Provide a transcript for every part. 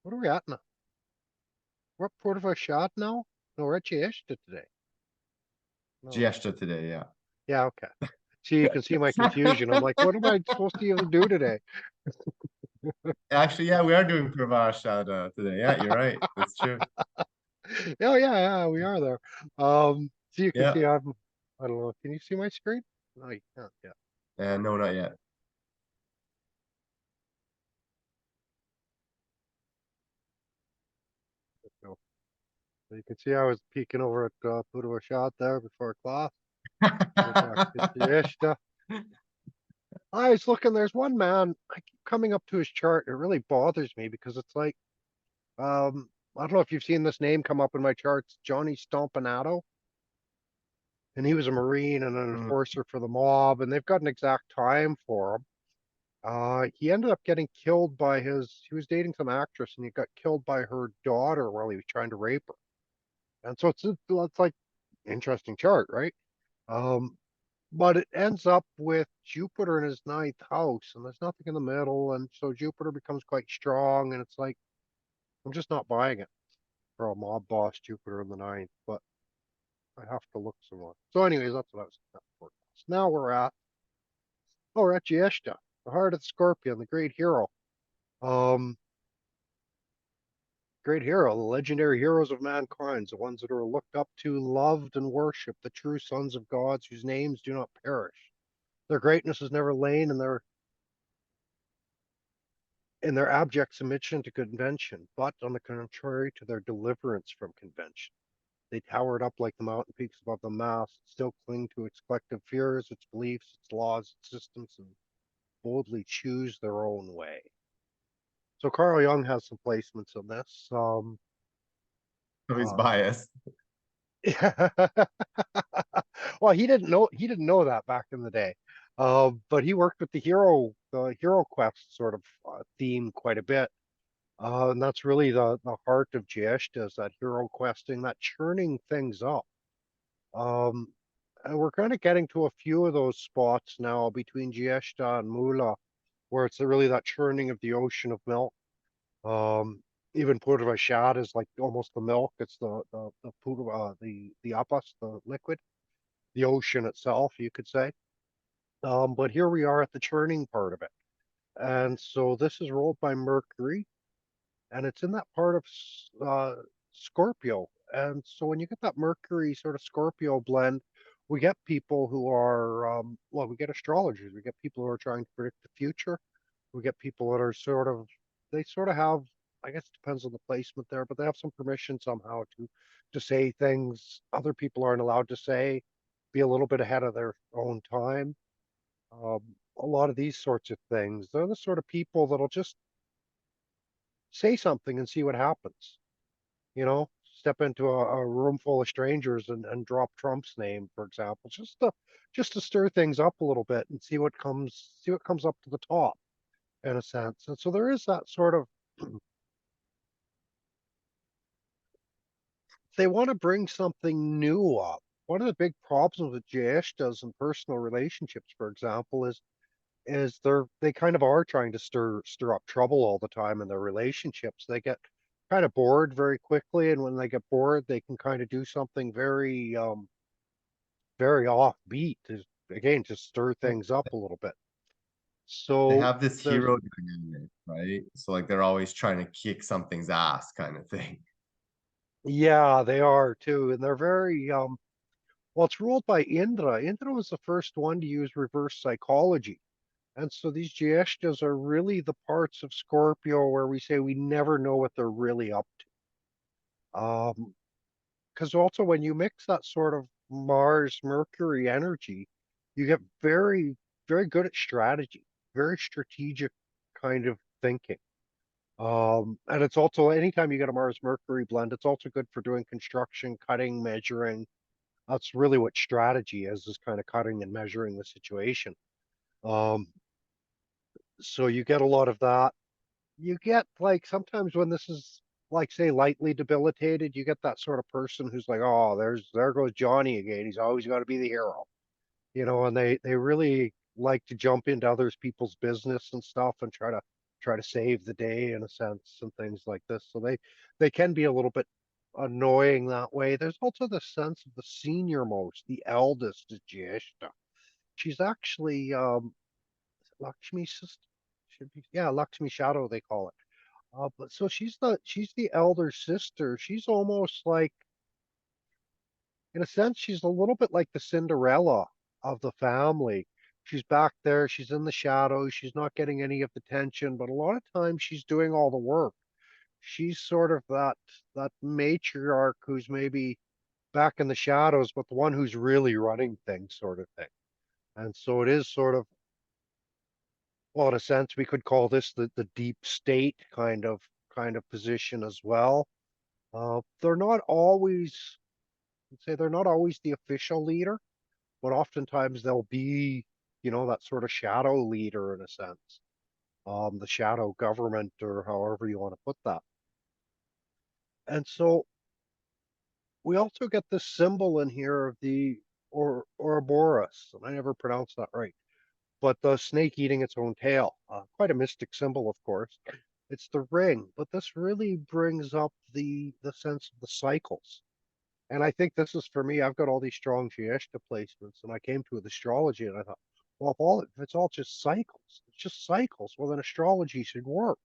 What are we at now? We're at Port Shot now? No, we're at Jyeshta today. No. Jyeshta today, yeah. Yeah, okay. See, you can see my confusion. I'm like, what am I supposed to even do today? Actually, yeah, we are doing Purvashada today. Yeah, you're right. That's true. Oh, yeah, yeah, we are there. So you can see Yeah. I don't know, can you see my screen? No, you can't, yeah. No, not yet. So, so you can see I was peeking over at Shot there before class. Go back to Jyeshta. I was looking, there's one man, I keep coming up to his chart. It really bothers me because it's like, I don't know if you've seen this name come up in my charts, Johnny Stompanato. And he was a Marine and an Mm. enforcer for the mob, and they've got an exact time for him. He ended up getting killed by he was dating some actress, and he got killed by her daughter while he was trying to rape her. And so it's like interesting chart, right? Um, but it ends up with Jupiter in his ninth house, and there's nothing in the middle, and so Jupiter becomes quite strong, and it's like I'm just not buying it for a mob boss Jupiter in the ninth, but I have to look some more. So, anyways, that's what I was at for. Now we're at Jyeshta, the heart of the Scorpion, the great hero. Um, Great hero, the legendary heroes of mankind, the ones that are looked up to, loved, and worshipped, the true sons of gods whose names do not perish. Their greatness is never lain in their abject submission to convention, but on the contrary to their deliverance from convention. They towered up like the mountain peaks above the mass, still cling to its collective fears, its beliefs, its laws, its systems, and boldly choose their own way. So Carl Jung has some placements in this. So he's Uh, biased. well, he didn't know that back in the day, but he worked with the hero quest sort of theme quite a bit, and that's really the heart of Jyeshta is that hero questing, that churning things up. Um, and we're kind of getting to a few of those spots now between Jyeshta and Mula, where it's really that churning of the ocean of milk. Um, Even Purvashad is like almost the milk. It's the apas, the liquid, the ocean itself, you could say. But here we are at the churning part of it. And so this is rolled by Mercury, and it's in that part of Scorpio. And so when you get that Mercury sort of Scorpio blend, we get people who are, well, we get astrologers, we get people who are trying to predict the future. We get people that are they sort of have, I guess it depends on the placement there, but they have some permission somehow to say things other people aren't allowed to say, be a little bit ahead of their own time. Um, a lot of these sorts of things, they're the sort of people that'll just say something and see what happens. You know, step into a room full of strangers and drop Trump's name, for example, just to stir things up a little bit and see what comes up to the top in a sense. And so there is that sort of they want to bring something new up. One of the big problems with JS does in personal relationships, for example, is they kind of are trying to stir up trouble all the time in their relationships. They get kind of bored very quickly, and when they get bored, they can kind of do something very offbeat to again to stir things up a little bit. They So have this there's hero dynamic, right? So like they're always trying to kick something's ass kind of thing. yeah, they are too, and they're very well, it's ruled by Indra. Indra was the first one to use reverse psychology. And so these Jyeshtas are really the parts of Scorpio where we say we never know what they're really up to. Because also when you mix that sort of Mars Mercury energy, you get very good at strategy, very strategic kind of thinking. And it's also anytime you get a Mars Mercury blend, it's also good for doing construction, cutting, measuring. That's really what strategy is kind of cutting and measuring the situation. Um, so you get a lot of that. You get like sometimes when this is like say lightly debilitated, you get that sort of person who's like, oh, there goes Johnny again. He's always got to be the hero, and they really like to jump into others people's business and stuff and try to try to save the day in a sense and things like this. So they can be a little bit annoying that way. There's also the sense of the senior most, the eldest is Jyeshta. She's actually Lakshmi's sister. Should be, yeah, Lakshmi Shadow they call it. But so she's the elder sister. She's almost like, in a sense, she's a little bit like the Cinderella of the family. She's back there, she's in the shadows, she's not getting any of the attention, but a lot of times she's doing all the work. She's sort of that matriarch who's maybe back in the shadows, but the one who's really running things, sort of thing. And so it is sort of, well, in a sense, we could call this the deep state kind of position as well. They're not always, I'd say they're not always the official leader, but oftentimes they'll be, that sort of shadow leader in a sense, the shadow government or however you want to put that. And so we also get this symbol in here of the Ouroboros, and I never pronounced that right, but the snake eating its own tail. Quite a mystic symbol, of course. It's the ring, but this really brings up the sense of the cycles. And I think this is for me, I've got all these strong Jyeshta placements, and I came to astrology and I thought, well, if it's all just cycles, it's just cycles, well, then astrology should work.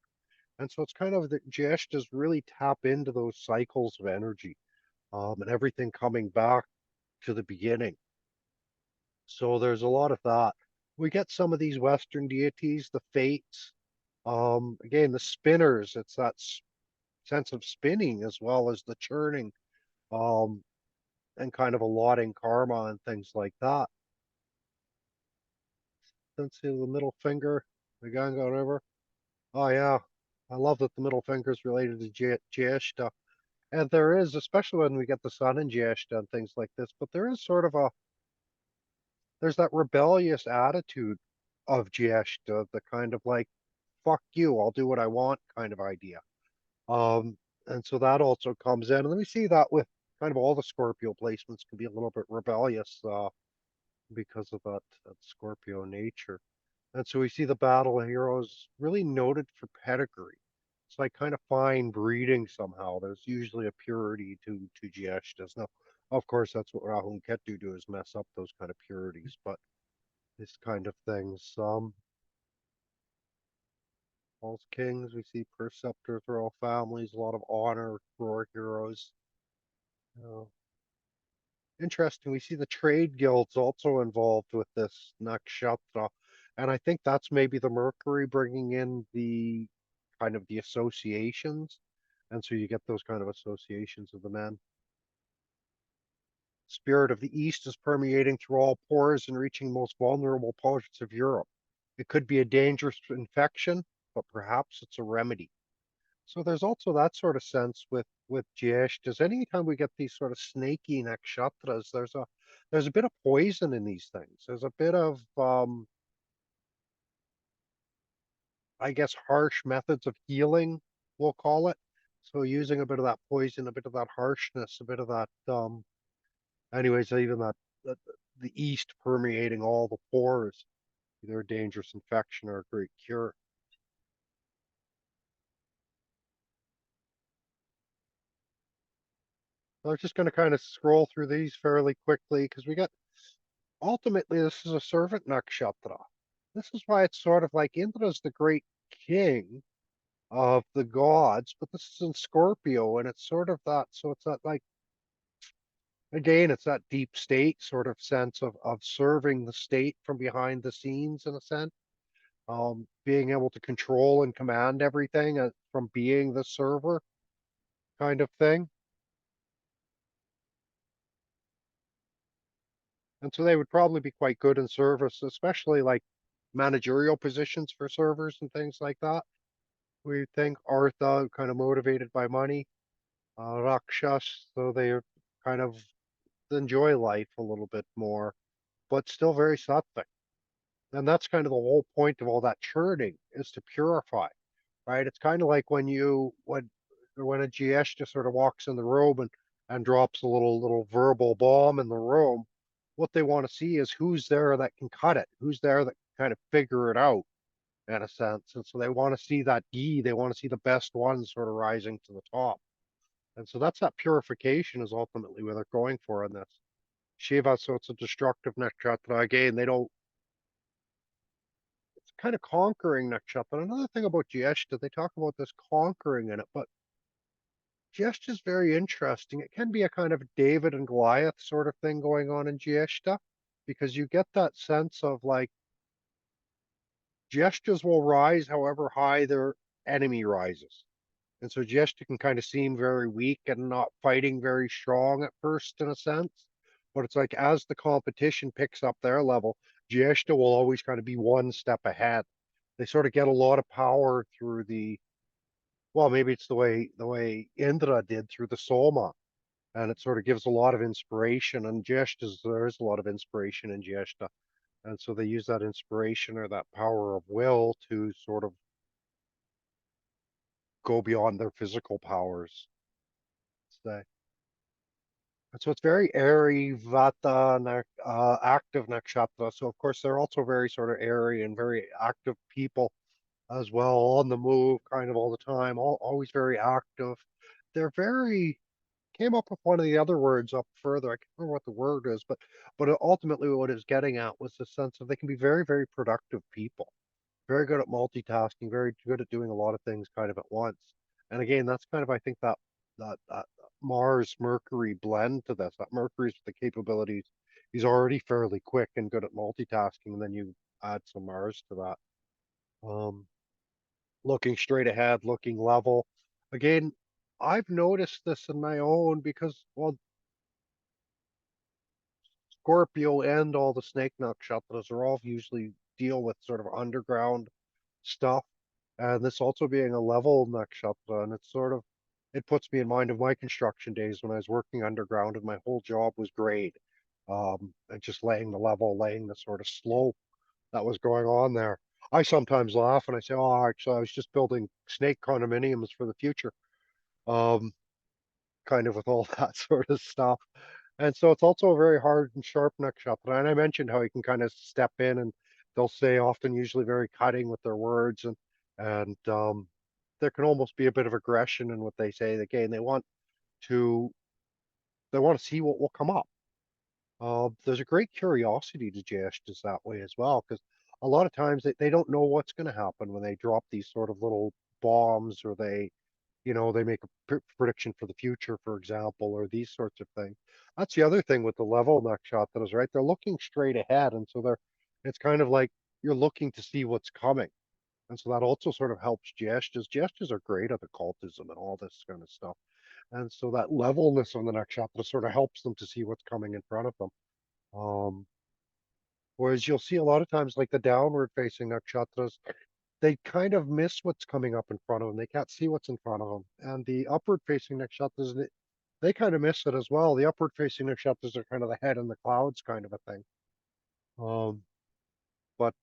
And so it's kind of that Jyeshtas really tap into those cycles of energy, and everything coming back to the beginning. So there's a lot of that. We get some of these Western deities, the fates, again, the spinners, it's that sense of spinning as well as the churning. Um, and kind of allotting karma and things like that. Let's see the middle finger, the Ganga River. Oh yeah, I love that the middle finger is related to Jyeshta. And there is, especially when we get the sun in Jyeshta and things like this, but there is sort of there's that rebellious attitude of Jyeshta, the kind of like, fuck you, I'll do what I want kind of idea. Um, and so that also comes in. And then we see that with kind of all the Scorpio placements can be a little bit rebellious. Because of that Scorpio nature. And so we see the battle of heroes really noted for pedigree. It's like kind of fine breeding somehow. There's usually a purity to Jyeshtas. Now, of course, that's what Rahu and Ketu do is mess up those kind of purities, but this kind of things. False kings, we see preceptors, royal families, a lot of honor for our heroes. Uh, Interesting. We see the trade guilds also involved with this nakshatra. And I think that's maybe the Mercury bringing in the kind of the associations. And so you get those kind of associations of the men. Spirit of the East is permeating through all pores and reaching the most vulnerable parts of Europe. It could be a dangerous infection, but perhaps it's a remedy. So there's also that sort of sense with Jyeshtas. Anytime we get these sort of snaky nakshatras, there's a bit of poison in these things. There's a bit of I guess harsh methods of healing, we'll call it. So using a bit of that poison, a bit of that harshness, a bit of that anyways, even that the East permeating all the pores, either a dangerous infection or a great cure. So I'm just going to kind of scroll through these fairly quickly because we got ultimately, this is a servant nakshatra. This is why it's sort of like Indra's the great king of the gods, but this is in Scorpio, and it's sort of that. So it's that like again, it's that deep state sort of sense of serving the state from behind the scenes in a sense, being able to control and command everything from being the server kind of thing. And so they would probably be quite good in service, especially like managerial positions for servers and things like that. We think Artha kind of motivated by money, Rakshas, so they kind of enjoy life a little bit more, but still very sattvic. And that's kind of the whole point of all that churning is to purify, right? It's kind of like when a GS just sort of walks in the room and drops a little verbal bomb in the room. What they want to see is who's there that can cut it, who's there that can kind of figure it out in a sense. And so they want to see that ghee, they want to see the best ones sort of rising to the top. And so that's that purification is ultimately what they're going for in this. Shiva, so it's a destructive nakshatra. Again, they don't, it's kind of conquering nakshatra. Another thing about Jyeshta, they talk about this conquering in it, but Jyeshta is very interesting. It can be a kind of David and Goliath sort of thing going on in Jyeshta, because you get that sense of like Jyeshtas will rise however high their enemy rises. And so Jyeshta can kind of seem very weak and not fighting very strong at first in a sense. But it's like as the competition picks up their level, Jyeshta will always kind of be one step ahead. They sort of get a lot of power through the, well, maybe it's the way Indra did through the Soma. And it sort of gives a lot of inspiration. And Jyeshta, there is a lot of inspiration in Jyeshta. And so they use that inspiration or that power of will to sort of go beyond their physical powers. Say. And so it's very airy, Vata, active nakshatra. So of course they're also very sort of airy and very active people as well, on the move, kind of all the time, always very active. They're very came up with one of the other words up further. I can't remember what the word is, but ultimately what it's getting at was the sense of they can be very, very productive people, very good at multitasking, very good at doing a lot of things kind of at once. And again, that's kind of I think that Mars Mercury blend to this. That Mercury's with the capabilities. He's already fairly quick and good at multitasking, and then you add some Mars to that. Um, Looking straight ahead, looking level. Again, I've noticed this in my own because, well, Scorpio and all the snake nakshatras are all usually deal with sort of underground stuff. And this also being a level nakshatra, and it's sort of it puts me in mind of my construction days when I was working underground and my whole job was grade. And just laying the level, laying the sort of slope that was going on there. I sometimes laugh and I say, oh, actually, I was just building snake condominiums for the future. Um, kind of with all that sort of stuff. And so it's also a very hard and sharp nakshatra. And I mentioned how you can kind of step in and they'll say often usually very cutting with their words and there can almost be a bit of aggression in what they say. Again, to they want to see what will come up. There's a great curiosity to Jyeshtas that way as well, because a lot of times they don't know what's going to happen when they drop these sort of little bombs or they make a prediction for the future, for example, or these sorts of things. That's the other thing with the level nakshatras, right? They're looking straight ahead, and so it's kind of like you're looking to see what's coming. And so that also sort of helps Jyeshtas. Jyeshtas are great at occultism and all this kind of stuff. And so that levelness on the nakshatra sort of helps them to see what's coming in front of them. Um, Whereas you'll see a lot of times, like the downward facing nakshatras, they kind of miss what's coming up in front of them. They can't see what's in front of them. And the upward facing nakshatras, they kind of miss it as well. The upward facing nakshatras are kind of the head in the clouds kind of a thing. Um, but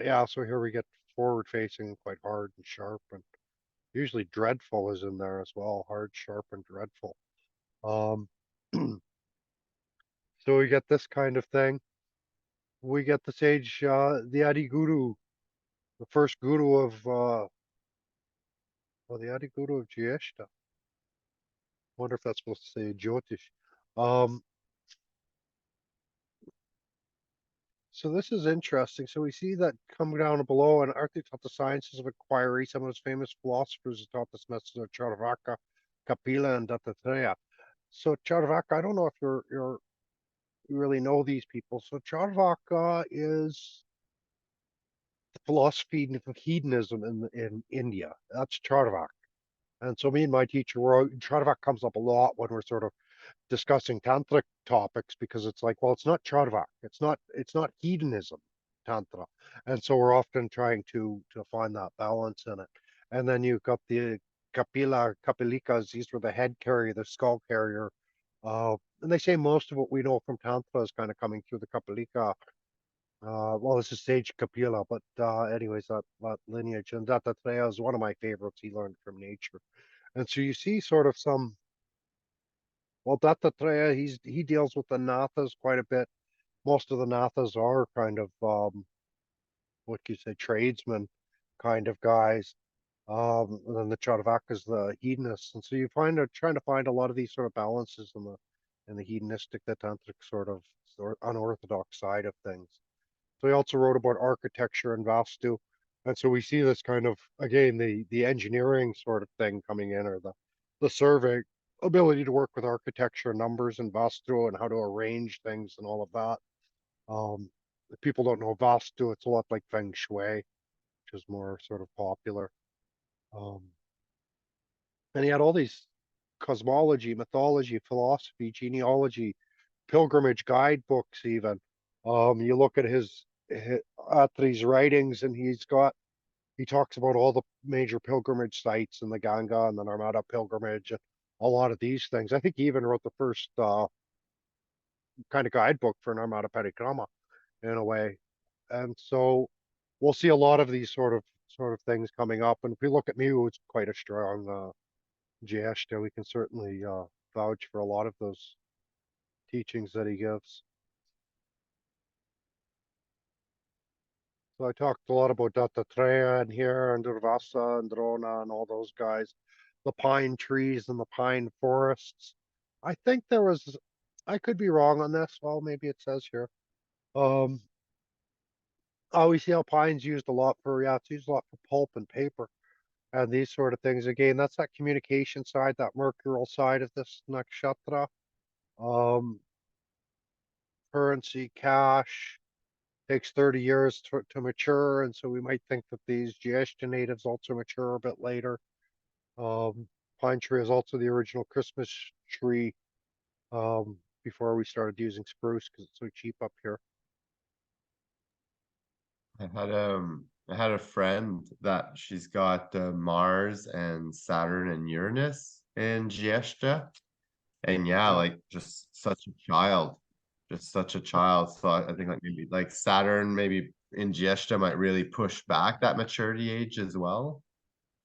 yeah, so here we get forward facing quite hard and sharp, and usually dreadful is in there as well. Hard, sharp, and dreadful. Um, so we get this kind of thing. We get the sage, the Adi Guru, the first guru of, well, the Adi Guru of Jyeshta. Wonder if that's supposed to say Jyotish. Um, so this is interesting. So we see that come down below, and Arthur taught the sciences of inquiry. Some of his famous philosophers taught this message of Charvaka, Kapila, and Dattatreya. So Charvaka, I don't know if you really know these people. So Charvaka is the philosophy of hedonism in India. That's Charvak. And so me and my teacher were Charvak comes up a lot when we're sort of discussing tantric topics because it's like, well, it's not charvak, it's not hedonism, tantra, and so we're often trying to find that balance in it. And then you've got the kapilikas. These were the head carrier, the skull carrier. And they say most of what we know from tantra is kind of coming through the kapilika. Well, this is sage Kapila, but anyways, that lineage. And Dattatreya is one of my favorites. He learned from nature. And so you see sort of some, well, Dattatreya, he deals with the Nathas quite a bit. Most of the Nathas are kind of what you say, tradesmen kind of guys. And then the Charvaka's the hedonists, and so you find trying to find a lot of these sort of balances in the hedonistic, the tantric sort unorthodox side of things. So he also wrote about architecture and Vastu, and so we see this kind of again the engineering sort of thing coming in, or the survey ability to work with architecture, numbers, and Vastu, and how to arrange things and all of that. If people don't know Vastu, it's a lot like Feng Shui, which is more sort of popular. Um, and he had all these cosmology, mythology, philosophy, genealogy, pilgrimage guidebooks, even. You look at his Atri's writings, and he talks about all the major pilgrimage sites in the Ganga and the Narmada pilgrimage, and a lot of these things. I think he even wrote the first kind of guidebook for Narmada Parikrama in a way. And so we'll see a lot of these sort of things coming up. And if we look at me, who's quite a strong Jyeshta, we can certainly vouch for a lot of those teachings that he gives. So I talked a lot about Dattatreya in here, and Durvasa and Drona and all those guys, the pine trees and the pine forests. I think there was, I could be wrong on this. Well, maybe it says here. Um, oh, we see how pine's used a lot for, yeah, it's used a lot for pulp and paper and these sort of things. Again, that's that communication side, that mercurial side of this nakshatra. Um, Currency, cash, takes 30 years to mature, and so we might think that these Jyeshta natives also mature a bit later. Pine tree is also the original Christmas tree before we started using spruce because it's so cheap up here. I had a friend that she's got Mars and Saturn and Uranus in Jyeshta. And yeah, Yeah, like just such a child, just such a child. So I think like maybe like Saturn maybe in Jyeshta might really push back that maturity age as well.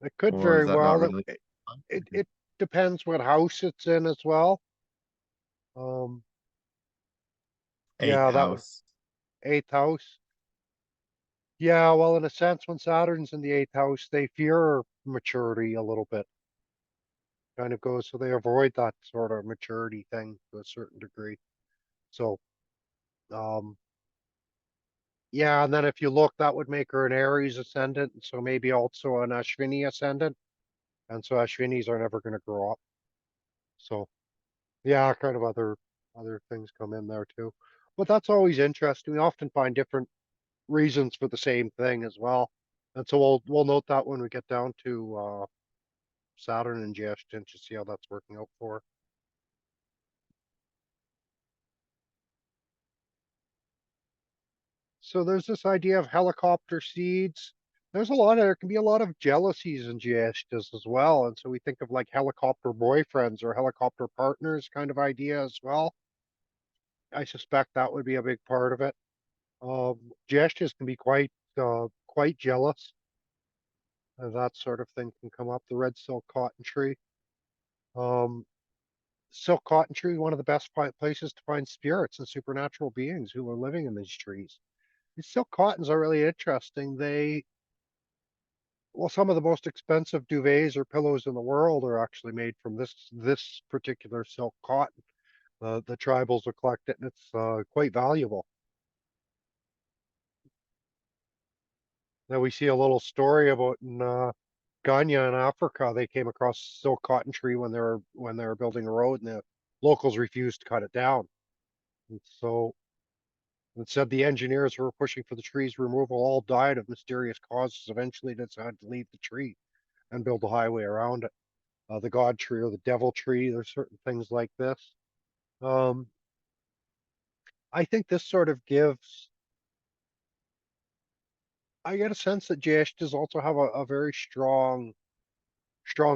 it could Or very is that not well. really It depends what house it's in as well. Um, eighth yeah, that would house? eighth house. Yeah, well, in a sense, when Saturn's in the eighth house, they fear maturity a little bit. Kind of goes, so they avoid that sort of maturity thing to a certain degree. So, um, yeah, and then if you look, that would make her an Aries ascendant, and so maybe also an Ashwini ascendant. And so Ashwinis are never going to grow up. So, yeah, kind of other things come in there too. But that's always interesting. We often find different reasons for the same thing as well. And so we'll note that when we get down to Saturn and Jyeshta to see how that's working out for her. So there's this idea of helicopter seeds. There can be a lot of jealousies in Jyeshtas as well. And so we think of like helicopter boyfriends or helicopter partners kind of idea as well. I suspect that would be a big part of it. Jyeshtas can be quite jealous. And that sort of thing can come up. The red silk cotton tree. Um, Silk cotton tree, one of the best places to find spirits and supernatural beings who are living in these trees. These silk cottons are really interesting. Well, some of the most expensive duvets or pillows in the world are actually made from this particular silk cotton. The tribals will collect it, and it's quite valuable. Now we see a little story about in Ghana in Africa. They came across a silk cotton tree when they were building a road, and the locals refused to cut it down. And so it said the engineers who were pushing for the tree's removal all died of mysterious causes. Eventually, they decided to leave the tree and build a highway around it. The God tree or the devil tree. There's certain things like this. Um, I think this sort of gives. I get a sense that Jyeshtas also have a very strong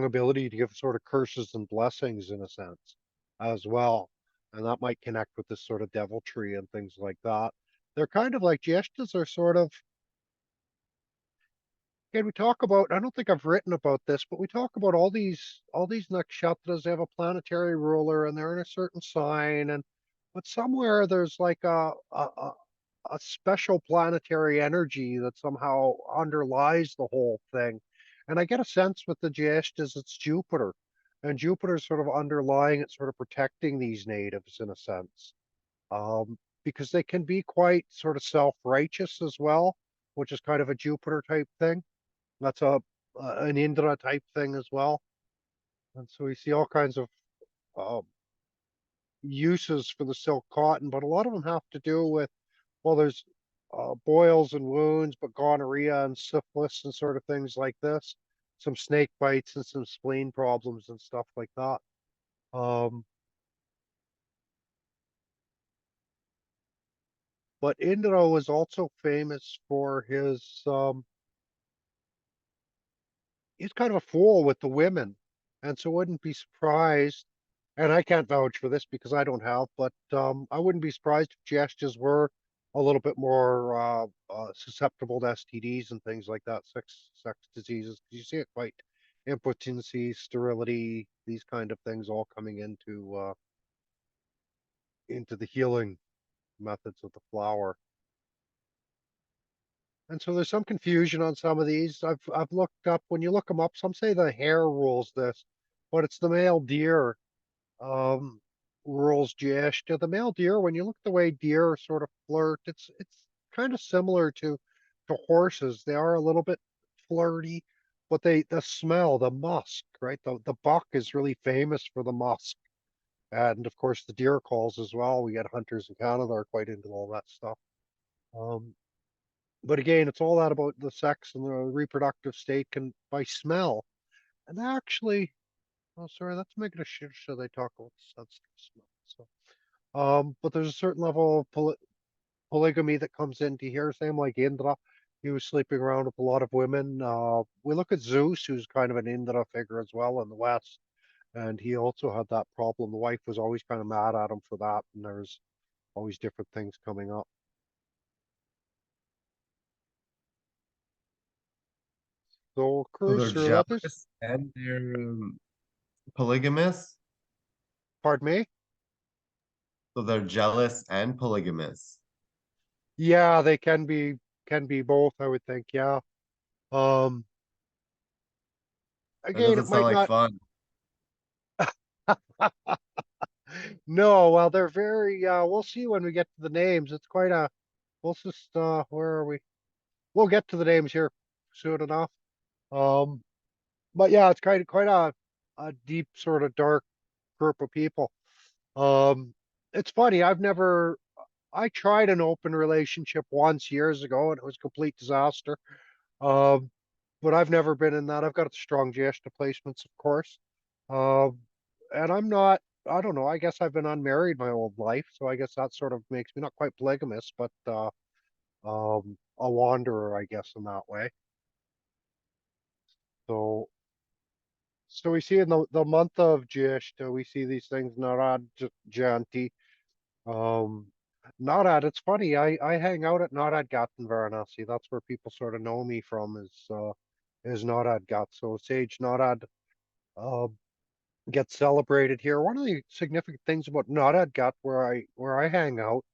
ability to give sort of curses and blessings in a sense as well, and that might connect with this sort of devil tree and things like that. They're kind of like Jyeshtas are sort of. Again, we talk about. I don't think I've written about this, but we talk about all these nakshatras. They have a planetary ruler, and they're in a certain sign, and but somewhere there's like a special planetary energy that somehow underlies the whole thing. And I get a sense with the Jyeshtas, it's Jupiter. And Jupiter's sort of underlying it, sort of protecting these natives in a sense. Because they can be quite sort of self-righteous as well, which is kind of a Jupiter type thing. That's a an Indra type thing as well. And so we see all kinds of uh, uses for the silk cotton, but a lot of them have to do with, well, there's boils and wounds, but gonorrhea and syphilis and sort of things like this. Some snake bites and some spleen problems and stuff like that. Um, but Indra was also famous for his he's kind of a fool with the women, and so wouldn't be surprised. And I can't vouch for this because I don't have, but I wouldn't be surprised if Jeshtas were a little bit more susceptible to STDs and things like that, sex diseases. You see it quite impotency, sterility, these kind of things all coming into the healing methods of the flower. And so there's some confusion on some of these. I've looked up, when you look them up, some say the hair rules this, but it's the male deer um rules Jyeshta. The male deer, when you look at the way deer sort of flirt, it's kind of similar to horses. They are a little bit flirty, but the smell, the musk, right? The buck is really famous for the musk. And of course the deer calls as well. We get hunters in Canada are quite into all that stuff. Um, but again, it's all that about the sex and the reproductive state can by smell. And actually, oh, sorry, that's making a shit. Should I talk about the sensitive smell? But there's a certain level of polygamy that comes into here. Same like Indra, he was sleeping around with a lot of women. We look at Zeus, who's kind of an Indra figure as well in the West, and he also had that problem. The wife was always kind of mad at him for that, and there's always different things coming up. So, So they're Cruiser, that is, jealous and they're polygamous. pardon me. So they're jealous and polygamous. Yeah, they can be both, I would think. Yeah. Um, That again, doesn't it sound might like not. fun. No, well, they're very, we'll see when we get to the names. It's quite a, we'll just, where are we? We'll get to the names here soon enough. Um, but yeah, it's kind of quite a deep sort of dark group of people. Um, it's funny, I tried an open relationship once years ago and it was a complete disaster. Um, but I've never been in that. I've got strong Jyeshta placements, of course. Um, and I don't know, I guess I've been unmarried my whole life, so I guess that sort of makes me not quite polygamous, but a wanderer, I guess, in that way. So, so we see in the month of Jyeshta, we see these things, Narad Jayanti. Um, Narad, it's funny, I hang out at Narad Ghat in Varanasi. That's where people sort of know me from is Narad Ghat. So Sage Narad uh, gets celebrated here. One of the significant things about Narad Ghat where I hang out,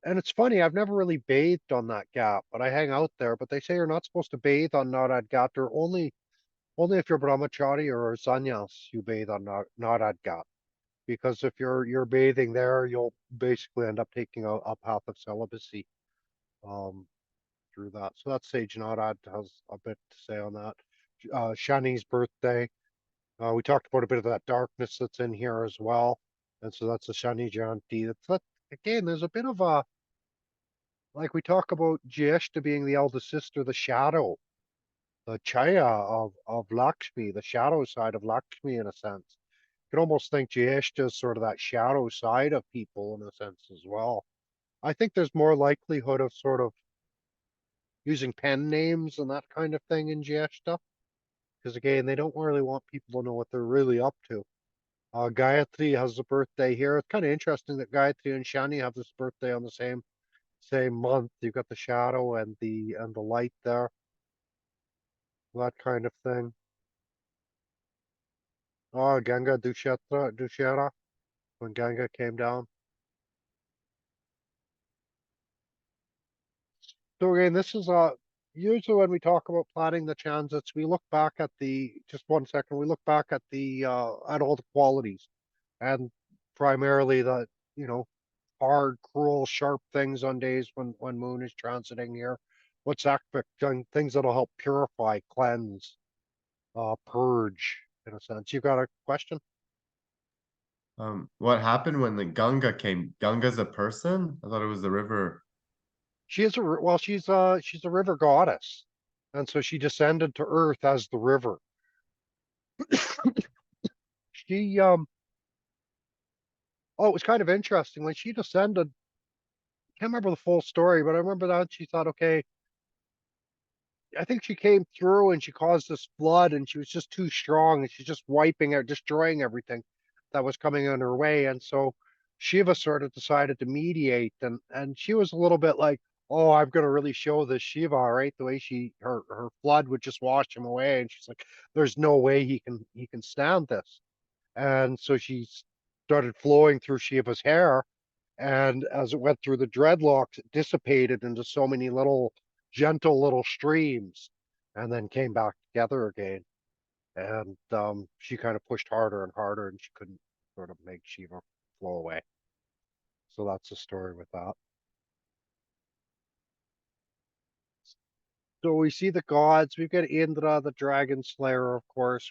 and it's funny, I've never really bathed on that ghat, but I hang out there. But they say you're not supposed to bathe on Narad Ghat, or only if you're brahmachari or a sannyas you bathe on Narad Ghat. Because if you're bathing there, you'll basically end up taking a path of celibacy um, through that. So that's Sage Narad has a bit to say on that. Shani's birthday. We talked about a bit of that darkness that's in here as well. And so that's a Shani Jayanti. Again, there's a bit of a, like we talk about Jyeshta being the eldest sister, the shadow, the Chaya of Lakshmi, the shadow side of Lakshmi in a sense. You can almost think Jyeshta is sort of that shadow side of people in a sense as well. I think there's more likelihood of sort of using pen names and that kind of thing in Jyeshta. Because again, they don't really want people to know what they're really up to. Gayatri has a birthday here. It's kind of interesting that Gayatri and Shani have this birthday on the same month. You've got the shadow and the light there, that kind of thing. Oh, Ganga Dushera, when Ganga came down. So again, this is usually when we talk about planning the transits, we look back at just 1 second, we look back at the at all the qualities and primarily the, you know, hard, cruel, sharp things on days when moon is transiting here. What's aspect things that'll help purify, cleanse, purge in a sense. You got a question? What happened when the Ganga came? Ganga's a person? I thought it was the river. She is well, she's a river goddess. And so she descended to earth as the river. She Oh, it was kind of interesting when she descended. I can't remember the full story, but I remember that she thought, okay, I think she came through and she caused this flood and she was just too strong and she's just wiping out, destroying everything that was coming in her way. And so Shiva sort of decided to mediate and she was a little bit like, oh, I'm gonna really show this Shiva, right? The way her flood would just wash him away. And she's like, there's no way he can stand this. And so she started flowing through Shiva's hair, and as it went through the dreadlocks, it dissipated into so many little gentle little streams and then came back together again. And she kind of pushed harder and harder and she couldn't sort of make Shiva flow away. So that's the story with that. So we see the gods. We've got Indra, the dragon slayer, of course.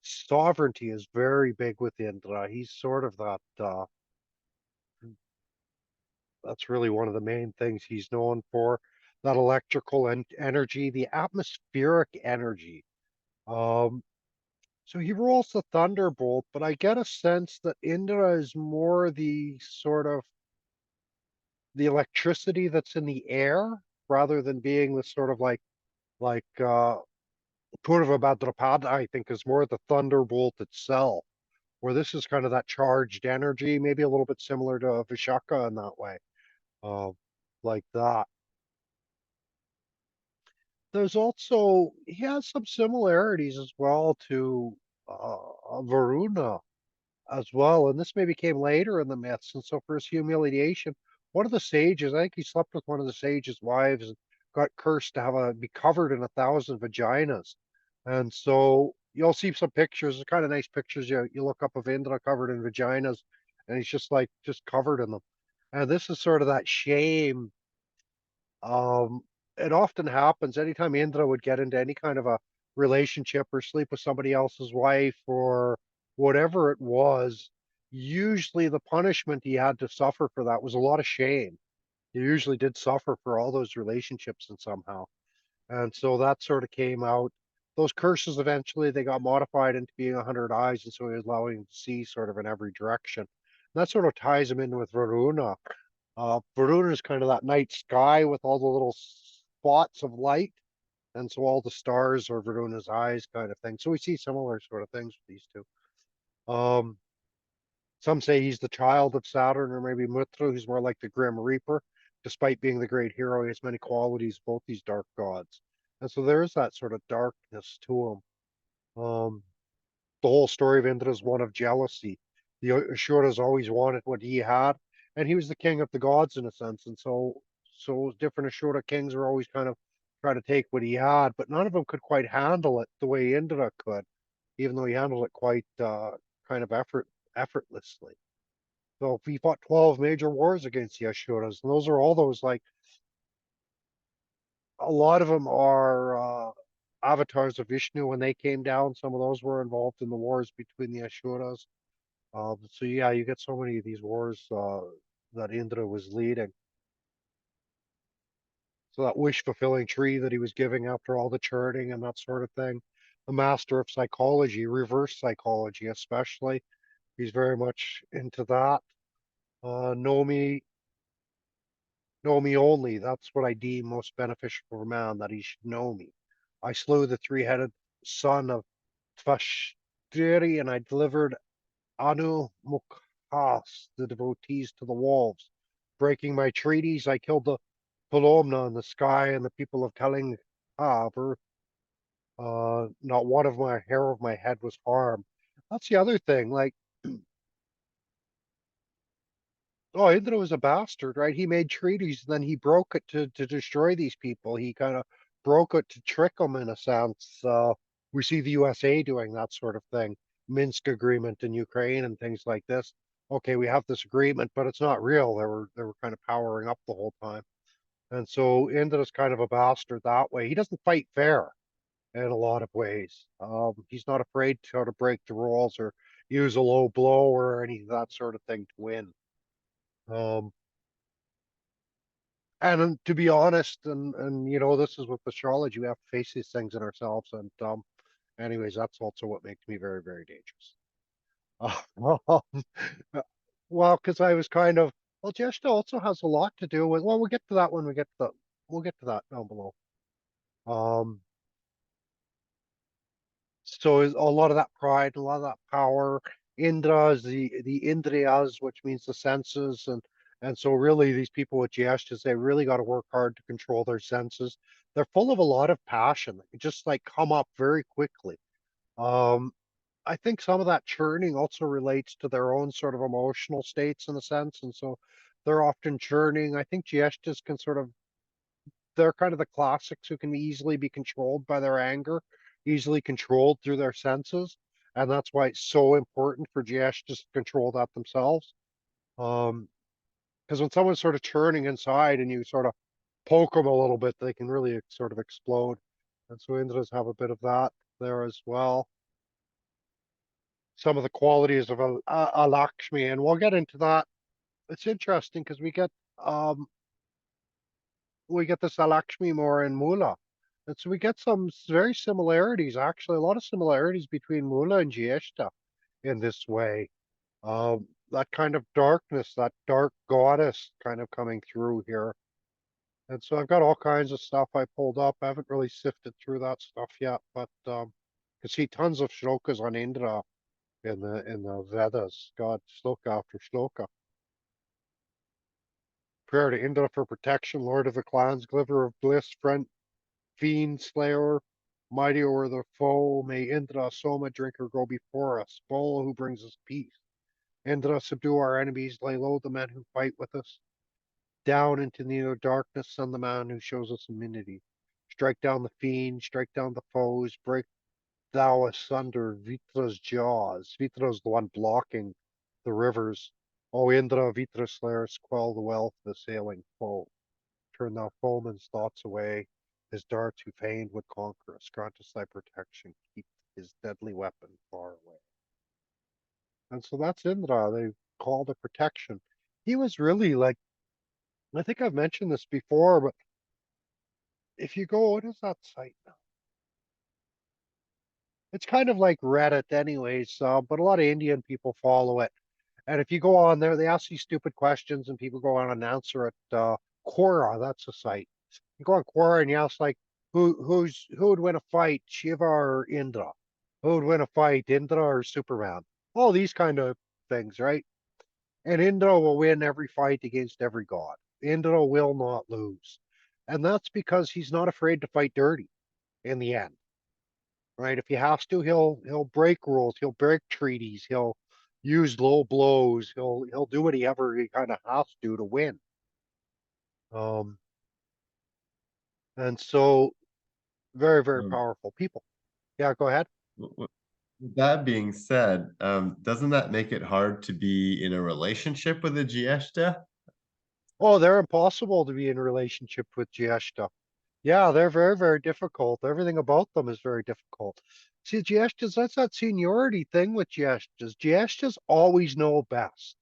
Sovereignty is very big with Indra. He's sort of that's really one of the main things he's known for. That electrical energy, the atmospheric energy. Um, so he rules the thunderbolt, but I get a sense that Indra is more the sort of the electricity that's in the air rather than being the sort of like Purva Bhadrapada, I think, is more the thunderbolt itself, where this is kind of that charged energy, maybe a little bit similar to Vishaka in that way. Uh, like that. There's also he has some similarities as well to Varuna as well, and this maybe came later in the myths. And so for his humiliation, one of the sages, I think he slept with one of the sages' wives and got cursed to be covered in 1,000 vaginas. And so you'll see some pictures, kind of nice pictures. You look up of Indra covered in vaginas, and he's just covered in them. And this is sort of that shame. It often happens anytime Indra would get into any kind of a relationship or sleep with somebody else's wife or whatever it was, usually the punishment he had to suffer for that was a lot of shame. He usually did suffer for all those relationships and somehow. And so that sort of came out. Those curses eventually they got modified into being 100 eyes, and so he was allowing him to see sort of in every direction. And that sort of ties him in with Varuna. Varuna is kind of that night sky with all the little spots of light, and so all the stars are Varuna's eyes, kind of thing. So we see similar sort of things with these two. Um, some say he's the child of Saturn, or maybe Mitra, who's more like the Grim Reaper. Despite being the great hero, he has many qualities, both these dark gods. And so there is that sort of darkness to him. The whole story of Indra is one of jealousy. The Asuras always wanted what he had, and he was the king of the gods in a sense. And so different Asura kings are always kind of trying to take what he had, but none of them could quite handle it the way Indra could, even though he handled it quite kind of effortlessly. So he fought 12 major wars against the Asuras, and those are all those like a lot of them are avatars of Vishnu when they came down. Some of those were involved in the wars between the Asuras. So yeah, you get so many of these wars that Indra was leading. So that wish-fulfilling tree that he was giving after all the churning and that sort of thing. The master of psychology, reverse psychology especially. He's very much into that. Know me, know me only. That's what I deem most beneficial for man, that he should know me. I slew the three-headed son of Tvashtiri, and I delivered Anu Mukhas, the devotees, to the wolves. Breaking my treaties, I killed the Palomna in the sky and the people of Kalinga. Not one of my hair of my head was harmed. That's the other thing. Like Oh, Indra was a bastard, right? He made treaties, and then he broke it to destroy these people. He kind of broke it to trick them in a sense. We see the USA doing that sort of thing. Minsk agreement in Ukraine and things like this. Okay, we have this agreement, but it's not real. They were kind of powering up the whole time. And so Indra's kind of a bastard that way. He doesn't fight fair in a lot of ways. He's not afraid to sort of break the rules or use a low blow or any of that sort of thing to win. Um, and to be honest, and this is with astrology, we have to face these things in ourselves. And anyways, that's also what makes me very, very dangerous. Well, because I was kind of well, Jeshta also has a lot to do with. Well, we'll get to that when we'll get to that down below. Um, So is a lot of that pride, a lot of that power. Indra is the Indriyas, which means the senses, and so really these people with Jyeshtas, they really got to work hard to control their senses. They're full of a lot of passion. They just like come up very quickly. Um, I think some of that churning also relates to their own sort of emotional states in a sense, and so they're often churning. I think Jyeshtas can sort of they're kind of the classics who can easily be controlled by their anger, easily controlled through their senses. And that's why it's so important for GS to control that themselves. Um, because when someone's sort of churning inside and you sort of poke them a little bit, they can really sort of explode. And so Indras have a bit of that there as well. Some of the qualities of a Lakshmi, and we'll get into that. It's interesting because um, we get this Alakshmi more in Mula. And so we get some very similarities, actually, a lot of similarities between Mula and Jyeshta in this way. That kind of darkness, that dark goddess kind of coming through here. And so I've got all kinds of stuff I pulled up. I haven't really sifted through that stuff yet, but you can see tons of shlokas on Indra in the Vedas. God, shloka after shloka. Prayer to Indra for protection, Lord of the clans, giver of bliss, friend Fiend Slayer, mighty o'er the foe, may Indra, Soma, drinker, go before us. Bol, who brings us peace. Indra, subdue our enemies, lay low the men who fight with us. Down into the inner darkness, send the man who shows us immunity. Strike down the fiend, strike down the foes, break thou asunder Vitra's jaws. Vitra's the one blocking the rivers. O Indra, Vitra slayers, quell the wealth of the sailing foe. Turn thou foeman's thoughts away, his darts who fain would conquer us. Grant us thy protection, keep his deadly weapon far away. And so that's Indra. They called it protection. He was really like, I think I've mentioned this before, but if you go, what is that site now? It's kind of like Reddit anyways, but a lot of Indian people follow it. And if you go on there, they ask you stupid questions and people go on and answer it. Quora, that's the site. You go on Quora and you ask like, who would win a fight, Shiva or Indra? Who would win a fight, Indra or Superman? All these kind of things, right? And Indra will win every fight against every god. Indra will not lose. And that's because he's not afraid to fight dirty in the end, right? If he has to, he'll break rules, he'll break treaties, he'll use low blows, he'll do whatever he kind of has to win. Um, and so very, very Um, powerful people. Yeah, go ahead. with that being said, doesn't that make it hard to be in a relationship with a Jyeshta? Oh, they're impossible to be in a relationship with Jyeshta. Yeah, they're very, very difficult. Everything about them is very difficult. See, Jyeshtas, that's that seniority thing with Jyeshtas. Jyeshtas always know best.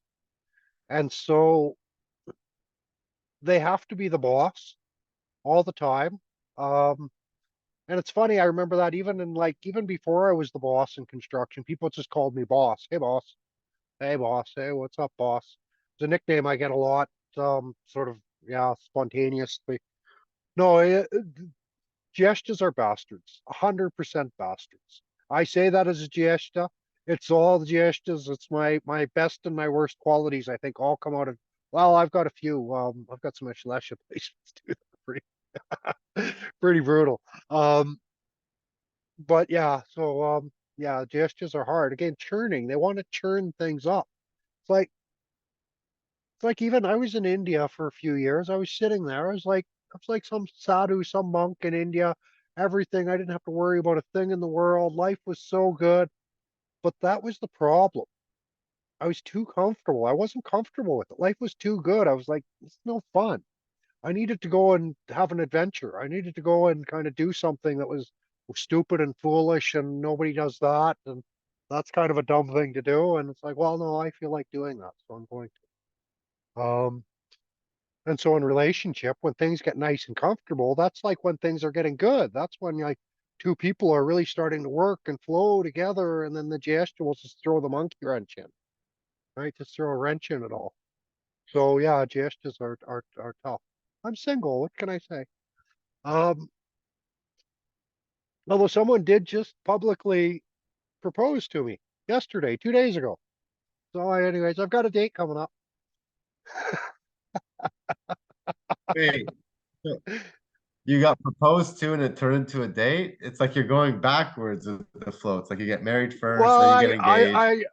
And so they have to be the boss all the time. Um, and it's funny, I remember that even before I was the boss in construction, people just called me boss. Hey boss. Hey boss. Hey, what's up, boss? It's a nickname I get a lot, sort of, yeah, spontaneously. No, Jyeshtas are bastards, 100% bastards. I say that as a Jyeshta. It's all the Jyeshtas. It's my best and my worst qualities. I think all come out of. Well, I've got a few. I've got some Ashlesha placements too. Pretty, pretty brutal. But yeah. So yeah, Jyeshtas are hard. Again, churning. They want to churn things up. It's like It's like even I was in India for a few years. I was sitting there. I was like some sadhu, some monk in India. Everything. I didn't have to worry about a thing in the world. Life was so good. But that was the problem. I was too comfortable. I wasn't comfortable with it. Life was too good. I was like, it's no fun. I needed to go and have an adventure. I needed to go and kind of do something that was stupid and foolish, and nobody does that. And that's kind of a dumb thing to do. And it's like, well, no, I feel like doing that, so I'm going to. And so in relationship, when things get nice and comfortable, that's like when things are getting good. That's when like two people are really starting to work and flow together, and then the gesture will just throw the monkey wrench in, right? Just throw a wrench in it all. So yeah, gestures are tough. I'm single. What can I say? Um, Although someone did just publicly propose to me yesterday, 2 days ago. So anyways, I've got a date coming up. Wait, so you got proposed to and it turned into a date? It's like you're going backwards with the flow. It's like you get married first, Well, then you get engaged.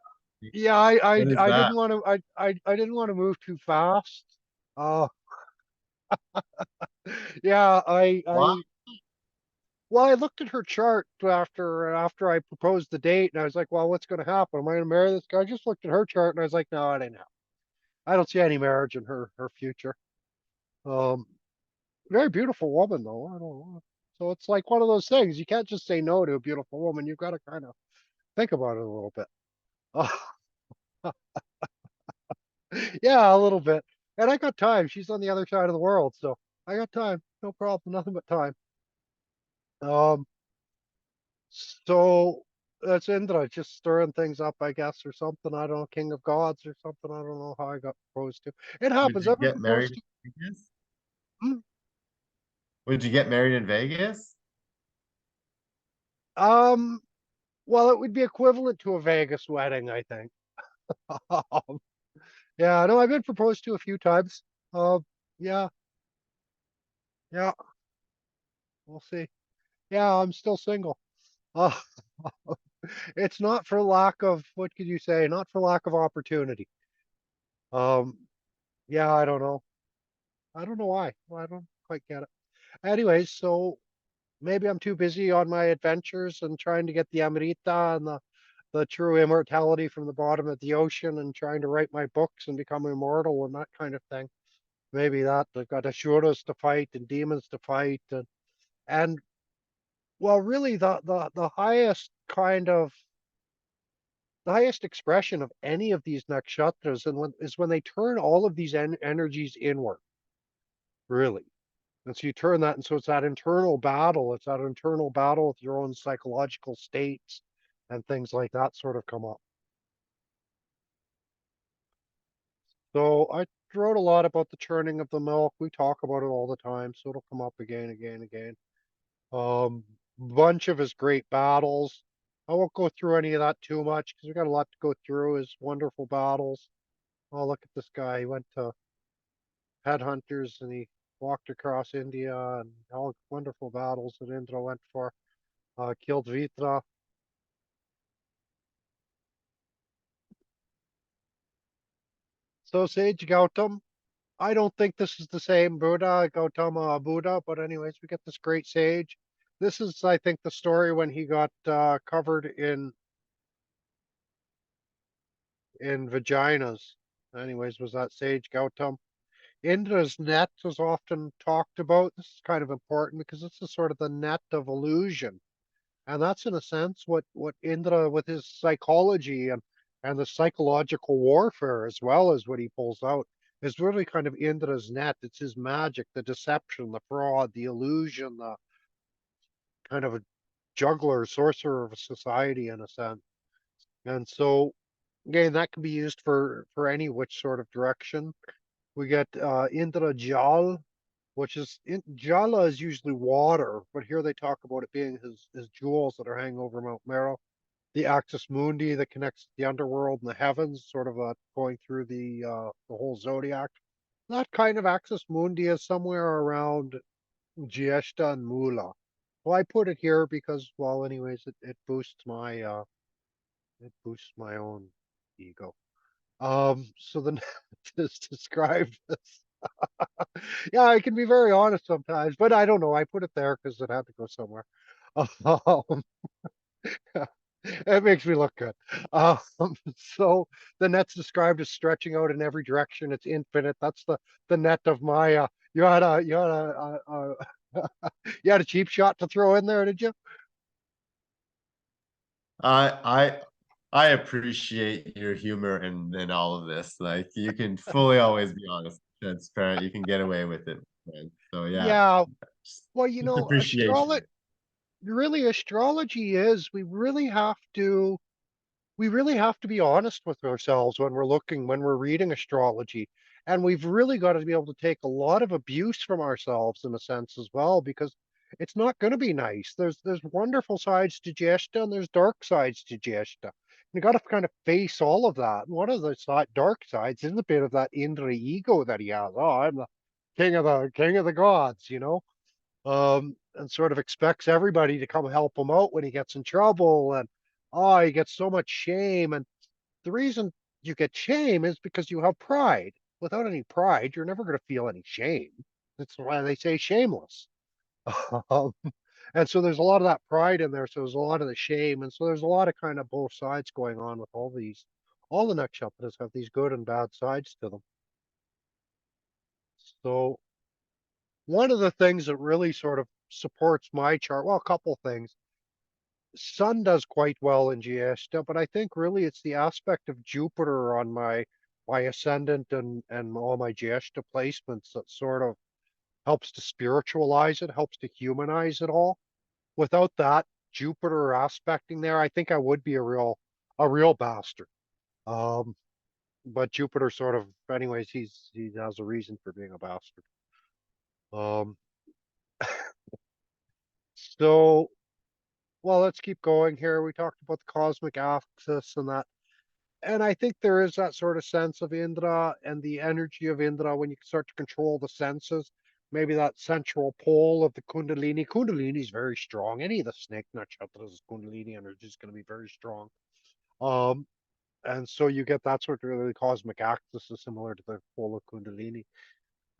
yeah, What is I that? didn't want to, I didn't want to move too fast. Uh, yeah, Why? well, I looked at her chart after I proposed the date, and I was like, well, what's going to happen? Am I going to marry this guy? I just looked at her chart, and I was like, no, I didn't know. I don't see any marriage in her future. Um, Very beautiful woman, though. I don't know. So it's like one of those things. You can't just say no to a beautiful woman. You've got to kind of think about it a little bit. Yeah, a little bit. And I got time. She's on the other side of the world, so I got time. No problem. Nothing but time. Um, so that's Indra just stirring things up, I guess, or something. I don't know, King of Gods or something. I don't know how I got proposed to. It Would happens. you I've been get married proposed in to. Vegas? Hmm. Would you get married in Vegas? Um, well, it would be equivalent to a Vegas wedding, I think. Yeah, no, I've been proposed to a few times. Uh, yeah, yeah, we'll see. Yeah, I'm still single. Uh, it's not for lack of, what could you say? Not for lack of opportunity. Um, yeah, I don't know. I don't know why. Well, I don't quite get it. Anyways, so maybe I'm too busy on my adventures and trying to get the Amrita and the true immortality from the bottom of the ocean and trying to write my books and become immortal and that kind of thing. Maybe that I've got Asuras to fight and demons to fight and well, really the highest kind of the highest expression of any of these nakshatras is when they turn all of these energies inward, really. And so you turn that, and so it's that internal battle. It's that internal battle with your own psychological states and things like that sort of come up. So I wrote a lot about the churning of the milk. We talk about it all the time, so it'll come up again, again, again. Bunch of his great battles. I won't go through any of that too much because we got a lot to go through. His wonderful battles. Oh, look at this guy. He went to headhunters and he walked across India and all wonderful battles that Indra went for. Killed Vitra. So Sage Gautam. I don't think this is the same Buddha, Gautama Buddha, but anyways, we get this great sage. This is, I think, the story when he got covered in vaginas. Anyways, was that Sage Gautam. Indra's net was often talked about. This is kind of important because this is sort of the net of illusion. And that's in a sense what Indra with his psychology and the psychological warfare as well as what he pulls out is really kind of Indra's net. It's his magic, the deception, the fraud, the illusion, the kind of a juggler, sorcerer of society in a sense. And so again, that can be used for any which sort of direction. We get Indra Jal, which is Jala is usually water, but here they talk about it being his jewels that are hanging over Mount Meru. The Axis Mundi that connects the underworld and the heavens, sort of going through the whole zodiac. That kind of Axis Mundi is somewhere around Jyeshta and Mula. Well, I put it here because, well, anyways, it boosts my own ego. So the net is described as, yeah, I can be very honest sometimes, but I don't know. I put it there because it had to go somewhere. Um, it makes me look good. Um, so the net's described as stretching out in every direction. It's infinite. That's the net of my. You had a cheap shot to throw in there, did you? I I appreciate your humor in all of this. Like you can fully always be honest, transparent. You can get away with it, man. So yeah, Yeah. just, Well, just astrology, appreciation. really, astrology is, we really have to be honest with ourselves when we're reading astrology. And we've really got to be able to take a lot of abuse from ourselves in a sense as well, because it's not going to be nice. There's wonderful sides to Jyeshta and there's dark sides to Jyeshta. You got to kind of face all of that. And one of the dark sides is a bit of that Indra ego that he has. Oh, I'm the king of the gods, and sort of expects everybody to come help him out when he gets in trouble. And oh, he gets so much shame. And the reason you get shame is because you have pride. Without any pride, you're never going to feel any shame. That's why they say shameless. Um, and so there's a lot of that pride in there. So there's a lot of the shame. And so there's a lot of kind of both sides going on with all these. All the nakshatras have these good and bad sides to them. So one of the things that really sort of supports my chart, well, a couple things. Sun does quite well in Giesta, but I think really it's the aspect of Jupiter on my ascendant and all my Giesta placements that sort of helps to spiritualize it, helps to humanize it all. Without that Jupiter aspecting there, I think I would be a real bastard. Um, but Jupiter sort of, anyways, he has a reason for being a bastard. Um, so well, let's keep going here. We talked about the cosmic axis and that. And I think there is that sort of sense of Indra and the energy of Indra when you start to control the senses. Maybe that central pole of the Kundalini. Kundalini is very strong. Any of the snake nakshatras, Kundalini energy is going to be very strong. Um, and so you get that sort of really cosmic axis is similar to the pole of Kundalini.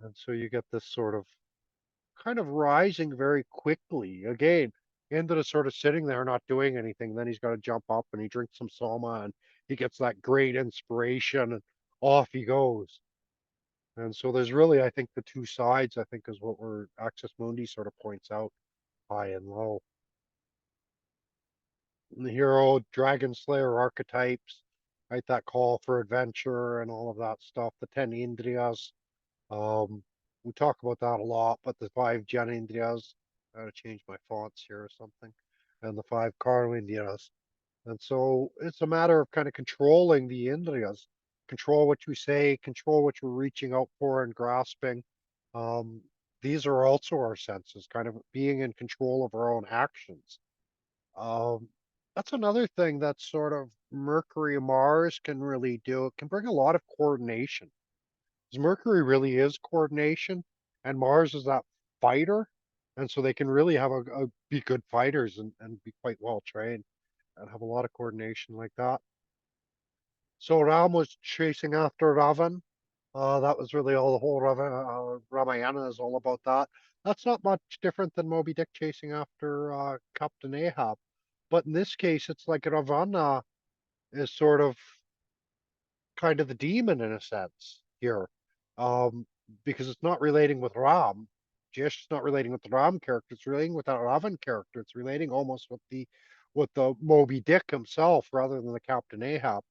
And so you get this sort of kind of rising very quickly. Again, Indra sort of sitting there not doing anything. Then he's got to jump up and he drinks some soma and he gets that great inspiration and off he goes. And so there's really, I think, the two sides, I think, is what we're Axis Mundi sort of points out, high and low. And the hero, dragon slayer archetypes, right? That call for adventure and all of that stuff. The 10 Indriyas. We talk about that a lot, but the 5 Janindriyas, I gotta change my fonts here or something, and the 5 Karmendriyas. And so it's a matter of kind of controlling the Indriyas, control what you say, control what you're reaching out for and grasping. Um, these are also our senses, kind of being in control of our own actions. Um, that's another thing that sort of Mercury and Mars can really do. It can bring a lot of coordination. 'Cause Mercury really is coordination, and Mars is that fighter, and so they can really have be good fighters and be quite well trained and have a lot of coordination like that. So Ram was chasing after Ravan. That was really all the whole Ramayana is all about that. That's not much different than Moby Dick chasing after Captain Ahab. But in this case, it's like Ravana is sort of kind of the demon in a sense here, um, because it's not relating with Ram. Jesh is not relating with the Ram character. It's relating with that Ravan character. It's relating almost with the Moby Dick himself rather than the Captain Ahab.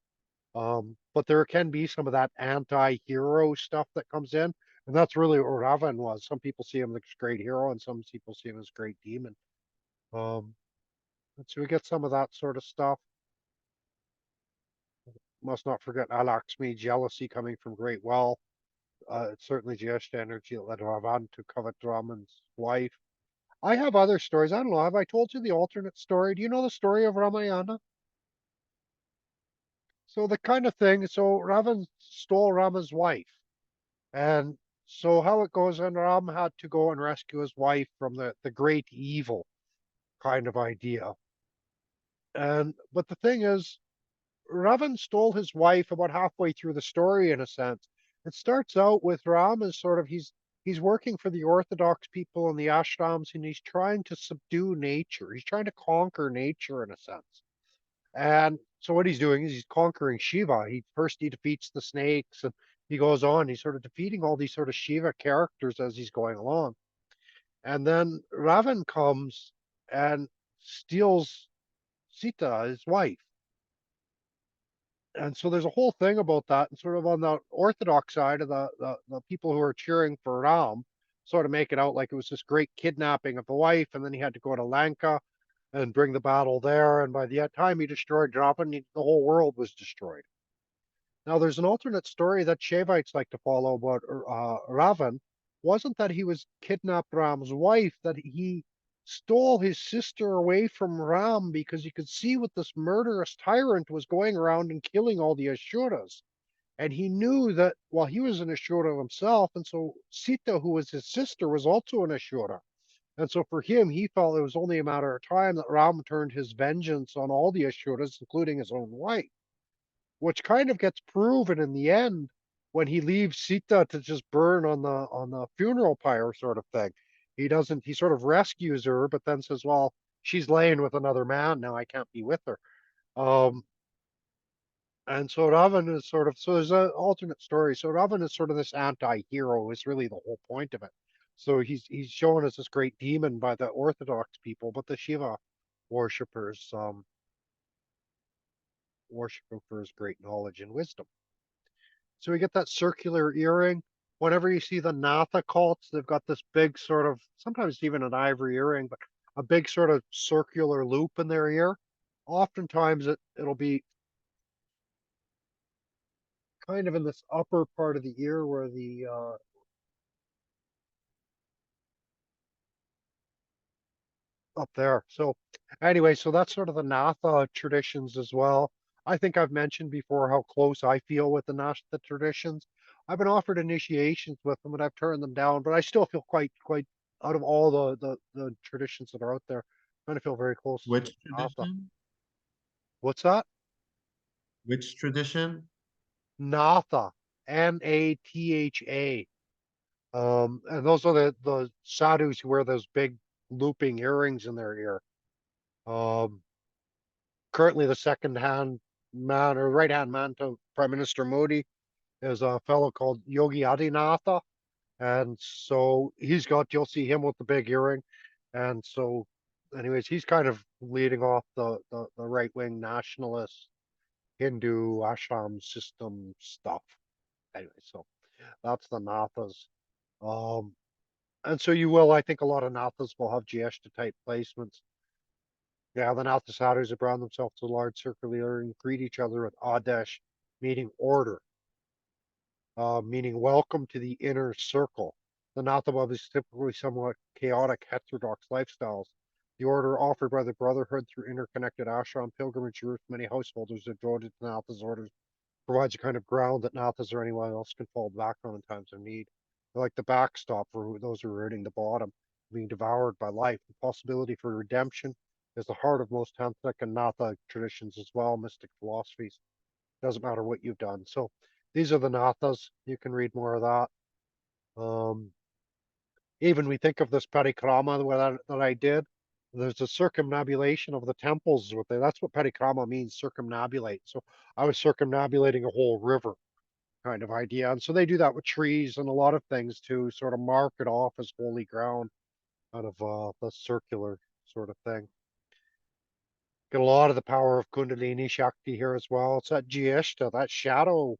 But there can be some of that anti-hero stuff that comes in, and that's really what Ravan was. Some people see him as a great hero, and some people see him as a great demon. Um, and so we get some of that sort of stuff. Must not forget Alakshmi, jealousy coming from great wealth. It's certainly Jyeshta energy that led Ravan to covet Raman's wife. I have other stories. I don't know. Have I told you the alternate story? Do you know the story of Ramayana? So the kind of thing. So Ravan stole Rama's wife, and so how it goes, and Ram had to go and rescue his wife from the great evil kind of idea. And but the thing is, Ravan stole his wife about halfway through the story, in a sense. It starts out with Ram as sort of he's working for the Orthodox people in the ashrams, and he's trying to subdue nature. He's trying to conquer nature, in a sense. And so what he's doing is he's conquering Shiva. He defeats the snakes, and he goes on. He's sort of defeating all these sort of Shiva characters as he's going along. And then Ravan comes and steals Sita, his wife. And so there's a whole thing about that. And sort of on the Orthodox side of the people who are cheering for Ram, sort of make it out like it was this great kidnapping of the wife, and then he had to go to Lanka and bring the battle there. And by the time he destroyed Ravan, the whole world was destroyed. Now, there's an alternate story that Shaivites like to follow about Ravan. Wasn't that he was kidnapped Ram's wife, that he stole his sister away from Ram because he could see what this murderous tyrant was going around and killing all the Asuras. And he knew that, well, he was an Ashura himself, and so Sita, who was his sister, was also an Ashura. And so for him, he felt it was only a matter of time that Ram turned his vengeance on all the Asuras, including his own wife, which kind of gets proven in the end when he leaves Sita to just burn on the funeral pyre sort of thing. He doesn't. He sort of rescues her, but then says, "Well, she's laying with another man now. I can't be with her." Um, and so Ravan is sort of, so there's an alternate story. So Ravan is sort of this anti-hero. Is really the whole point of it. So he's shown as this great demon by the Orthodox people, but the Shiva worshippers worship him for his great knowledge and wisdom. So we get that circular earring. Whenever you see the Natha cults, they've got this big sort of, sometimes even an ivory earring, but a big sort of circular loop in their ear. Oftentimes it'll be kind of in this upper part of the ear where the up there. So anyway, so that's sort of the Natha traditions as well. I think I've mentioned before how close I feel with the Natha traditions. I've been offered initiations with them, and I've turned them down, but I still feel quite out of all the traditions that are out there, I kind of feel very close with Which Natha. tradition? What's that? Which tradition? Natha, Natha. And those are the sadhus who wear those big looping earrings in their ear. Um, Currently the second hand man or right hand man to Prime Minister Modi is a fellow called Yogi Adityanath. And so you'll see him with the big earring. And so, anyways, he's kind of leading off the right wing nationalist Hindu ashram system stuff. Anyway, so that's the Nathas. Um, and so I think a lot of Nathas will have Jyeshta type placements. Yeah, the Natha Sadhus have brand themselves to a large circular and greet each other with Adesh, meaning order, meaning welcome to the inner circle. The Natha is typically somewhat chaotic, heterodox lifestyles. The order offered by the Brotherhood through interconnected ashram pilgrimage routes, many householders devoted to Natha's orders, provides a kind of ground that Nathas or anyone else can fall back on in times of need. They're like the backstop for those who are hitting the bottom, being devoured by life. The possibility for redemption is the heart of most Tantric and Natha traditions as well, mystic philosophies. Doesn't matter what you've done. So these are the Nathas. You can read more of that. Even we think of this parikrama that I did. There's a circumnavigation of the temples. That's what parikrama means, circumnavigate. So I was circumnavigating a whole river kind of idea. And so they do that with trees and a lot of things to sort of mark it off as holy ground out of the circular sort of thing. Get a lot of the power of Kundalini Shakti here as well. It's that Jyeshta, that shadow.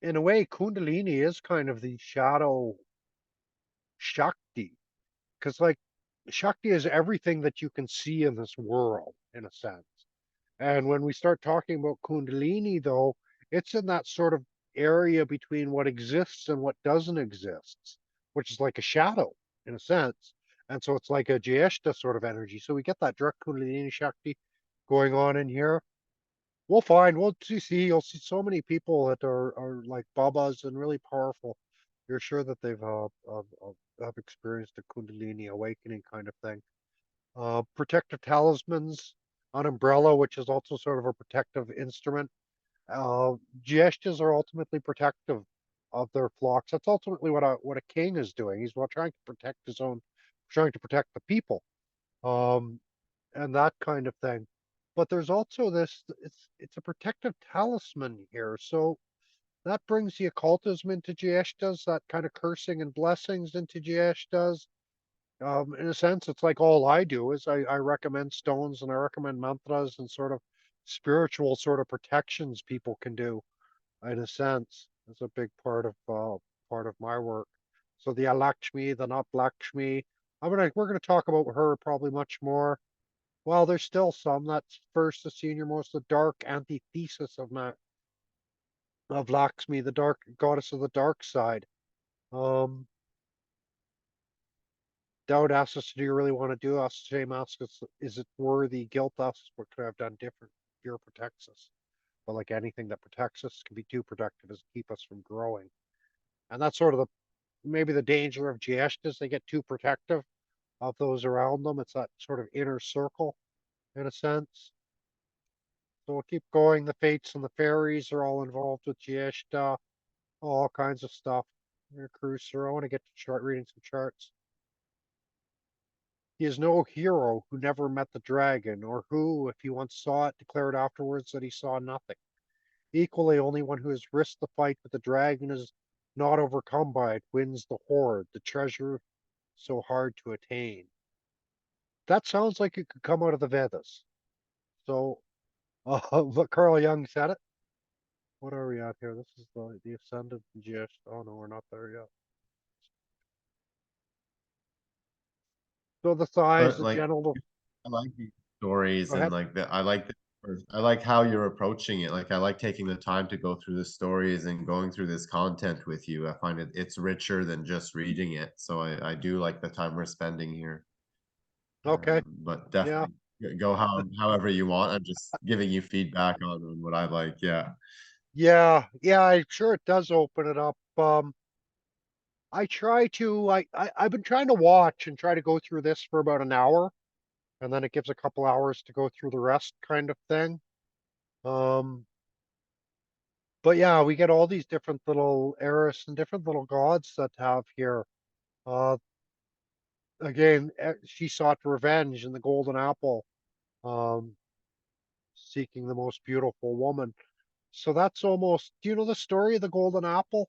In a way, Kundalini is kind of the shadow Shakti, because like Shakti is everything that you can see in this world, in a sense. And when we start talking about Kundalini, though, it's in that sort of area between what exists and what doesn't exist, which is like a shadow in a sense. And so it's like a Jyeshta sort of energy. So we get that direct Kundalini Shakti going on in here. You'll see so many people that are like Babas and really powerful. You're sure that they've have experienced a Kundalini awakening kind of thing. Protective talismans. an umbrella, which is also sort of a protective instrument. Jyeshtas are ultimately protective of their flocks. That's ultimately what a king is doing. He's trying to protect his own, trying to protect the people, um, and that kind of thing. But there's also this. It's a protective talisman here. So that brings the occultism into Jyeshtas, that kind of cursing and blessings into Jyeshtas. In a sense, it's like all I do is I recommend stones and I recommend mantras and sort of spiritual sort of protections people can do. In a sense, it's a big part of my work. So the Alakshmi, the not Lakshmi, we're gonna talk about her probably much more. Well, there's still some. That's first, the senior most, the dark antithesis of Lakshmi, the dark goddess of the dark side. Um, Doubt asks us, do you really want to do us? Shame asks us, is it worthy? Guilt asks, what could I have done different? Fear protects us. But like anything that protects us can be too protective as keep us from growing. And that's sort of maybe the danger of Jyeshtas. They get too protective of those around them. It's that sort of inner circle in a sense. So we'll keep going. The fates and the fairies are all involved with Jyeshta, all kinds of stuff. Your cruiser. I want to get to chart reading some charts. He is no hero who never met the dragon, or who, if he once saw it, declared afterwards that he saw nothing. Equally, only one who has risked the fight with the dragon is not overcome by it wins the hoard, the treasure so hard to attain. That sounds like it could come out of the Vedas. So, but Carl Jung said it. What are we at here? This is the Ascendant and Jyeshta. Oh no, we're not there yet. So the thighs, But the like, genital. I like these stories Go and ahead. like the I like how you're approaching it. Like I like taking the time to go through the stories and going through this content with you. I find it's richer than just reading it. So I do like the time we're spending here. Okay. But Yeah. definitely go however you want. I'm just giving you feedback on what I like. Yeah. Yeah. Yeah. I'm sure it does open it up. I try to. I've been trying to watch and try to go through this for about an hour, and then it gives a couple hours to go through the rest, kind of thing. Um, but yeah, we get all these different little eras and different little gods that have here. Uh, Again, she sought revenge in the Golden Apple, um, seeking the most beautiful woman. So that's almost. Do you know the story of the Golden Apple?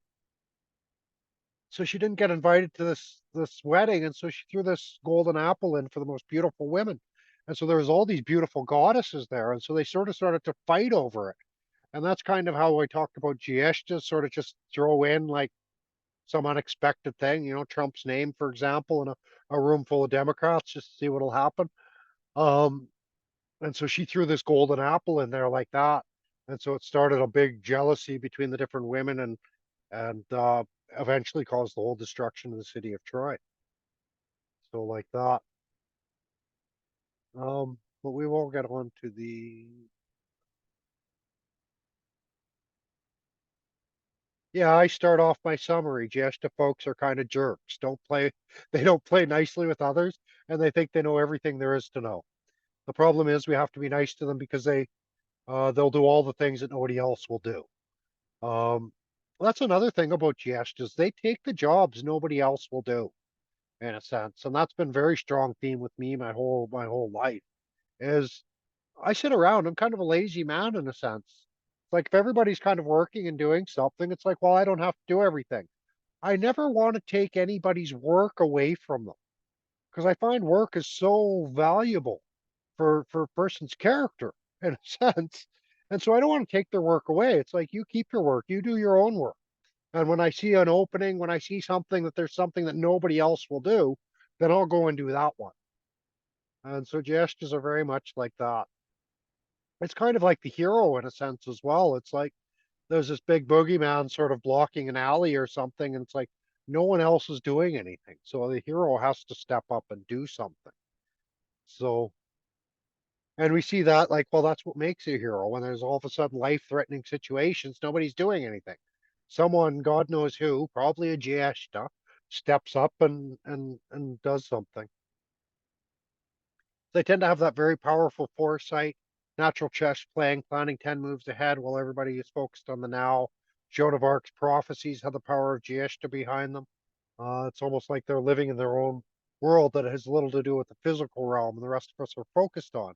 So she didn't get invited to this wedding, and so she threw this golden apple in for the most beautiful women. And so there was all these beautiful goddesses there, and so they sort of started to fight over it. And that's kind of how I talked about Gieshta, sort of just throw in like some unexpected thing, Trump's name, for example, in a room full of Democrats, just to see what'll happen. Um, and so she threw this golden apple in there like that. And so it started a big jealousy between the different women and eventually caused the whole destruction of the city of Troy. So like that. But we won't get on to the. Yeah, I start off my summary. Jesta folks are kind of jerks. Don't play. They don't play nicely with others, and they think they know everything there is to know. The problem is we have to be nice to them because they'll do all the things that nobody else will do. Um, that's another thing about Jestas. They take the jobs nobody else will do, in a sense, and that's been very strong theme with me my whole life. Is I sit around. I'm kind of a lazy man in a sense. It's like if everybody's kind of working and doing something, it's like, well, I don't have to do everything. I never want to take anybody's work away from them because I find work is so valuable for a person's character in a sense. And so I don't want to take their work away. It's like you keep your work, you do your own work. And when I see an opening, when I see something that there's something that nobody else will do, then I'll go and do that one. And so gestures are very much like that. It's kind of like the hero in a sense as well. It's like there's this big boogeyman sort of blocking an alley or something, and it's like no one else is doing anything. So the hero has to step up and do something. So, and we see that like, well, that's what makes a hero when there's all of a sudden life-threatening situations, nobody's doing anything. Someone, God knows who, probably a Jyeshta, steps up and does something. They tend to have that very powerful foresight, natural chess playing, planning 10 moves ahead while everybody is focused on the now. Joan of Arc's prophecies have the power of Jyeshta behind them. It's almost like they're living in their own world that has little to do with the physical realm, and the rest of us are focused on.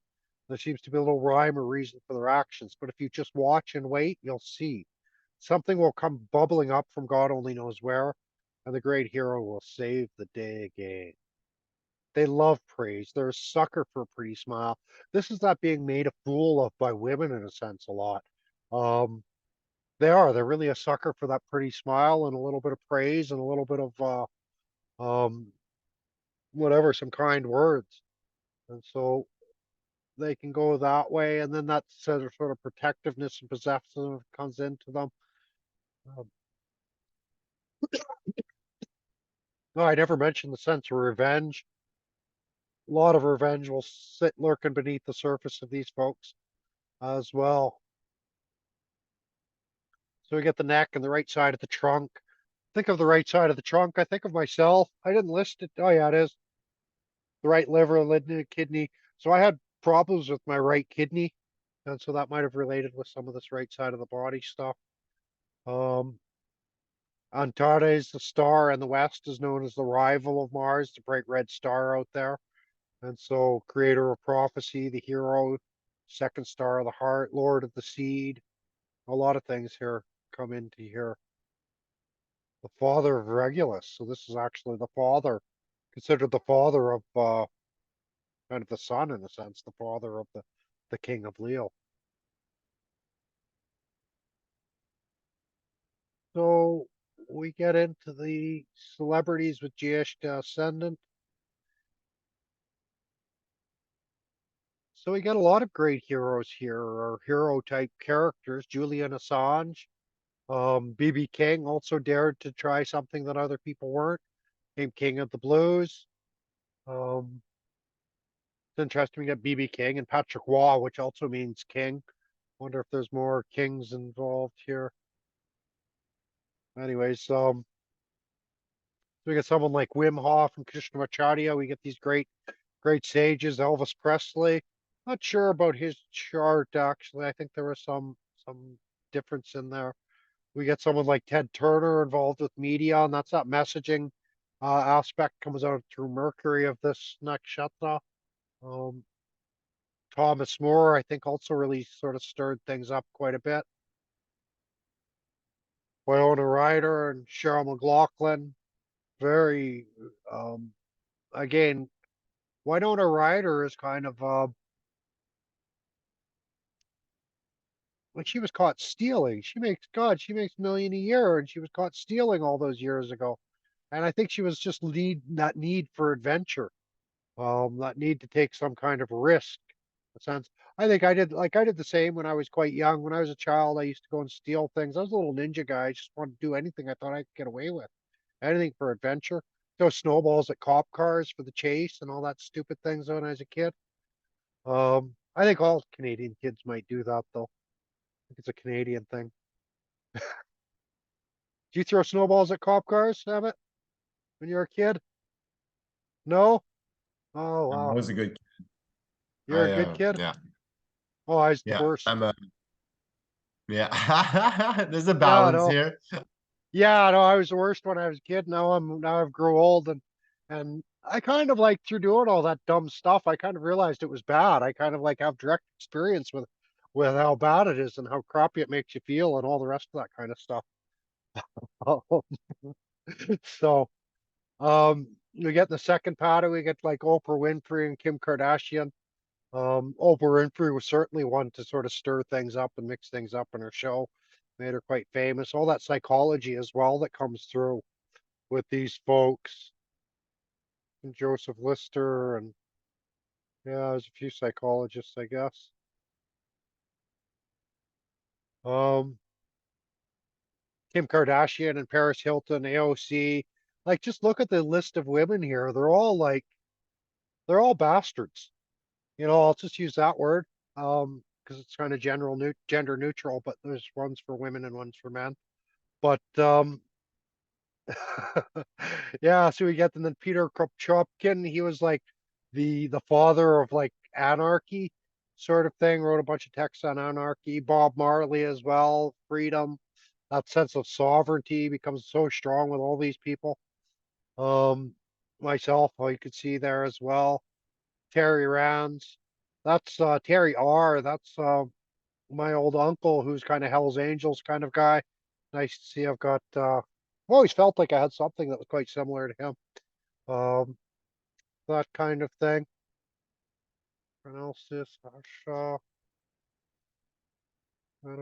There seems to be a little rhyme or reason for their actions, but if you just watch and wait, you'll see. Something will come bubbling up from God only knows where, and the great hero will save the day again. They love praise. They're a sucker for a pretty smile. This is not being made a fool of by women in a sense a lot. Um, they are. They're really a sucker for that pretty smile and a little bit of praise and a little bit of um, whatever, some kind words. And so they can go that way, and then that sort of protectiveness and possessive comes into them. Um, no, I never mentioned the sense of revenge. A lot of revenge will sit lurking beneath the surface of these folks as well. So we get the neck and the right side of the trunk. Think of the right side of the trunk. I think of myself. I didn't list it. Oh yeah, it is the right liver, kidney. So I had problems with my right kidney, and so that might have related with some of this right side of the body stuff. Um, Antares, the star in the west, is known as the rival of Mars, the bright red star out there. And so, creator of prophecy, the hero, second star of the heart, lord of the seed. A lot of things here come into here. The father of Regulus. So this is actually the father, considered the father of kind of the son in a sense, the father of the king of Leo. So we get into the celebrities with Jyeshta Ascendant. So we got a lot of great heroes here, or hero type characters. Julian Assange, BB King also dared to try something that other people weren't. Became king of the blues. Um, it's interesting we got BB King and Patrick Waugh, which also means king. Wonder if there's more kings involved here. Anyways, so we get someone like Wim Hof and Krishnamacharya. We get these great sages. Elvis Presley. Not sure about his chart actually. I think there was some difference in there. We get someone like Ted Turner involved with media, and that's that messaging aspect comes out through Mercury of this nakshatra. Um, Thomas More, I think, also really sort of stirred things up quite a bit. Winona Ryder and Cheryl McLaughlin, very um, again, Winona Ryder is kind of when she was caught stealing. She makes a million a year, and she was caught stealing all those years ago. And I think she was just that need for adventure, that need to take some kind of risk. In a sense, I think I did the same when I was quite young. When I was a child, I used to go and steal things. I was a little ninja guy. I just wanted to do anything I thought I could get away with. Anything for adventure. Throw snowballs at cop cars for the chase and all that stupid things when I was a kid. I think all Canadian kids might do that though. I think it's a Canadian thing. Do you throw snowballs at cop cars, Emmett, when you were a kid? No? Oh I wow. was a good kid. You're a good kid? Yeah, Oh, I was the yeah. worst. Yeah. There's a Yeah, balance no. here. Yeah, no, I was the worst when I was a kid. Now I've grew old and I kind of like through doing all that dumb stuff, I kind of realized it was bad. I kind of like have direct experience with how bad it is and how crappy it makes you feel and all the rest of that kind of stuff. So we get the second pattern, we get like Oprah Winfrey and Kim Kardashian. Oprah Winfrey was certainly one to sort of stir things up and mix things up in her show. Made her quite famous. All that psychology as well that comes through with these folks. And Joseph Lister and yeah, there's a few psychologists, I guess. Um, Kim Kardashian and Paris Hilton, AOC. Like, just look at the list of women here. They're all bastards. You know, I'll just use that word because it's kind of gender neutral, but there's ones for women and ones for men. But yeah, so we get and then Peter Kropotkin, he was like the father of like anarchy sort of thing, wrote a bunch of texts on anarchy. Bob Marley as well, freedom, that sense of sovereignty becomes so strong with all these people. Um, Myself, you could see there as well. Terry Rands, that's Terry R. That's my old uncle, who's kind of Hell's Angels kind of guy. Nice to see. I've always felt like I had something that was quite similar to him. Um, that kind of thing. Pronounce this. That'll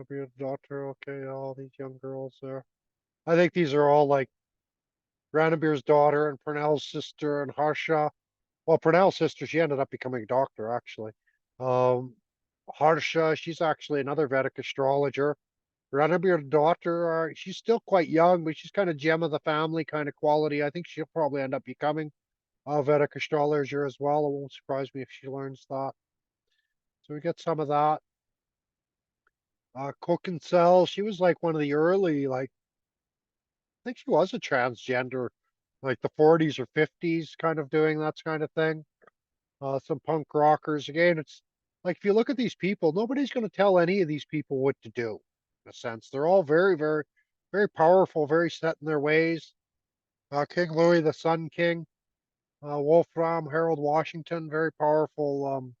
be a daughter. Okay, all these young girls there. I think these are all like Ranobeer's daughter and Purnell's sister and Harsha. Well, Purnell's sister, she ended up becoming a doctor actually. Um, Harsha, she's actually another Vedic astrologer. Ranobeer's daughter, she's still quite young, but she's kind of gem of the family kind of quality. I think she'll probably end up becoming a Vedic astrologer as well. It won't surprise me if she learns that. So we get some of that. Cook and Cell, she was like one of the early, like, I think she was a transgender, like the 40s or 50s, kind of doing that kind of thing. Some punk rockers. Again, it's like if you look at these people, nobody's going to tell any of these people what to do, in a sense. They're all very, very, very powerful, very set in their ways. King Louis, the Sun King, Wolfram, Harold Washington, very powerful.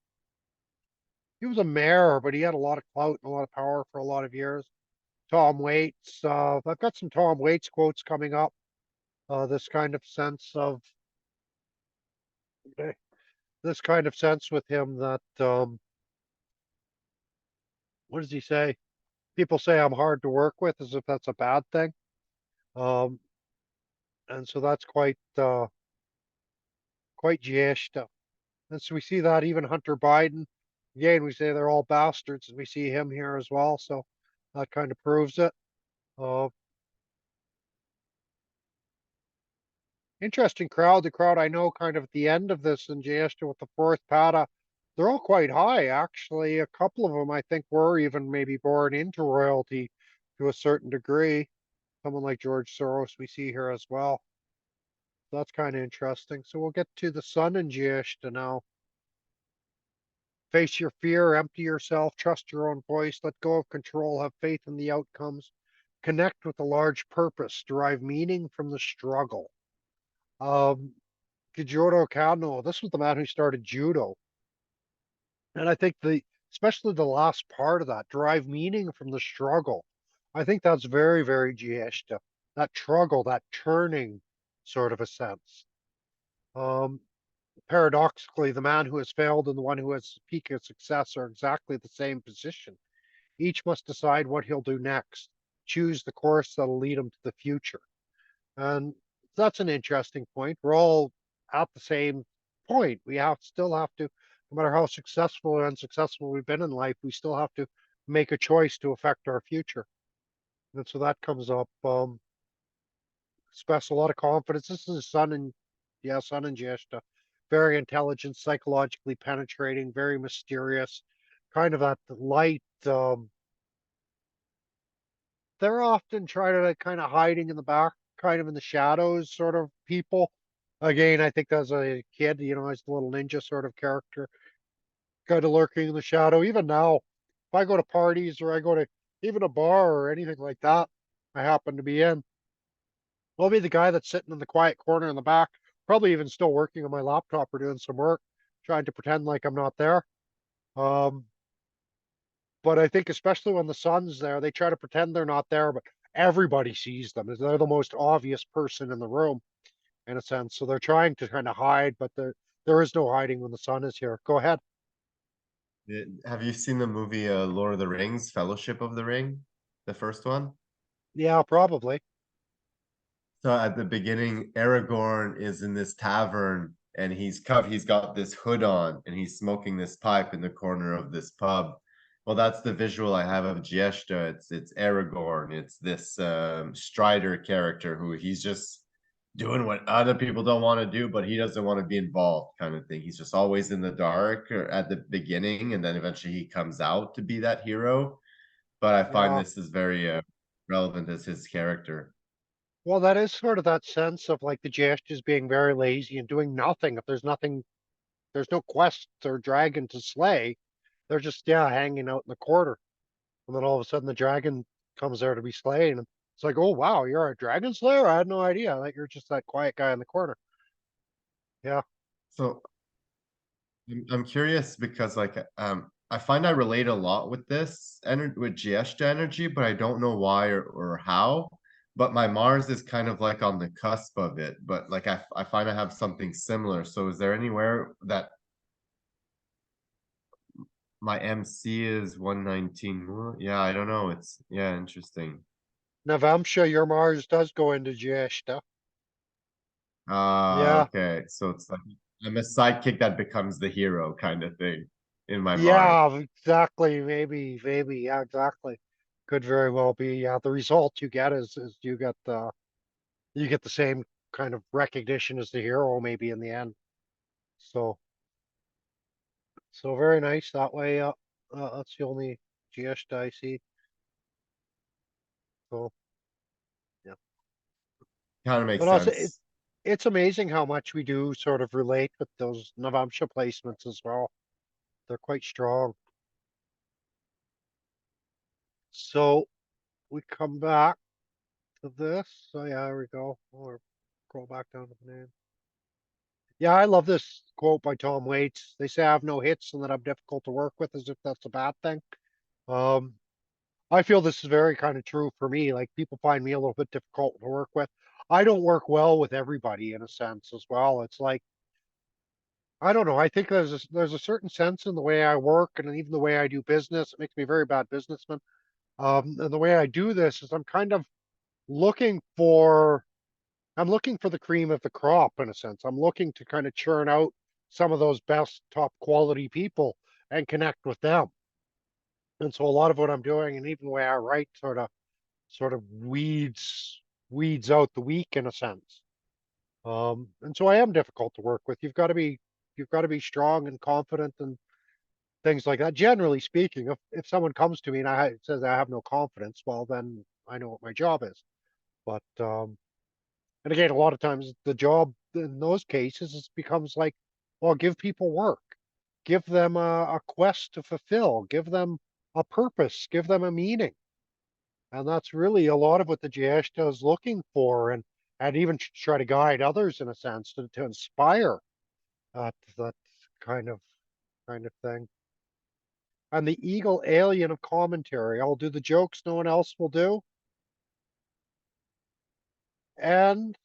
He was a mayor, but he had a lot of clout and a lot of power for a lot of years. Tom Waits. I've got some Tom Waits quotes coming up. This kind of sense of eh, this kind of sense with him that what does he say? People say I'm hard to work with, as if that's a bad thing. Um, and so that's quite Jyeshta. And so we see that even Hunter Biden. Again, we say they're all bastards, and we see him here as well. So that kind of proves it. Uh, Interesting crowd. The crowd I know kind of at the end of this in Jyeshta with the fourth pada, they're all quite high, actually. A couple of them, I think, were even maybe born into royalty to a certain degree. Someone like George Soros we see here as well. So that's kind of interesting. So we'll get to the sun in Jyeshta now. Face your fear, empty yourself, trust your own voice, let go of control, have faith in the outcomes, connect with a large purpose, derive meaning from the struggle. Um, Kajuro Kano, this was the man who started judo. And I think especially the last part of that, derive meaning from the struggle. I think that's very, very Jyeshta. That struggle, that turning sort of a sense. Um, Paradoxically, the man who has failed and the one who has peak of success are exactly the same position. Each must decide what he'll do next, choose the course that'll lead him to the future. And that's an interesting point. We're all at the same point. Still have to, no matter how successful or unsuccessful we've been in life, we still have to make a choice to affect our future. And so that comes up. Express a lot of confidence. This is Sun and yeah, Sun and Jyeshta. Very intelligent, psychologically penetrating, very mysterious, kind of that light. They're often trying to like, kind of hiding in the back, kind of in the shadows, sort of people. Again, I think as a kid, as the little ninja sort of character, kind of lurking in the shadow. Even now, if I go to parties or I go to even a bar or anything like that, I happen to be in. I'll be the guy that's sitting in the quiet corner in the back, probably even still working on my laptop or doing some work, trying to pretend like I'm not there. Um, but I think especially when the sun's there, they try to pretend they're not there, but everybody sees them. They're the most obvious person in the room, in a sense. So they're trying to kind of hide, but there is no hiding when the sun is here. Go ahead. Have you seen the movie Lord of the Rings, Fellowship of the Ring, the first one? Yeah, probably. So at the beginning, Aragorn is in this tavern and he's got this hood on and he's smoking this pipe in the corner of this pub. Well, that's the visual I have of Jyeshta. It's Aragorn. It's this Strider character who he's just doing what other people don't want to do, but he doesn't want to be involved, kind of thing. He's just always in the dark at the beginning, and then eventually he comes out to be that hero. But I find Yeah. this is very relevant as his character. Well, that is sort of that sense of like the gestures being very lazy and doing nothing if there's nothing there's no quest or dragon to slay. They're just, yeah, hanging out in the corner. And then all of a sudden the dragon comes there to be slain. And it's like, oh, wow, you're a dragon slayer? I had no idea. Like, you're just that quiet guy in the corner. Yeah. So I'm curious because I find I relate a lot with this energy with Jyeshta energy, but I don't know why or how. But my Mars is kind of like on the cusp of it. But like I find I have something similar. So is there anywhere that my MC is 119? Yeah, I don't know. It's yeah, interesting. Navamsha, your Mars does go into Jyeshta. Ah, Yeah. okay. So it's like I'm a sidekick that becomes the hero kind of thing in my Mars. Yeah, exactly. Maybe. Yeah, exactly. Could very well be. Yeah, the result you get is you get the same kind of recognition as the hero, maybe in the end. So so very nice that way. That's the only GS I see. So yeah, Kind of makes but also sense. it's amazing how much we do sort of relate with those Navamsha placements as well. They're quite strong. So we come back to this. So yeah, there we go. Or scroll back down to the name. Yeah, I love this quote by Tom Waits. They say I have no hits and that I'm difficult to work with, as if that's a bad thing. Um, I feel this is very kind of true for me. Like people find me a little bit difficult to work with. I don't work well with everybody in a sense as well. It's like I don't know. I think there's a certain sense in the way I work and even the way I do business. It makes me a very bad businessman. And the way I do this is I'm kind of looking for I'm looking for the cream of the crop in a sense. I'm looking to kind of churn out some of those best top quality people and connect with them. And so a lot of what I'm doing and even the way I write sort of weeds out the weak in a sense. And so I am difficult to work with. You've got to be strong and confident and things like that. Generally speaking, if someone comes to me and says I have no confidence, well then I know what my job is. But and again, a lot of times the job in those cases it becomes like, well, give people work, give them a quest to fulfill, give them a purpose, give them a meaning. And that's really a lot of what the Jyeshta is looking for, and even try to guide others in a sense to inspire that kind of kind of thing. And the eagle alien of commentary. I'll do the jokes no one else will do. And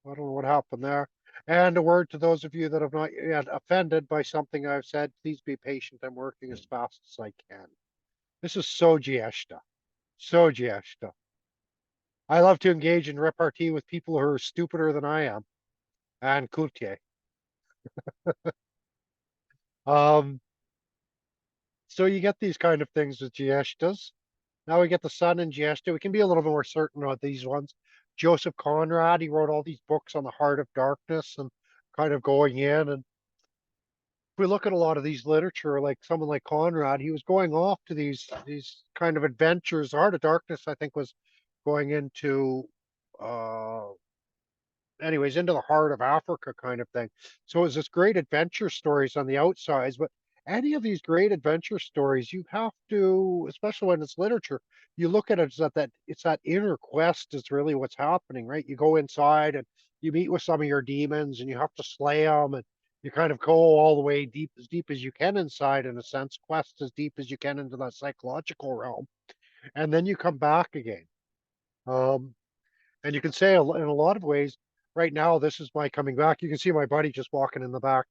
I don't know what happened there. And a word to those of you that have not yet offended by something I've said. Please be patient. I'm working as fast as I can. This is so Jyeshta. So Jyeshta. I love to engage in repartee with people who are stupider than I am. And Coutier. Um, so you get these kind of things with Jyeshtas. Now we get the sun and Jyeshta. We can be a little more certain of these ones. Joseph Conrad, he wrote all these books on the heart of darkness and kind of going in. And if we look at a lot of these literature, like someone like Conrad, he was going off to these kind of adventures. The Heart of Darkness, I think, was going into uh anyways, into the heart of Africa kind of thing. So it was this great adventure stories on the outsides, but any of these great adventure stories, you have to, especially when it's literature, you look at it as that it's that inner quest is really what's happening, right? You go inside and you meet with some of your demons and you have to slay them and you kind of go all the way deep as you can inside in a sense, quest as deep as you can into that psychological realm. And then you come back again. Um, and you can say in a lot of ways, right now, this is my coming back. You can see my buddy just walking in the back.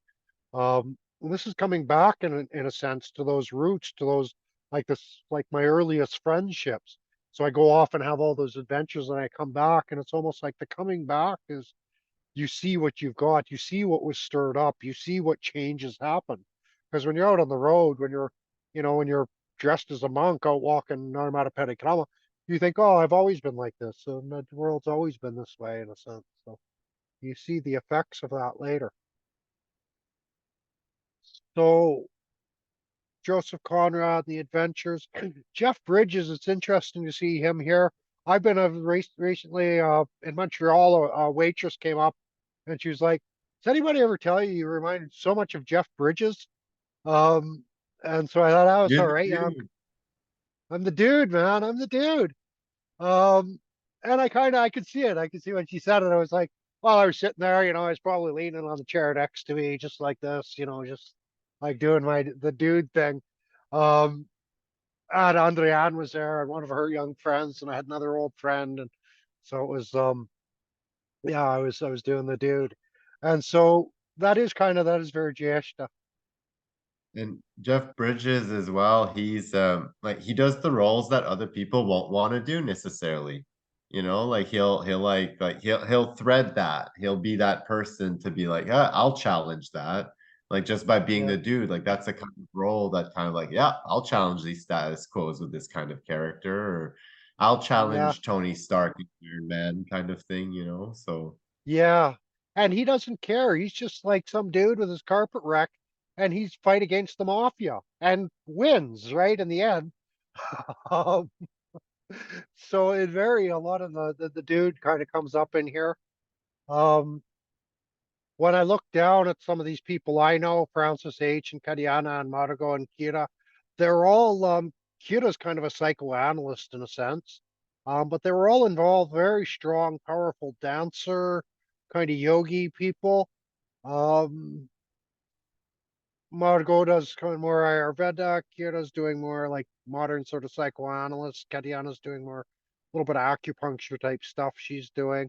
This is coming back in a sense to those roots, to those like my earliest friendships. So I go off and have all those adventures and I come back and it's almost like the coming back is you see what you've got, you see what was stirred up, you see what changes happen. Because when you're out on the road, when you're dressed as a monk out walking Narmada Parikrama, you think, oh, I've always been like this. And the world's always been this way in a sense. So you see the effects of that later. So Joseph Conrad, The Adventures. Jeff Bridges, it's interesting to see him here. I've been recently in Montreal, a waitress came up and she was like, Does anybody ever tell you you reminded so much of Jeff Bridges? Um, and so I thought, oh, it's You're all the right. Yeah, dude. I'm the dude, man. I'm the dude. Um, and I could see it. I could see when she said it. I was like, while I was sitting there, I was probably leaning on the chair next to me, just like this, just like doing the dude thing. Um, and Andreanne was there, and one of her young friends, and I had another old friend, and so it was, yeah, I was doing the dude, and so that is very Jyeshta. And Jeff Bridges as well, he's like he does the roles that other people won't want to do necessarily. Like he'll thread that. He'll be that person to be like, yeah, I'll challenge that. Like just by being Yeah, the dude, like that's a kind of role that kind of like, yeah, I'll challenge these status quos with this kind of character, or I'll yeah. challenge Tony Stark in Iron Man kind of thing. So Yeah. And he doesn't care. He's just like some dude with his carpet wreck and he's fight against the mafia and wins, right? In the end. Um, so it very a lot of the dude kind of comes up in here. Um, when I look down at some of these people I know, Francis H. and Kadiana and Margot and Kira, they're all Kira's kind of a psychoanalyst in a sense. But they were all involved, very strong, powerful dancer, kind of yogi people. Um, Margot does kind of more Ayurveda. Kira's doing more like modern sort of psychoanalyst. Katiana's doing more, a little bit of acupuncture type stuff she's doing.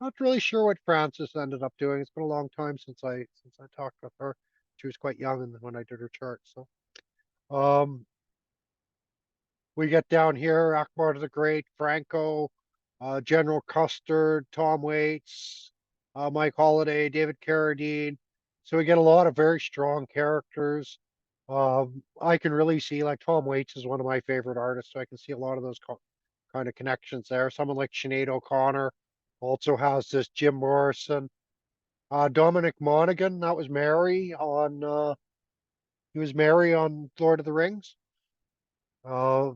Not really sure what Frances ended up doing. It's been a long time since I talked with her. She was quite young and when I did her chart. So um we get down here, Akbar the Great, Franco, General Custer, Tom Waits, Mike Holliday, David Carradine. So we get a lot of very strong characters. I can really see like Tom Waits is one of my favorite artists, so I can see a lot of those kind of connections there. Someone like Sinead O'Connor also has this Jim Morrison. Dominic Monaghan, that was Mary on he was Mary on Lord of the Rings. Uh,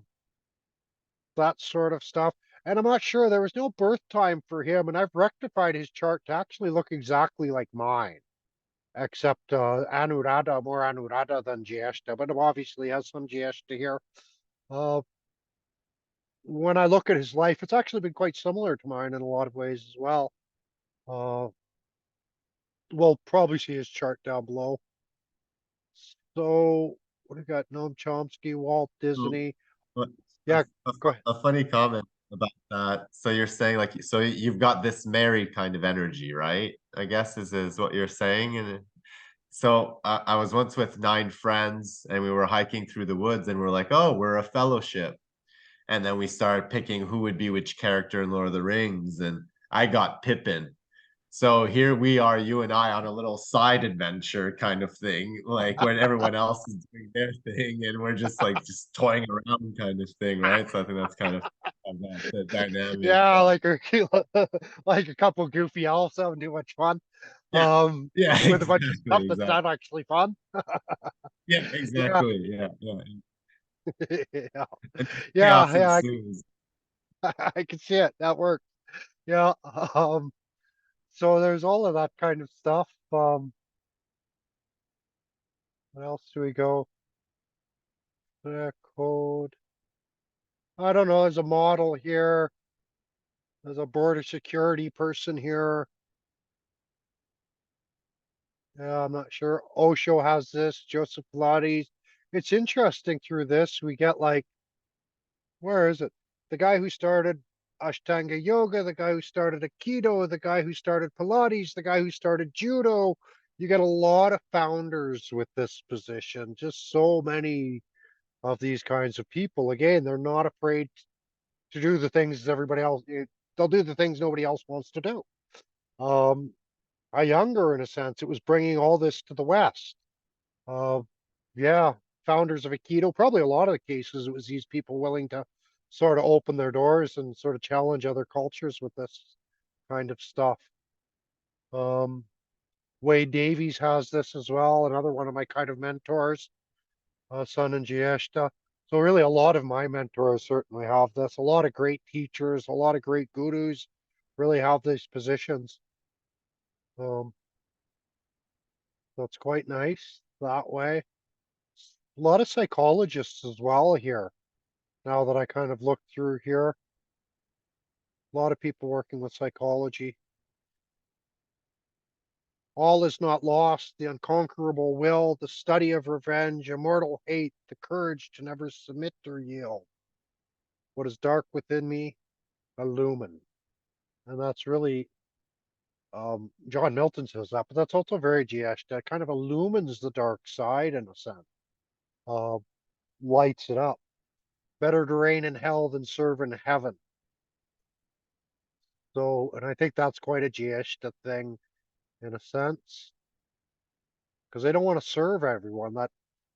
that sort of stuff. And I'm not sure there was no birth time for him, and I've rectified his chart to actually look exactly like mine, except Anuradha, more Anuradha than Jyeshta, but it obviously has some Jyeshta here. Uh, when I look at his life, it's actually been quite similar to mine in a lot of ways as well. Uh, we'll probably see his chart down below. So, what do we got? Noam Chomsky, Walt so, Disney. but Yeah, go ahead. a funny comment about that. So you're saying like so you've got this married kind of energy, right? I guess is what you're saying. And so I was once with nine friends and we were hiking through the woods and we're like, oh, we're a fellowship. And then we started picking who would be which character in Lord of the Rings, and I got Pippin. So here we are, you and I, on a little side adventure kind of thing, like when everyone else is doing their thing, and we're just like just toying around kind of thing, right? So I think that's kind of the dynamic. Yeah, like a couple goofy elves having too much fun. Yeah, yeah, With a bunch of stuff exactly, that's exactly. not actually fun. Yeah, Yeah, exactly. Yeah, yeah. yeah, And chaos yeah, ensues. I can see it. That works. Yeah. So there's all of that kind of stuff. What else do we go? Code. I don't know. There's a model here. There's a border security person here. Yeah, I'm not sure. Osho has this. Joseph Pilates. It's interesting through this. We get like where is it? The guy who started Ashtanga Yoga, the guy who started Aikido, the guy who started Pilates, the guy who started Judo. You get a lot of founders with this position, just so many of these kinds of people. Again, they're not afraid to do the things everybody else, they'll do the things nobody else wants to do. Um, a younger, in a sense, it was bringing all this to the West. Uh, yeah, founders of Aikido, probably a lot of the cases, it was these people willing to sort of open their doors and sort of challenge other cultures with this kind of stuff. Um, Wade Davies has this as well, another one of my kind of mentors, Sun and Jyeshta. So really a lot of my mentors certainly have this. A lot of great teachers, a lot of great gurus really have these positions. Um, So it's quite nice that way. A lot of psychologists as well here. Now that I kind of look through here, a lot of people working with psychology. All is not lost, the unconquerable will, the study of revenge, immortal hate, the courage to never submit or yield. What is dark within me, illumine. And that's really, John Milton says that, but that's also very Jyeshta. It kind of illumines the dark side in a sense, uh, lights it up. Better to reign in hell than serve in heaven. So, and I think that's quite a Jyeshta thing in a sense, because they don't want to serve everyone. That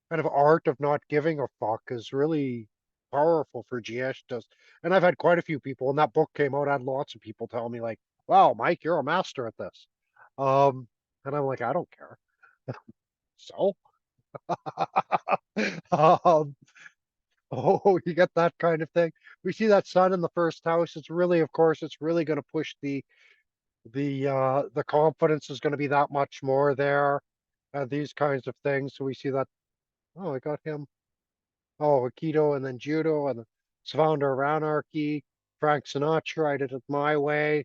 kind of art of not giving a fuck is really powerful for Jyeshtas. And I've had quite a few people, when that book came out, I had lots of people tell me like, wow, Mike, you're a master at this. Um, and I'm like, I don't care. So, um, oh, you get that kind of thing. We see that sun in the first house. It's really, of course, it's really going to push the confidence is going to be that much more there. These kinds of things. So we see that. Oh, I got him. Oh, Aikido and then Judo and the founder of Anarchy, Frank Sinatra. I did it my way.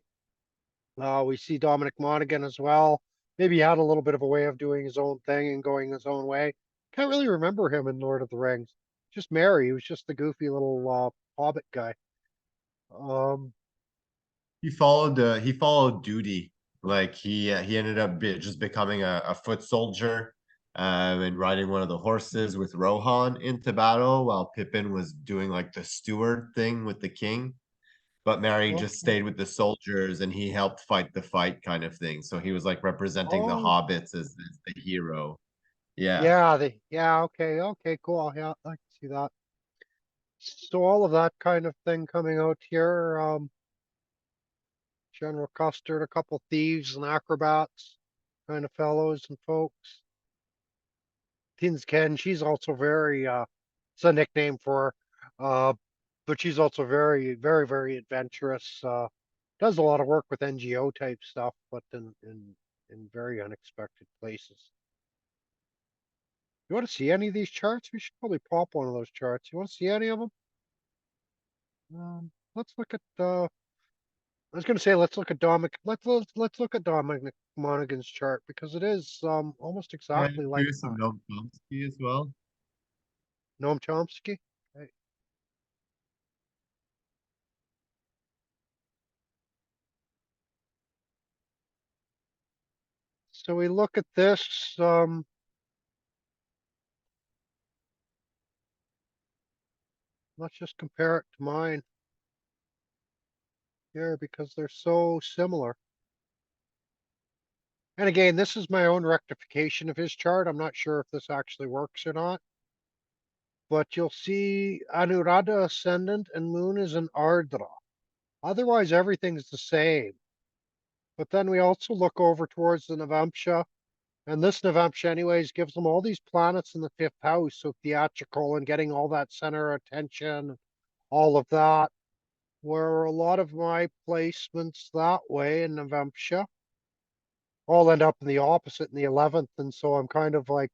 We see Dominic Monaghan as well. Maybe he had a little bit of a way of doing his own thing and going his own way. Can't really remember him in Lord of the Rings. Just Mary. He was just the goofy little hobbit guy. Um, He followed duty. Like he ended up just becoming a foot soldier, and riding one of the horses with Rohan into battle while Pippin was doing like the steward thing with the king. But Mary oh, just stayed with the soldiers and he helped fight the fight kind of thing. So he was like representing the oh, hobbits as the hero. Yeah. yeah, yeah, okay, okay, cool. Yeah, I can see that. So all of that kind of thing coming out here. General Custer, a couple thieves and acrobats kind of fellows and folks. Tinsken, she's also very it's a nickname for her. But she's also very adventurous. Does a lot of work with NGO type stuff, but in very unexpected places. You want to see any of these charts? We should probably pop one of those charts. You want to see any of them? Let's look at I was going to say let's look at Dominic. Let's look at Dominic Monaghan's chart because it is almost I'm exactly like curious of mine. Noam Chomsky as well. Noam Chomsky. Okay. So we look at this. Let's just compare it to mine here because they're so similar. And again, this is my own rectification of his chart. I'm not sure if this actually works or not. But you'll see Anuradha ascendant and moon is an Ardra. Otherwise, everything's the same. But then we also look over towards the Navamsha. And this Navamsha, anyways, gives them all these planets in the fifth house. So theatrical and getting all that center attention, all of that. Where a lot of my placements that way in Navamsha all end up in the opposite in the 11th. And so I'm kind of like,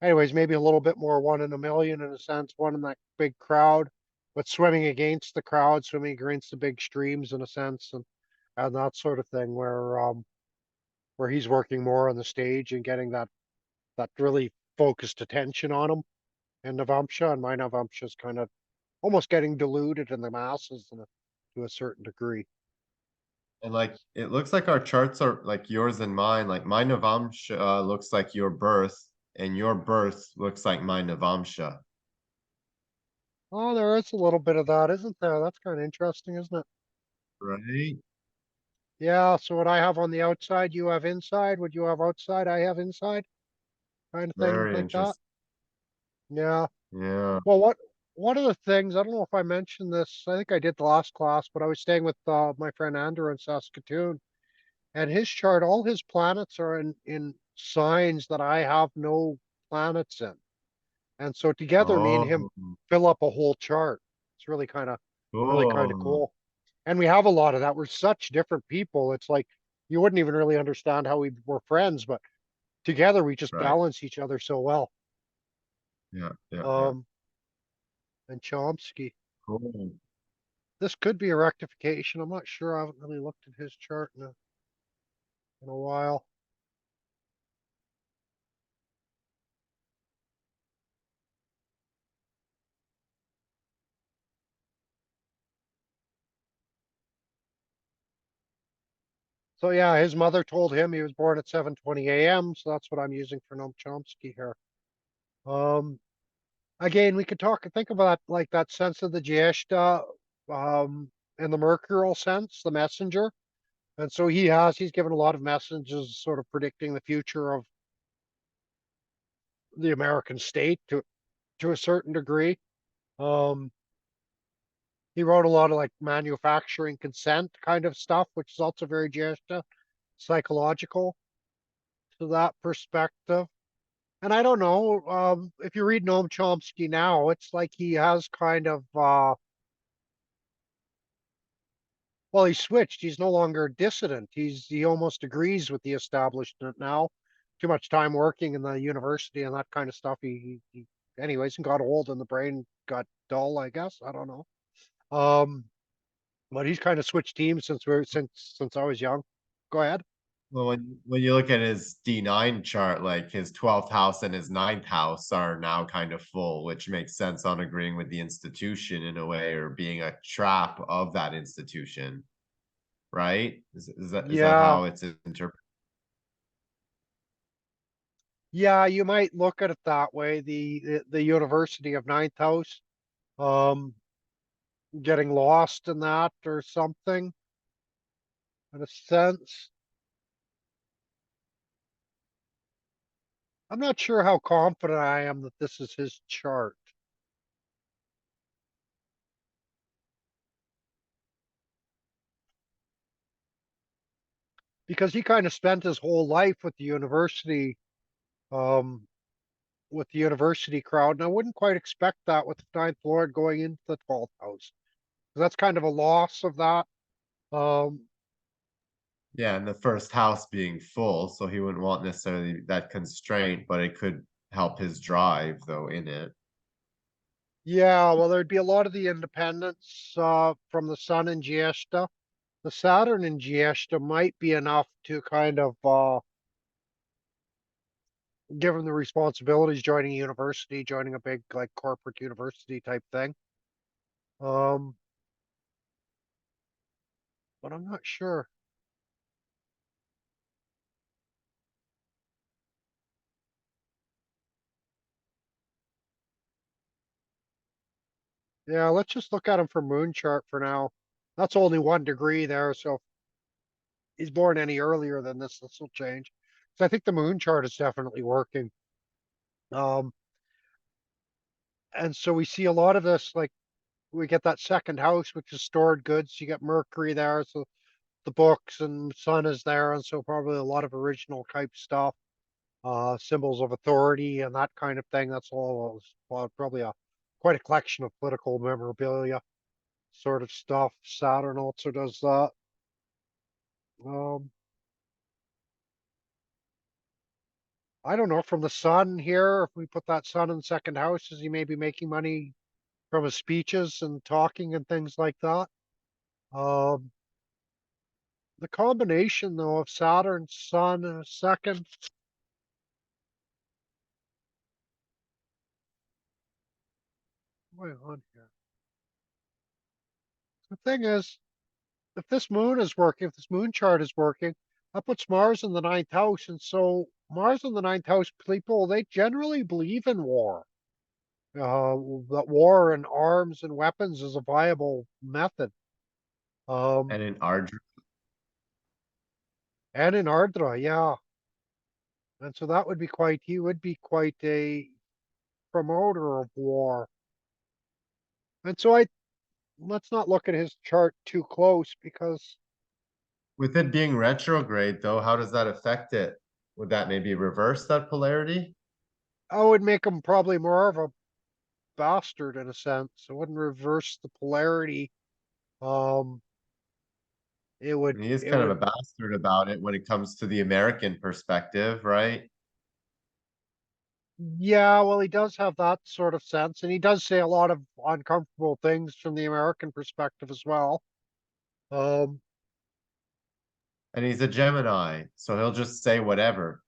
anyways, maybe a little bit more one in a million in a sense, one in that big crowd, but swimming against the crowd, swimming against the big streams in a sense, and that sort of thing where he's working more on the stage and getting that really focused attention on him in Navamsha, and my Navamsha is kind of almost getting diluted in the masses to a certain degree. And like it looks like our charts are like yours and mine. Like my Navamsha looks like your birth, and your birth looks like my Navamsha. Oh, there is a little bit of that, isn't there? That's kind of interesting, isn't it? Right? Yeah, so what I have on the outside, you have inside. What you have outside, I have inside, kind of thing Very like that. interesting. Yeah. Yeah. Well, one of the things, I don't know if I mentioned this, I think I did the last class, but I was staying with my friend Andrew in Saskatoon, and his chart, all his planets are in signs that I have no planets in. And so together, me and him Oh, fill up a whole chart. It's really kind of cool. cool. And we have a lot of that. We're such different people. It's like you wouldn't even really understand how we were friends, but together we just Right. balance each other so well. Yeah, yeah, yeah. Um, and Chomsky. Cool. This could be a rectification. I'm not sure. I haven't really looked at his chart in a while. So yeah, his mother told him he was born at 7:20 a.m. So that's what I'm using for Noam Chomsky here. Um, Again, we could think about like that sense of the Jyeshta, and the mercurial sense, the messenger. And so he's given a lot of messages sort of predicting the future of the American state to a certain degree. Um, he wrote a lot of like manufacturing consent kind of stuff, which is also very Jyeshta, psychological to that perspective. And I don't know, if you read Noam Chomsky now, it's like he has kind of well, he switched. He's no longer a dissident. He almost agrees with the establishment now. Too much time working in the university and that kind of stuff. Anyways, and got old and the brain got dull, I guess. I don't know. Um, but he's kind of switched teams since I was young. Go ahead. Well, when you look at his D9 chart, like his 12th house and his ninth house are now kind of full, which makes sense on agreeing with the institution in a way or being a trap of that institution, right? Is that Yeah, how it's interpreted? yeah, you might look at it that way. The University of Ninth House, um, getting lost in that or something, in a sense. I'm not sure how confident I am that this is his chart because he kind of spent his whole life um, with the university crowd, and I wouldn't quite expect that with the ninth lord going into the 12th house. That's kind of a loss of that. Um, Yeah, and the first house being full, so he wouldn't want necessarily that constraint, but it could help his drive though in it. yeah, well, there'd be a lot of the independence from the sun in Jyeshta. The Saturn in Jyeshta might be enough to kind of give him the responsibilities joining a university, joining a big like corporate university type thing. Um, but I'm not sure. Yeah, let's just look at him for moon chart for now. That's only 1 degree there, so if he's born any earlier than this will change. So I think the moon chart is definitely working. Um, and so we see a lot of this, like we get that second house, which is stored goods. You get Mercury there, so the books and Sun is there, and so probably a lot of original type stuff, symbols of authority and that kind of thing. That's all probably a quite a collection of political memorabilia sort of stuff. Saturn also does that. Um, I don't know, from the sun here, if we put that sun in the second house, is he maybe making money from his speeches and talking and things like that? Um, the combination though of Saturn, Sun, and a second, wait on here. The thing is, if this moon is working, if this moon chart is working, that puts Mars in the ninth house. And so Mars in the ninth house people, they generally believe in war. That war and arms and weapons is a viable method. Um, And in Ardra, and in Ardra, yeah. And so that would be he would be quite a promoter of war. And so let's not look at his chart too close because with it being retrograde though, how does that affect it? Would that maybe reverse that polarity? I would make him probably more of a bastard in a sense. It wouldn't reverse the polarity. Um, He is it kind of would, a bastard about it when it comes to the American perspective, right? Yeah, well, he does have that sort of sense, and he does say a lot of uncomfortable things from the American perspective as well. Um, And he's a Gemini, so he'll just say whatever.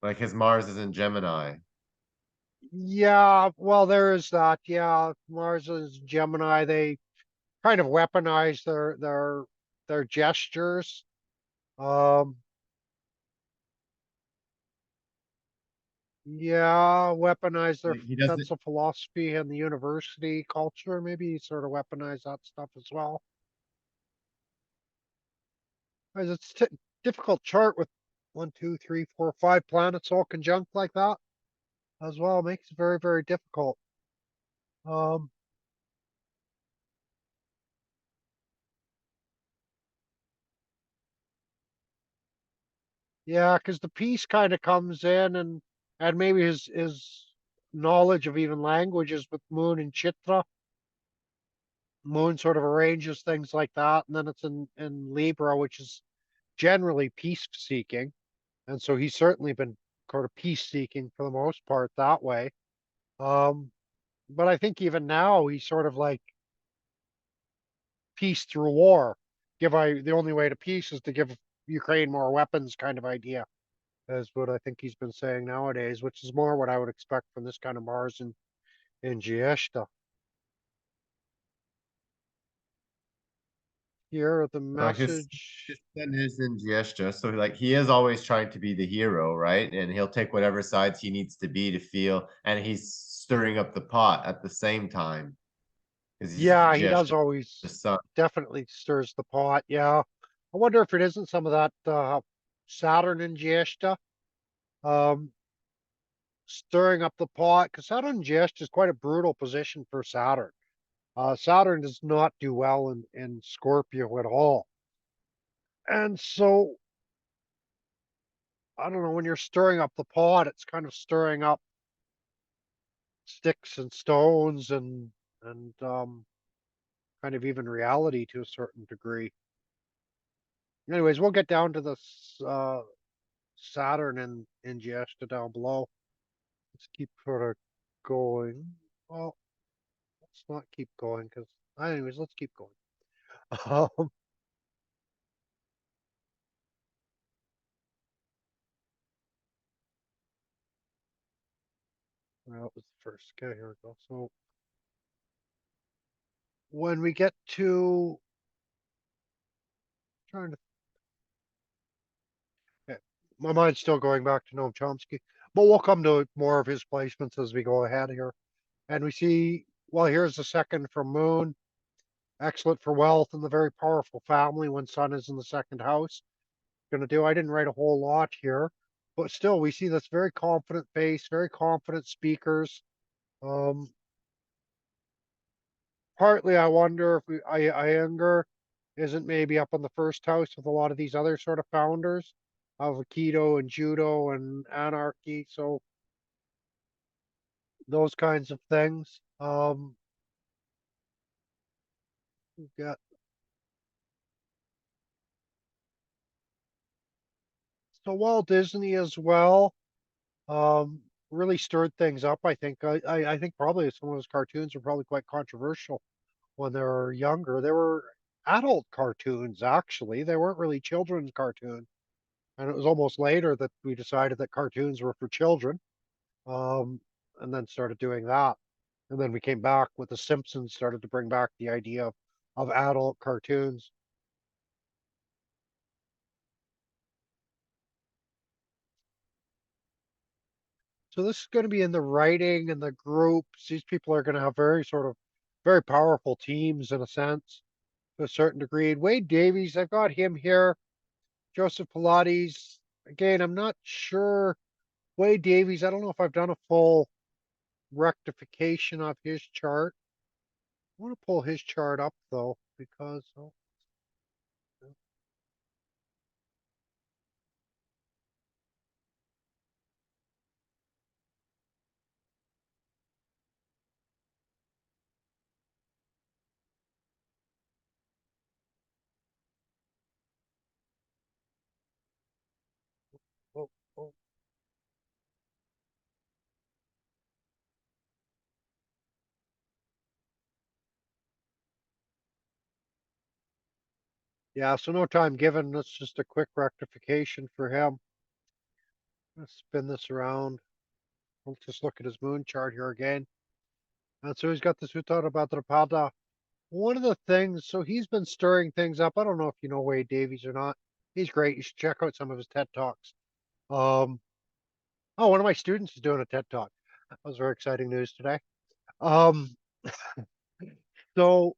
Like his Mars is in Gemini. yeah, well, there is that. Yeah, Mars is Gemini. They kind of weaponize their gestures. Um, yeah, weaponize their Like he doesn't. sense of philosophy and the university culture. Maybe sort of weaponize that stuff as well. 'Cause it's difficult chart with one, two, three, four, five planets all conjunct like that as well. Makes it very, very difficult. Um, yeah, because the peace kind of comes in, and maybe his knowledge of even languages with Moon and Chitra. Moon sort of arranges things like that, and then it's in Libra, which is generally peace seeking, and so he's certainly been sort of peace seeking for the most part that way. Um, but I think even now he's sort of like peace through war. The only way to peace is to give Ukraine more weapons, kind of idea, is what I think he's been saying nowadays, which is more what I would expect from this kind of Mars in Jyeshta. Here, the Like his message. son is in Jyeshta, so like he is always trying to be the hero, right? And he'll take whatever sides he needs to be to feel, and he's stirring up the pot at the same time because he's Yeah, he does Jyeshta, the always sun. definitely stirs the pot. Yeah. I wonder if it isn't some of that Saturn in Jyeshta stirring up the pot, because Saturn in Jyeshta is quite a brutal position for Saturn. Saturn does not do well in Scorpio at all. And so, I don't know, when you're stirring up the pot, it's kind of stirring up sticks and stones and kind of even reality to a certain degree. Anyways, we'll get down to this Saturn in Jyeshta down below. Let's keep sort of going. Well, let's not keep going because, anyways, let's keep going. Um, well, that was the first. Okay, here we go. So when we get to trying to, okay, my mind's still going back to Noam Chomsky, but we'll come to more of his placements as we go ahead here. And we see, well, here's the second from Moon, excellent for wealth and the very powerful family when Sun is in the second house. Going to do. I didn't write a whole lot here, but still, we see this very confident face, very confident speakers. Um, Partly, I wonder if Iyengar isn't maybe up in the first house with a lot of these other sort of founders of Aikido and Judo and Anarchy. So those kinds of things. We've got so Walt Disney as well. Um, Really stirred things up. I think. I think probably some of his cartoons are probably quite controversial when they were younger. They were adult cartoons, actually. They weren't really children's cartoons. And it was almost later that we decided that cartoons were for children, um, and then started doing that. And then we came back with The Simpsons, started to bring back the idea of adult cartoons. So this is going to be in the writing and the groups. These people are going to have very sort of very powerful teams in a sense to a certain degree. And Wade Davies, I've got him here. Joseph Pilates. Again, I'm not sure. Wade Davies, I don't know if I've done a full rectification of his chart. I want to pull his chart up though, because Yeah, so no time given. That's just a quick rectification for him. Let's spin this around. We'll just look at his moon chart here again. And so he's got the Sutta Bhadrapada. One of the things, so he's been stirring things up. I don't know if you know Wade Davies or not. He's great. You should check out some of his TED Talks. Um, oh, one of my students is doing a TED Talk. That was very exciting news today. Um, so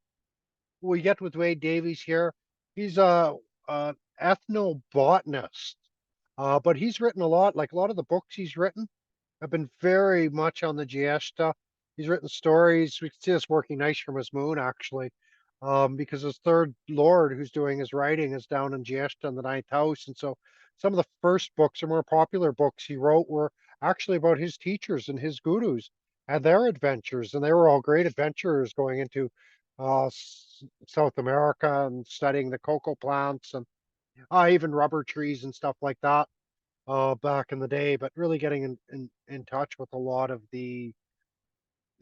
we get with Wade Davies here. He's a ethnobotanist, but he's written a lot. Like a lot of the books he's written have been very much on the Jyeshta. He's written stories. We can see this working nice from his moon, actually, because his third lord, who's doing his writing, is down in Jyeshta in the ninth house. And so some of the first books or more popular books he wrote were actually about his teachers and his gurus and their adventures. And they were all great adventurers going into South America and studying the cocoa plants and even rubber trees and stuff like that back in the day, but really getting in touch with a lot of the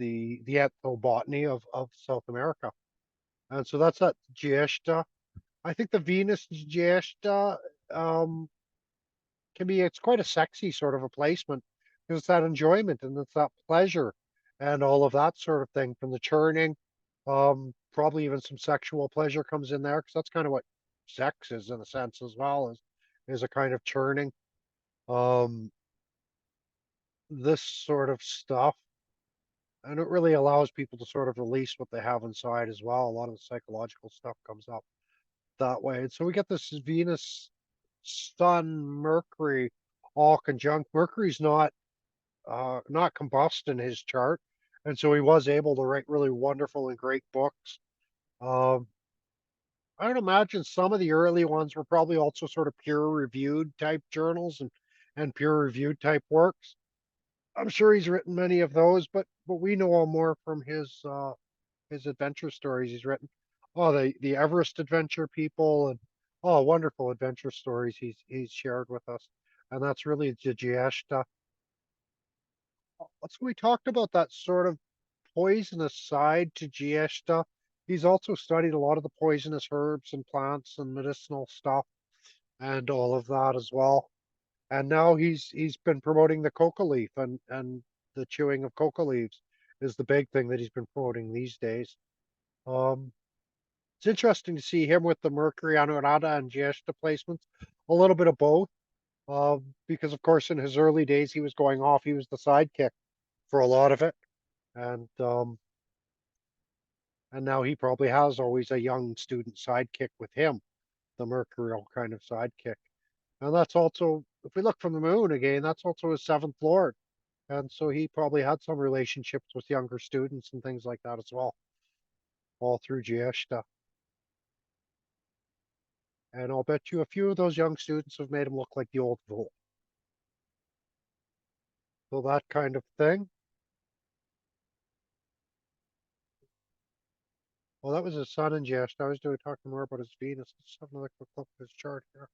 ethnobotany of South America. And so that's that Jyeshta. I think the Venus Jyeshta um, can be, it's quite a sexy sort of a placement because it's that enjoyment and it's that pleasure and all of that sort of thing from the churning. Probably even some sexual pleasure comes in there because that's kind of what sex is in a sense as well, is a kind of churning. Um, this sort of stuff. And it really allows people to sort of release what they have inside as well. A lot of the psychological stuff comes up that way. And so we get this Venus, Sun, Mercury all conjunct. Mercury's not combust in his chart. And so he was able to write really wonderful and great books. Um, I would imagine some of the early ones were probably also sort of peer reviewed type journals and peer reviewed type works. I'm sure he's written many of those, but we know more from his adventure stories he's written. Oh, the Everest adventure people and oh, wonderful adventure stories he's shared with us, and that's really the Jyeshta. So we talked about that sort of poisonous side to Jyeshta. He's also studied a lot of the poisonous herbs and plants and medicinal stuff and all of that as well. And now he's been promoting the coca leaf and the chewing of coca leaves is the big thing that he's been promoting these days. Um, it's interesting to see him with the Mercury Anuradha and Jyeshta placements, a little bit of both. Because of course in his early days he was going off, he was the sidekick for a lot of it, and now he probably has always a young student sidekick with him, the Mercurial kind of sidekick. And that's also, if we look from the moon again, that's also his seventh lord. And so he probably had some relationships with younger students and things like that as well, all through Jyeshta. And I'll bet you a few of those young students have made him look like the old fool. So that kind of thing. Well, that was his sun in Jyeshta. I was doing talking more about his Venus. Let's have another quick look at his chart here.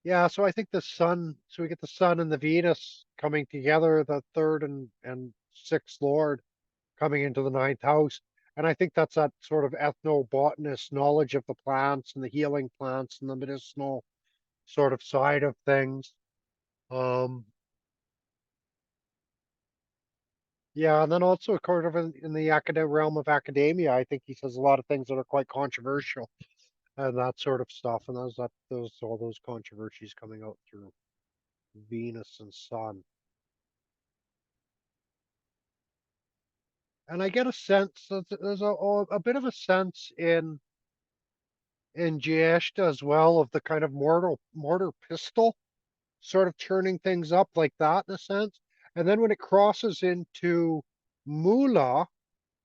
Yeah, so I think the sun, so we get the sun and the Venus coming together, the third and sixth lord coming into the ninth house. And I think that's that sort of ethnobotanist knowledge of the plants and the healing plants and the medicinal sort of side of things. Um, yeah, and then also kind of in the academic realm of academia, I think he says a lot of things that are quite controversial and that sort of stuff. And those all those controversies coming out through Venus and Sun. And I get a sense that there's a bit of a sense in Jyeshta as well of the kind of mortar pistol sort of churning things up like that in a sense. And then when it crosses into Mula,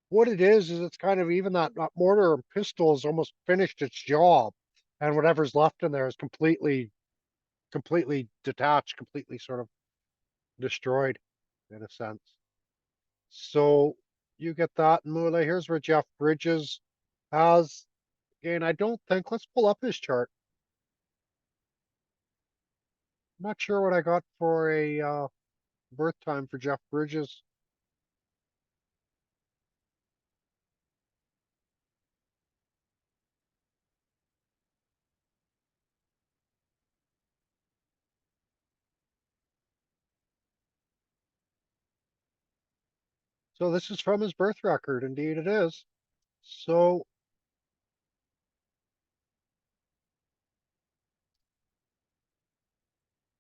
what it is it's kind of even that mortar and pistol has almost finished its job, and whatever's left in there is completely detached, completely sort of destroyed in a sense. So you get that in Mula. Here's where Jeff Bridges has, again, I don't think, let's pull up his chart. not sure what I got for a birth time for Jeff Bridges. So this is from his birth record. Indeed, it is. So,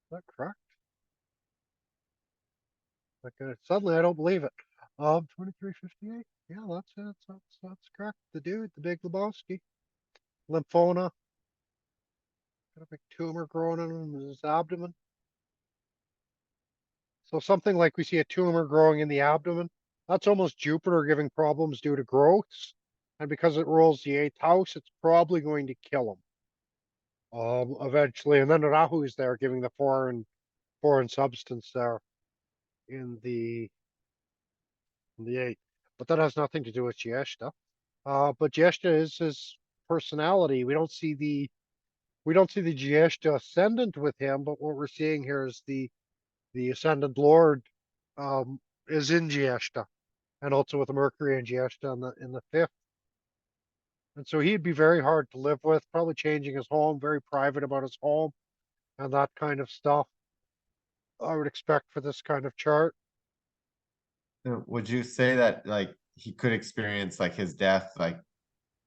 is that correct? Like, suddenly I don't believe it. 2358. Yeah, that's it. That's correct. The dude, the Big Lebowski. Lymphoma. Got a big tumor growing in his abdomen. So something like we see a tumor growing in the abdomen, that's almost Jupiter giving problems due to growths. And because it rules the eighth house, it's probably going to kill him eventually. And then Rahu is there giving the foreign substance there in the eighth. But that has nothing to do with Jyeshta. But Jyeshta is his personality. We don't see the Jyeshta ascendant with him, but what we're seeing here is the ascendant lord is in Jyeshta, and also with Mercury and Jyeshta in the fifth. And so he'd be very hard to live with, probably changing his home, very private about his home and that kind of stuff. I would expect for this kind of chart. Would you say that like he could experience like his death like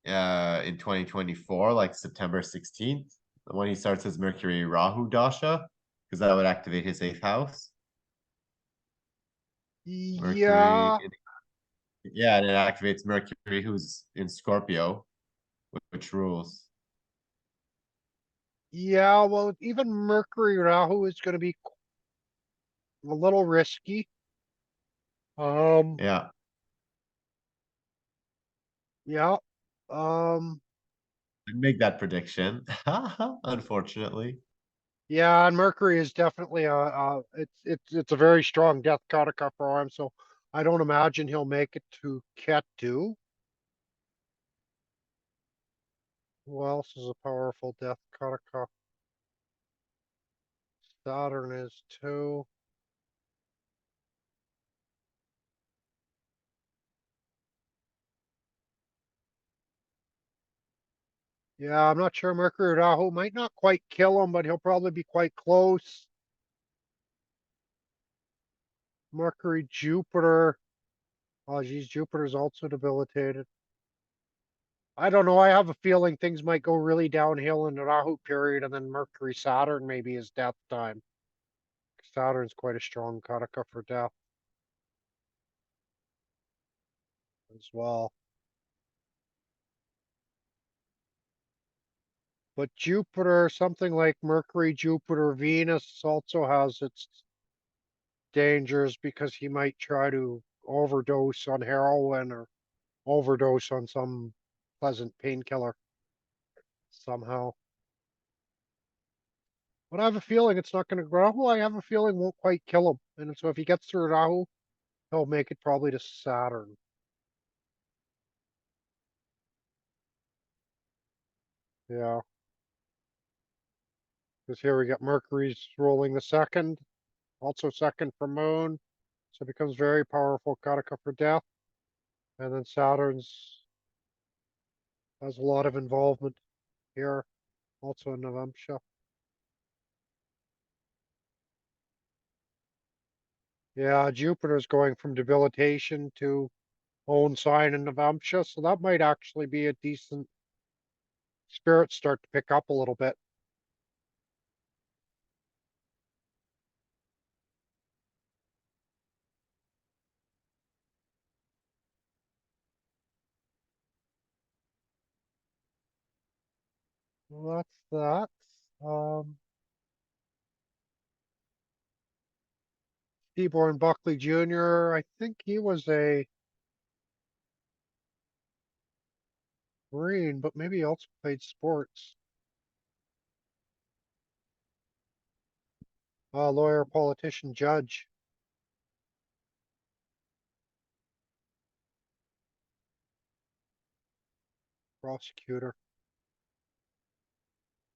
in 2024, like September 16th, when he starts his Mercury Rahu Dasha, because that would activate his eighth house. Mercury, Yeah, yeah, and it activates Mercury, who's in Scorpio, which rules. yeah. Well, even Mercury Rahu is going to be a little risky. Um, Yeah, yeah. Um, I'd make that prediction. Unfortunately. yeah, and Mercury is definitely it's a very strong death kataka for him, so I don't imagine he'll make it to Ketu. Who else is a powerful death kataka? Saturn is too. Yeah, I'm not sure Mercury Rahu might not quite kill him, but he'll probably be quite close. Mercury Jupiter. Oh, geez, Jupiter's also debilitated. I don't know. I have a feeling things might go really downhill in the Rahu period, and then Mercury Saturn maybe is death time. Saturn's quite a strong Kataka for death as well. But Jupiter, something like Mercury, Jupiter, Venus also has its dangers because he might try to overdose on heroin or overdose on some pleasant painkiller somehow. But I have a feeling it's not going to Rahu. I have a feeling won't quite kill him. And so if he gets through Rahu, he'll make it probably to Saturn. Yeah. Because here we got Mercury's rolling the second, also second for Moon. So it becomes very powerful Kataka for death. And then Saturn's has a lot of involvement here, also in Navamsha. Yeah, Jupiter's going from debilitation to own sign in Navamsha, so that might actually be a decent spirit start to pick up a little bit. Well, that's that. Seaborn Buckley Jr., I think he was a Marine, but maybe he also played sports. Lawyer, politician, judge, prosecutor.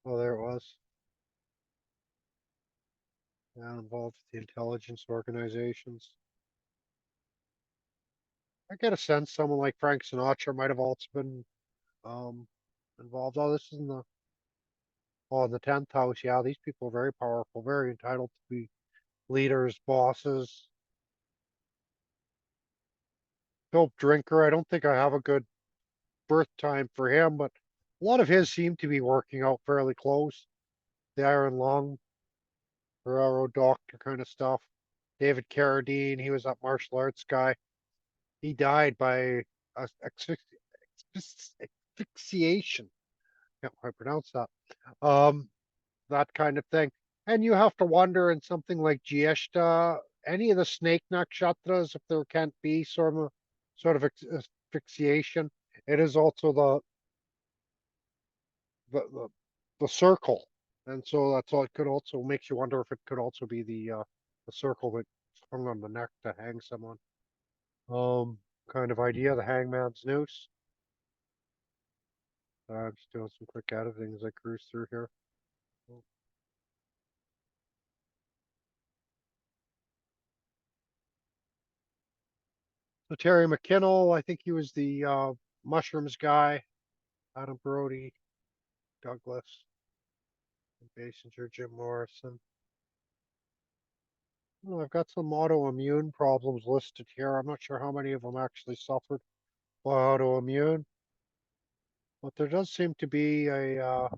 Oh, there it was. involved with the intelligence organizations. I get a sense someone like Frank Sinatra might have also been um, involved. Oh, this is in the 10th house. Yeah, these people are very powerful, very entitled to be leaders, bosses. Dope drinker. I don't think I have a good birth time for him, but a lot of his seem to be working out fairly close. The Iron Lung, Railroad Doctor kind of stuff. David Carradine, he was that martial arts guy. He died by asphyxiation. Can't quite pronounce that. Um, that kind of thing. And you have to wonder in something like Jyeshta, any of the snake nakshatras, if there can't be sort of asphyxiation. It is also the the, the circle, and so that's all. It could also makes you wonder if it could also be the circle that hung on the neck to hang someone. Kind of idea, the hangman's noose. I'm just doing some quick editing as I cruise through here. So Terry McKinnell, I think he was the mushrooms guy. Adam Brody, Douglas, Basinger, Jim Morrison. Oh, I've got some autoimmune problems listed here. I'm not sure how many of them actually suffered by autoimmune, but there does seem to be a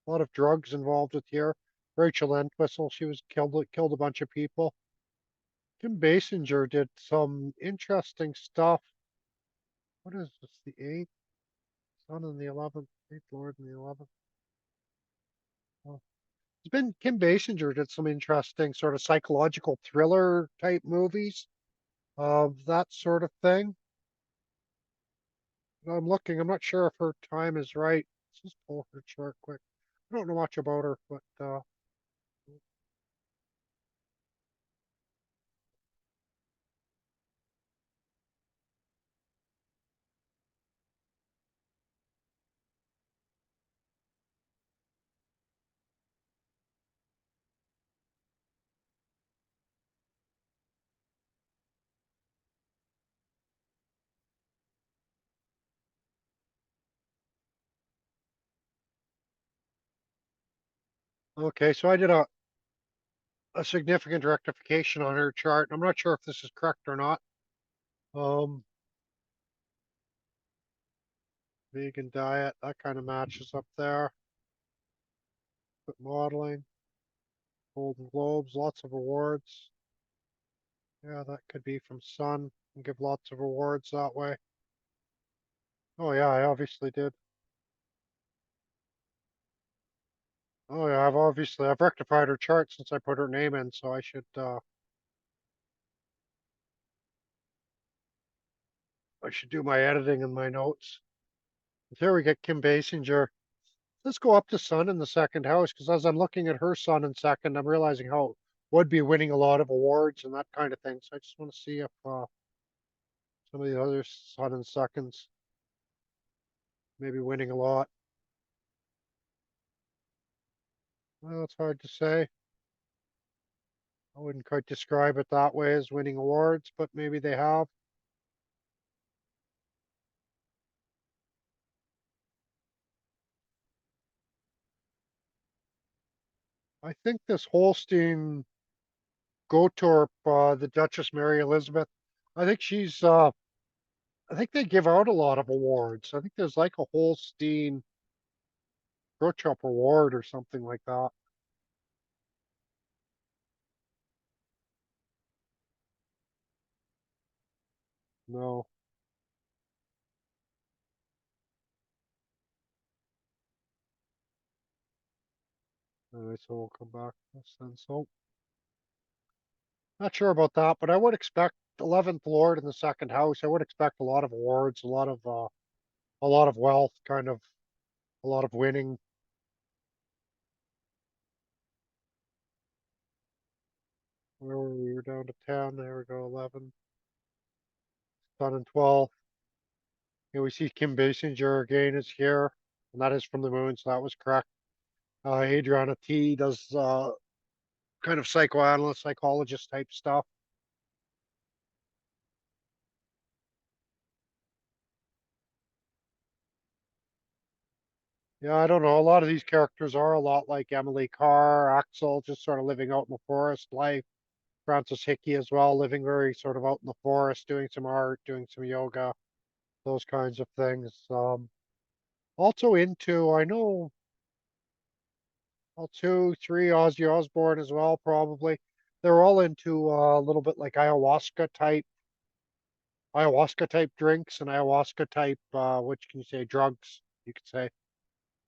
lot of drugs involved with here. Rachel Entwistle, she was killed a bunch of people. Kim Basinger did some interesting stuff. What is this? The eighth, Sun in the 11th, eighth Lord in the 11th. Oh. It's been Kim Basinger did some interesting sort of psychological thriller type movies of that sort of thing. I'm looking, I'm not sure if her time is right. Let's just pull her chart quick. I don't know much about her, but okay, so I did a significant rectification on her chart. I'm not sure if this is correct or not. Um, Vegan diet, that kind of matches up there. But modeling, Golden Globes, lots of awards. Yeah, that could be from Sun and give lots of awards that way. Oh yeah, I obviously did. Oh yeah, I've rectified her chart since I put her name in, so I should do my editing in my notes. There we get Kim Basinger. Let's go up to Sun in the second house, because as I'm looking at her Sun in second, I'm realizing how would be winning a lot of awards and that kind of thing. So I just want to see if some of the other Sun in seconds maybe winning a lot. Well, it's hard to say. I wouldn't quite describe it that way as winning awards, but maybe they have. I think this Holstein Gotorp, the Duchess Mary Elizabeth, I think I think they give out a lot of awards. I think there's like a Holstein Gotorp award or something like that. No. Anyway, so we'll come back to this then. So, not sure about that, but I would expect 11th Lord in the second house. I would expect a lot of awards, a lot of wealth, kind of a lot of winning. Where were we? We're down to 10. There we go, 11. Sun and 12. Here we see Kim Basinger again is here, and that is from the moon, so that was correct. Adriana T does kind of psychoanalyst, psychologist type stuff. Yeah, I don't know. A lot of these characters are a lot like Emily Carr, Axel, just sort of living out in the forest life. Francis Hickey as well, living very sort of out in the forest, doing some art, doing some yoga, those kinds of things. Also into, I know, well, two, three, Ozzy Osbourne as well, probably. They're all into a little bit like ayahuasca type drinks and ayahuasca type, what can you say, drugs, you could say.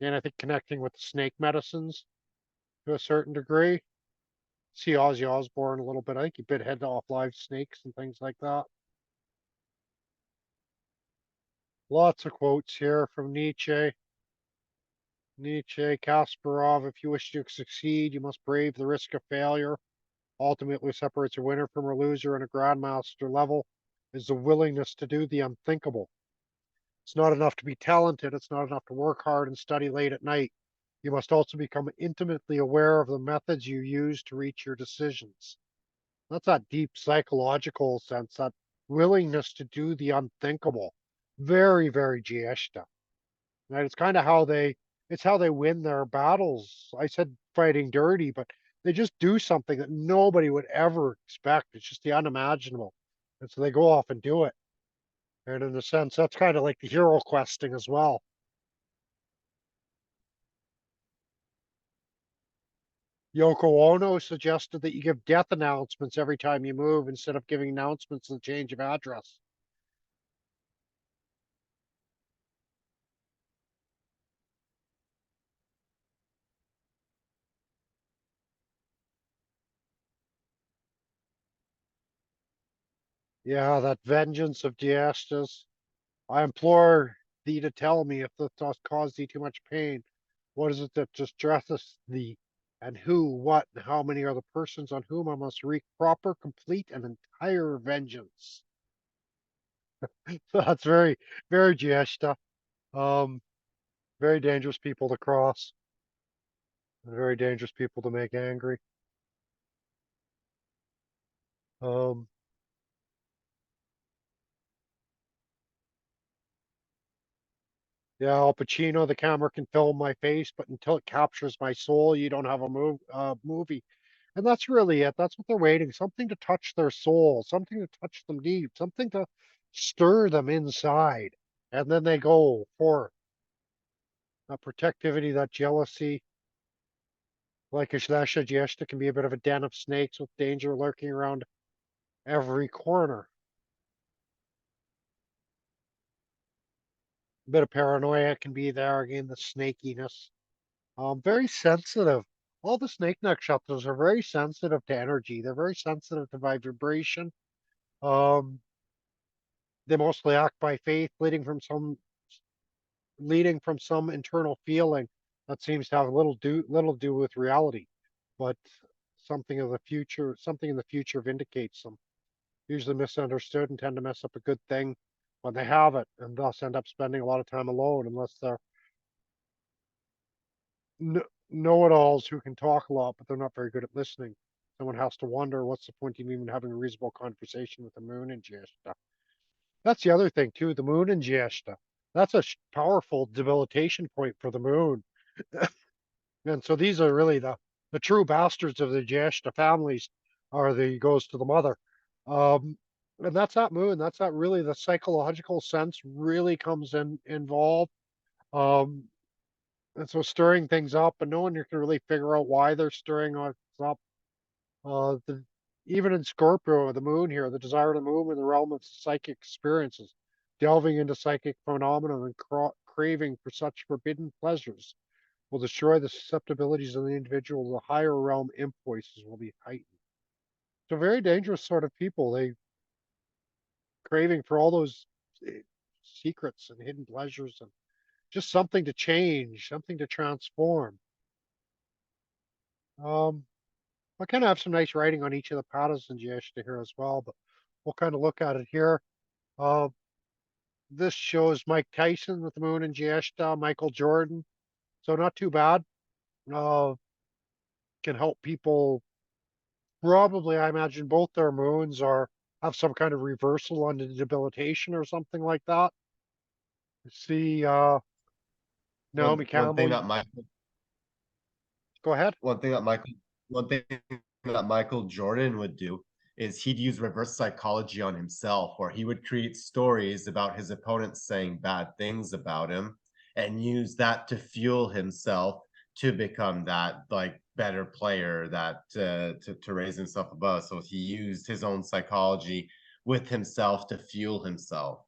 And I think connecting with the snake medicines to a certain degree. See Ozzy Osbourne a little bit. I think he bit head off live snakes and things like that. Lots of quotes here from Nietzsche. Nietzsche, Kasparov, if you wish to succeed, you must brave the risk of failure. Ultimately separates a winner from a loser on a grandmaster level is the willingness to do the unthinkable. It's not enough to be talented. It's not enough to work hard and study late at night. You must also become intimately aware of the methods you use to reach your decisions. That's that deep psychological sense, that willingness to do the unthinkable. Very, very Jyeshta. Right? It's how they win their battles. I said fighting dirty, but they just do something that nobody would ever expect. It's just the unimaginable. And so they go off and do it. And in a sense, that's kind of like the hero questing as well. Yoko Ono suggested that you give death announcements every time you move instead of giving announcements of the change of address. Yeah, that vengeance of Diastas. I implore thee to tell me if this doth cause thee too much pain. What is it that distresseth thee? And who, what, and how many are the persons on whom I must wreak proper, complete, and entire vengeance? So that's very, very Jyeshta. Um, very dangerous people to cross, and very dangerous people to make angry. Um, yeah, Al Pacino, the camera can film my face, but until it captures my soul, you don't have a movie. And that's really it. That's what they're waiting. Something to touch their soul, something to touch them deep, something to stir them inside. And then they go for that protectivity, that jealousy. Like Ashlesha Jyeshta can be a bit of a den of snakes with danger lurking around every corner. A bit of paranoia can be there again, the snakiness. Very sensitive. All the snake nakshatras are very sensitive to energy. They're very sensitive to vibration. Um, they mostly act by faith, leading from some internal feeling that seems to have little do with reality, but something in the future vindicates them. Usually misunderstood and tend to mess up a good thing when they have it, and thus end up spending a lot of time alone unless they're know-it-alls who can talk a lot, but they're not very good at listening. Someone has to wonder what's the point of even having a reasonable conversation with the moon and Jyeshta. That's the other thing too, the moon and Jyeshta. That's a powerful debilitation point for the moon. And so these are really the true bastards of the Jyeshta families are the goes to the mother. Um, and that's that moon. That's that really the psychological sense really comes in involved. Um, and so stirring things up, and no one can really figure out why they're stirring us up. The even in Scorpio, the moon here, the desire to move in the realm of psychic experiences, delving into psychic phenomena and craving for such forbidden pleasures will destroy the susceptibilities of the individual. The higher realm impulses will be heightened. So very dangerous sort of people. They craving for all those eh, secrets and hidden pleasures and just something to change, something to transform. Um, I kind of have some nice writing on each of the paths in Jyeshta here as well, but we'll kind of look at it here. Uh, this shows Mike Tyson with the moon and Jyeshta, Michael Jordan. So not too bad. Uh, can help people. Probably, I imagine both their moons are have some kind of reversal on the debilitation or something like that. See, Naomi One thing Campbell, go ahead. one thing that Michael one thing that Michael Jordan would do is he'd use reverse psychology on himself, where he would create stories about his opponents saying bad things about him and use that to fuel himself to become that like better player that to raise himself above. So he used his own psychology with himself to fuel himself.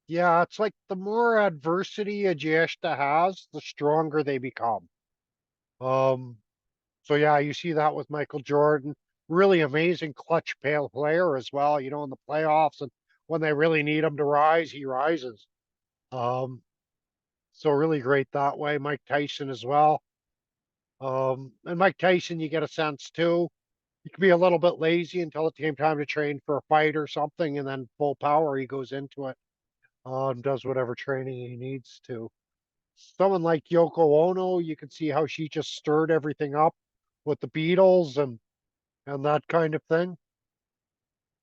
Yeah, it's like the more adversity a Jyeshta has, the stronger they become. Um, so yeah, you see that with Michael Jordan. Really amazing clutch pale player as well, in the playoffs and when they really need him to rise, he rises. Um, so really great that way. Mike Tyson as well. And Mike Tyson, you get a sense too. He can be a little bit lazy until it came time to train for a fight or something, and then full power he goes into it. Does whatever training he needs to. Someone like Yoko Ono, you can see how she just stirred everything up with the Beatles and that kind of thing,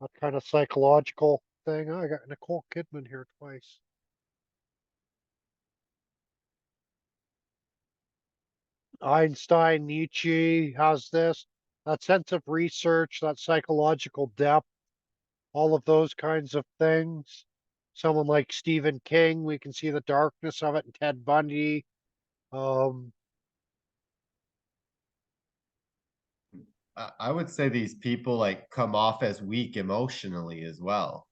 that kind of psychological thing. Oh, I got Nicole Kidman here twice. Einstein, Nietzsche has this, that sense of research, that psychological depth, all of those kinds of things. Someone like Stephen King, we can see the darkness of it, and Ted Bundy. Um, I would say these people like come off as weak emotionally as well.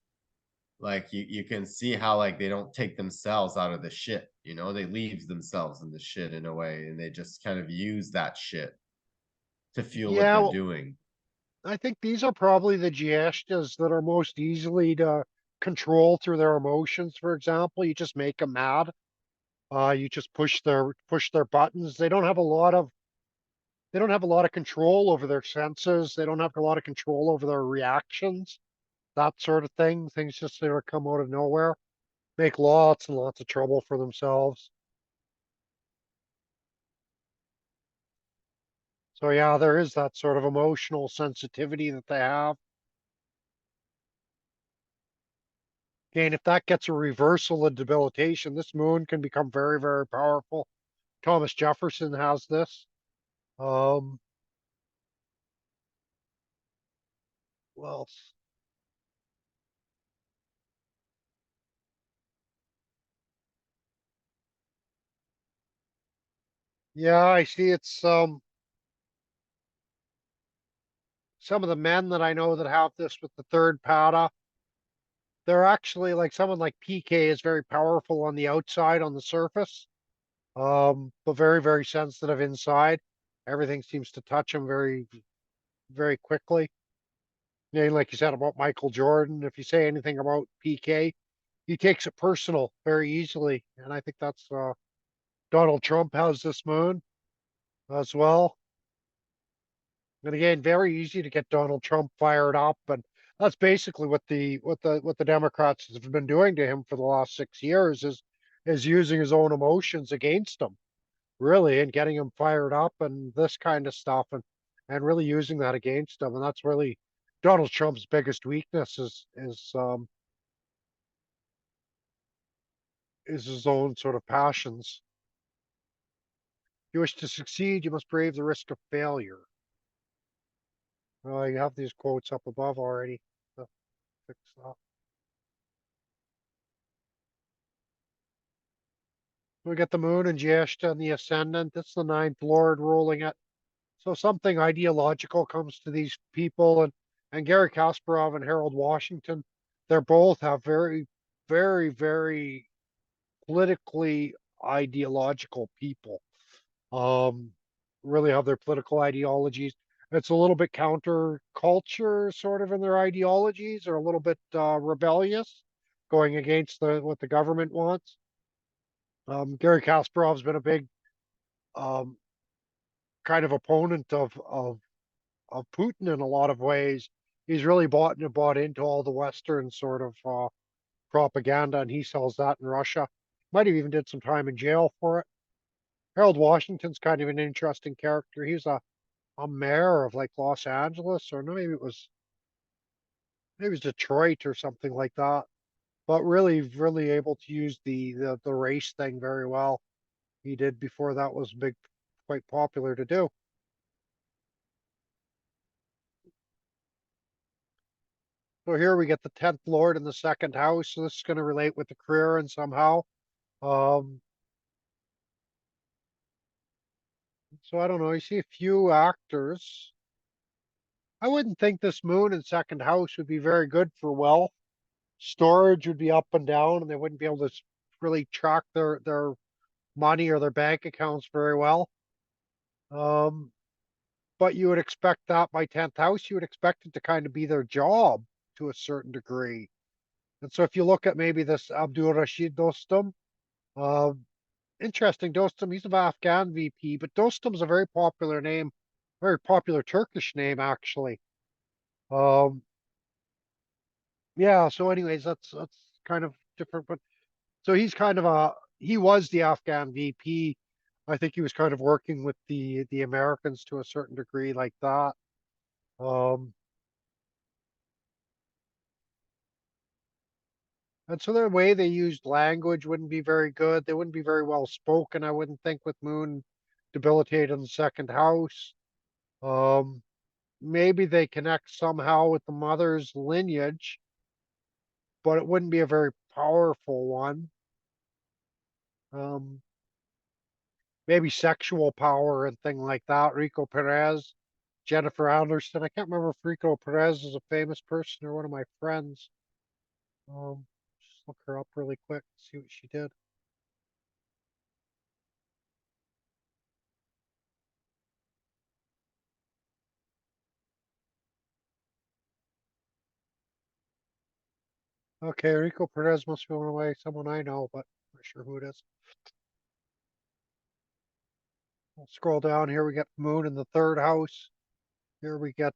Like you can see how like they don't take themselves out of the shit, they leave themselves in the shit in a way, and they just kind of use that shit to fuel what yeah, they're well, doing. I think these are probably the Jyeshtas that are most easily to control through their emotions. For example, you just make them mad. You just push their buttons. They don't have a lot of control over their senses. They don't have a lot of control over their reactions. That sort of thing. Things just sort of come out of nowhere. Make lots and lots of trouble for themselves. So yeah, there is that sort of emotional sensitivity that they have. Again, if that gets a reversal of debilitation, this moon can become very, very powerful. Thomas Jefferson has this. Um, well, yeah, I see it's some of the men that I know that have this with the third pada. They're actually like someone like PK is very powerful on the outside, on the surface, but very, very sensitive inside. Everything seems to touch him very, very quickly. Yeah, like you said about Michael Jordan, if you say anything about PK, he takes it personal very easily. And I think that's Donald Trump has this moon as well. And again, very easy to get Donald Trump fired up. And that's basically what the Democrats have been doing to him for the last 6 years is using his own emotions against him, really, and getting him fired up and this kind of stuff and really using that against him. And that's really Donald Trump's biggest weakness is his own sort of passions. If you wish to succeed, you must brave the risk of failure. You have these quotes up above already. So fix that. We get the moon and Jyeshta and the ascendant. It's the ninth lord ruling it. So something ideological comes to these people, and Gary Kasparov and Harold Washington, they're both have very, very, very politically ideological people. Um, really have their political ideologies. It's a little bit counter culture, sort of in their ideologies, or a little bit rebellious, going against what the government wants. Gary Kasparov's been a big um, kind of opponent of Putin in a lot of ways. He's really bought into all the Western sort of propaganda, and he sells that in Russia. Might have even did some time in jail for it. Harold Washington's kind of an interesting character. He's a a mayor of like Los Angeles, or no, maybe it was Detroit or something like that. But really, really able to use the race thing very well. He did before that was big, quite popular to do. So here we get the 10th Lord in the second house. So this is going to relate with the career and somehow. Um, so I don't know. You see a few actors. I wouldn't think this moon in second house would be very good for wealth. Storage would be up and down, and they wouldn't be able to really track their money or their bank accounts very well. Um, but you would expect that by 10th house, you would expect it to kind of be their job to a certain degree. And so if you look at maybe this Abdul Rashid Dostum, uh, interesting Dostum, he's of Afghan VP, but Dostum's a very popular name, very popular Turkish name actually. Um, yeah, so anyways, that's kind of different, but so he was the Afghan VP. I think he was kind of working with the Americans to a certain degree like that. Um, and so the way they used language wouldn't be very good. They wouldn't be very well spoken, I wouldn't think, with Moon debilitated in the second house. Um, maybe they connect somehow with the mother's lineage, but it wouldn't be a very powerful one. Um, maybe sexual power and thing like that. Rico Perez, Jennifer Anderson. I can't remember if Rico Perez is a famous person or one of my friends. Just look her up really quick, see what she did. Okay, Rico Perez must be one of someone I know, but I'm not sure who it is. We'll scroll down here. We get Moon in the third house. Here we get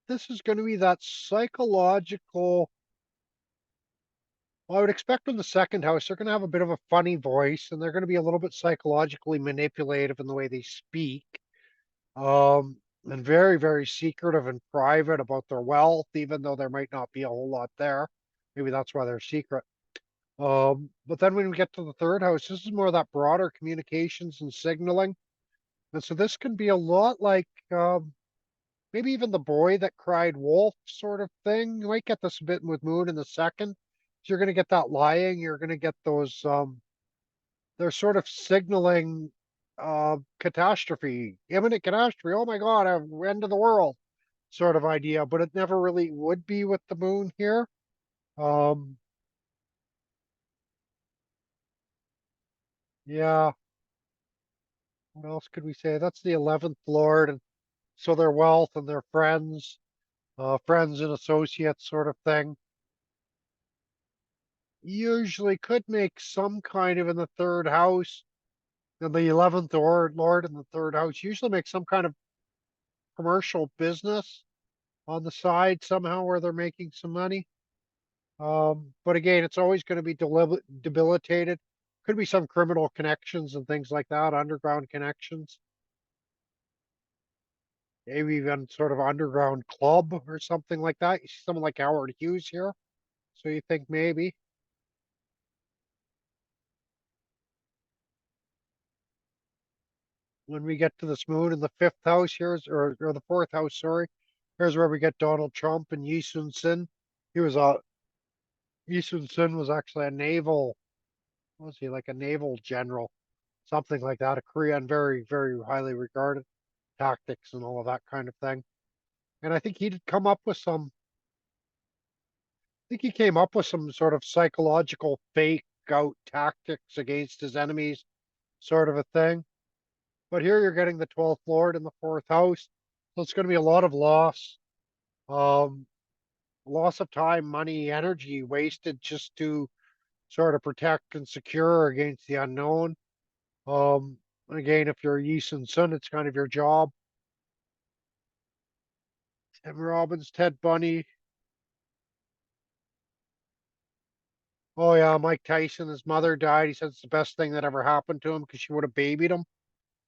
this is going to be that psychological. Well, I would expect in the second house, they're going to have a bit of a funny voice and they're going to be a little bit psychologically manipulative in the way they speak. And very, very secretive and private about their wealth, even though there might not be a whole lot there. Maybe that's why they're secret. But then when we get to the third house, this is more of that broader communications and signaling. And so this can be a lot like maybe even the boy that cried wolf sort of thing. You might get this a bit with Moon in the second. So you're going to get that lying. You're going to get those, they're sort of signaling catastrophe, imminent catastrophe. Oh my God, end of the world sort of idea, but it never really would be with the Moon here. Um, yeah, what else could we say? That's the 11th Lord, and so their wealth and their friends, friends and associates sort of thing. Usually could make some kind of in the third house, and the 11th Lord in the third house usually make some kind of commercial business on the side somehow where they're making some money. But again, it's always going to be debilitated. Could be some criminal connections and things like that, underground connections, maybe even sort of underground club or something like that. You see someone like Howard Hughes here, so you think maybe when we get to this moon in the fifth house here's or the fourth house, sorry, here's where we get Donald Trump and Yi Sun Sin. He was a Yi Sun Sin was actually a naval, what was he, like a naval general, something like that, a Korean, very, very highly regarded tactics and all of that kind of thing. And I think he'd come up with some, I think he came up with some sort of psychological fake out tactics against his enemies, sort of a thing. But here you're getting the 12th Lord in the fourth house. So it's going to be a lot of loss, um, loss of time, money, energy wasted just to sort of protect and secure against the unknown. And again, if you're Yi Sun Sun, it's kind of your job. Tim Robbins, Ted Bundy. Oh yeah, Mike Tyson. His mother died. He said it's the best thing that ever happened to him because she would have babied him.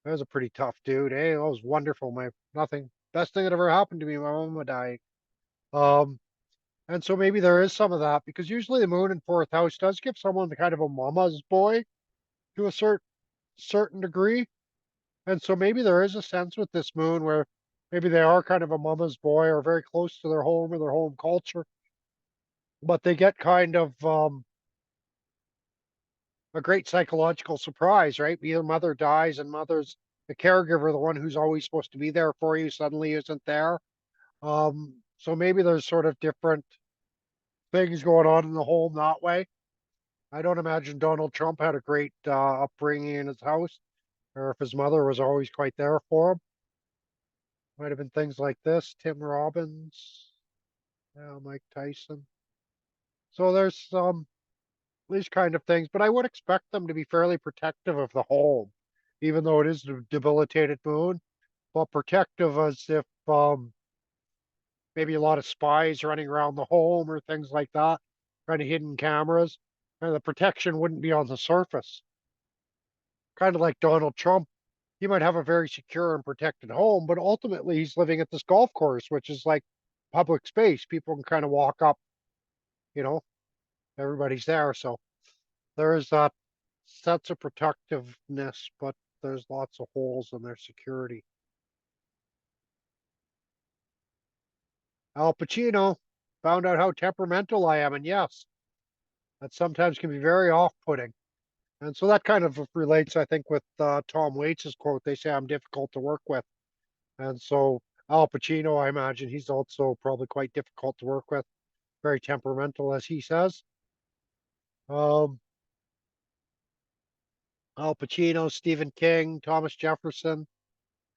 That was a pretty tough dude. Hey, that was wonderful. My nothing best thing that ever happened to me. My mama died. Um, and so maybe there is some of that because usually the moon in fourth house does give someone the kind of a mama's boy to a certain degree. And so maybe there is a sense with this moon where maybe they are kind of a mama's boy or very close to their home or their home culture, but they get kind of a great psychological surprise, right? Your mother dies and mother's the caregiver, the one who's always supposed to be there for you, suddenly isn't there. So maybe there's sort of different things going on in the home that way. I don't imagine Donald Trump had a great upbringing in his house, or if his mother was always quite there for him. Might have been things like this. Tim Robbins, yeah, Mike Tyson. So there's these kind of things, but I would expect them to be fairly protective of the home, even though it is a debilitated moon, but protective as if maybe a lot of spies running around the home or things like that, kind of hidden cameras, and the protection wouldn't be on the surface. Kind of like Donald Trump, he might have a very secure and protected home, but ultimately he's living at this golf course, which is like public space. People can kind of walk up, you know, everybody's there. So there is that sense of protectiveness, but there's lots of holes in their security. Al Pacino found out how temperamental I am, and yes, that sometimes can be very off-putting. And so that kind of relates, I think, with Tom Waits' quote. They say I'm difficult to work with. And so Al Pacino, I imagine he's also probably quite difficult to work with, very temperamental, as he says. Um, Al Pacino, Stephen King, Thomas Jefferson,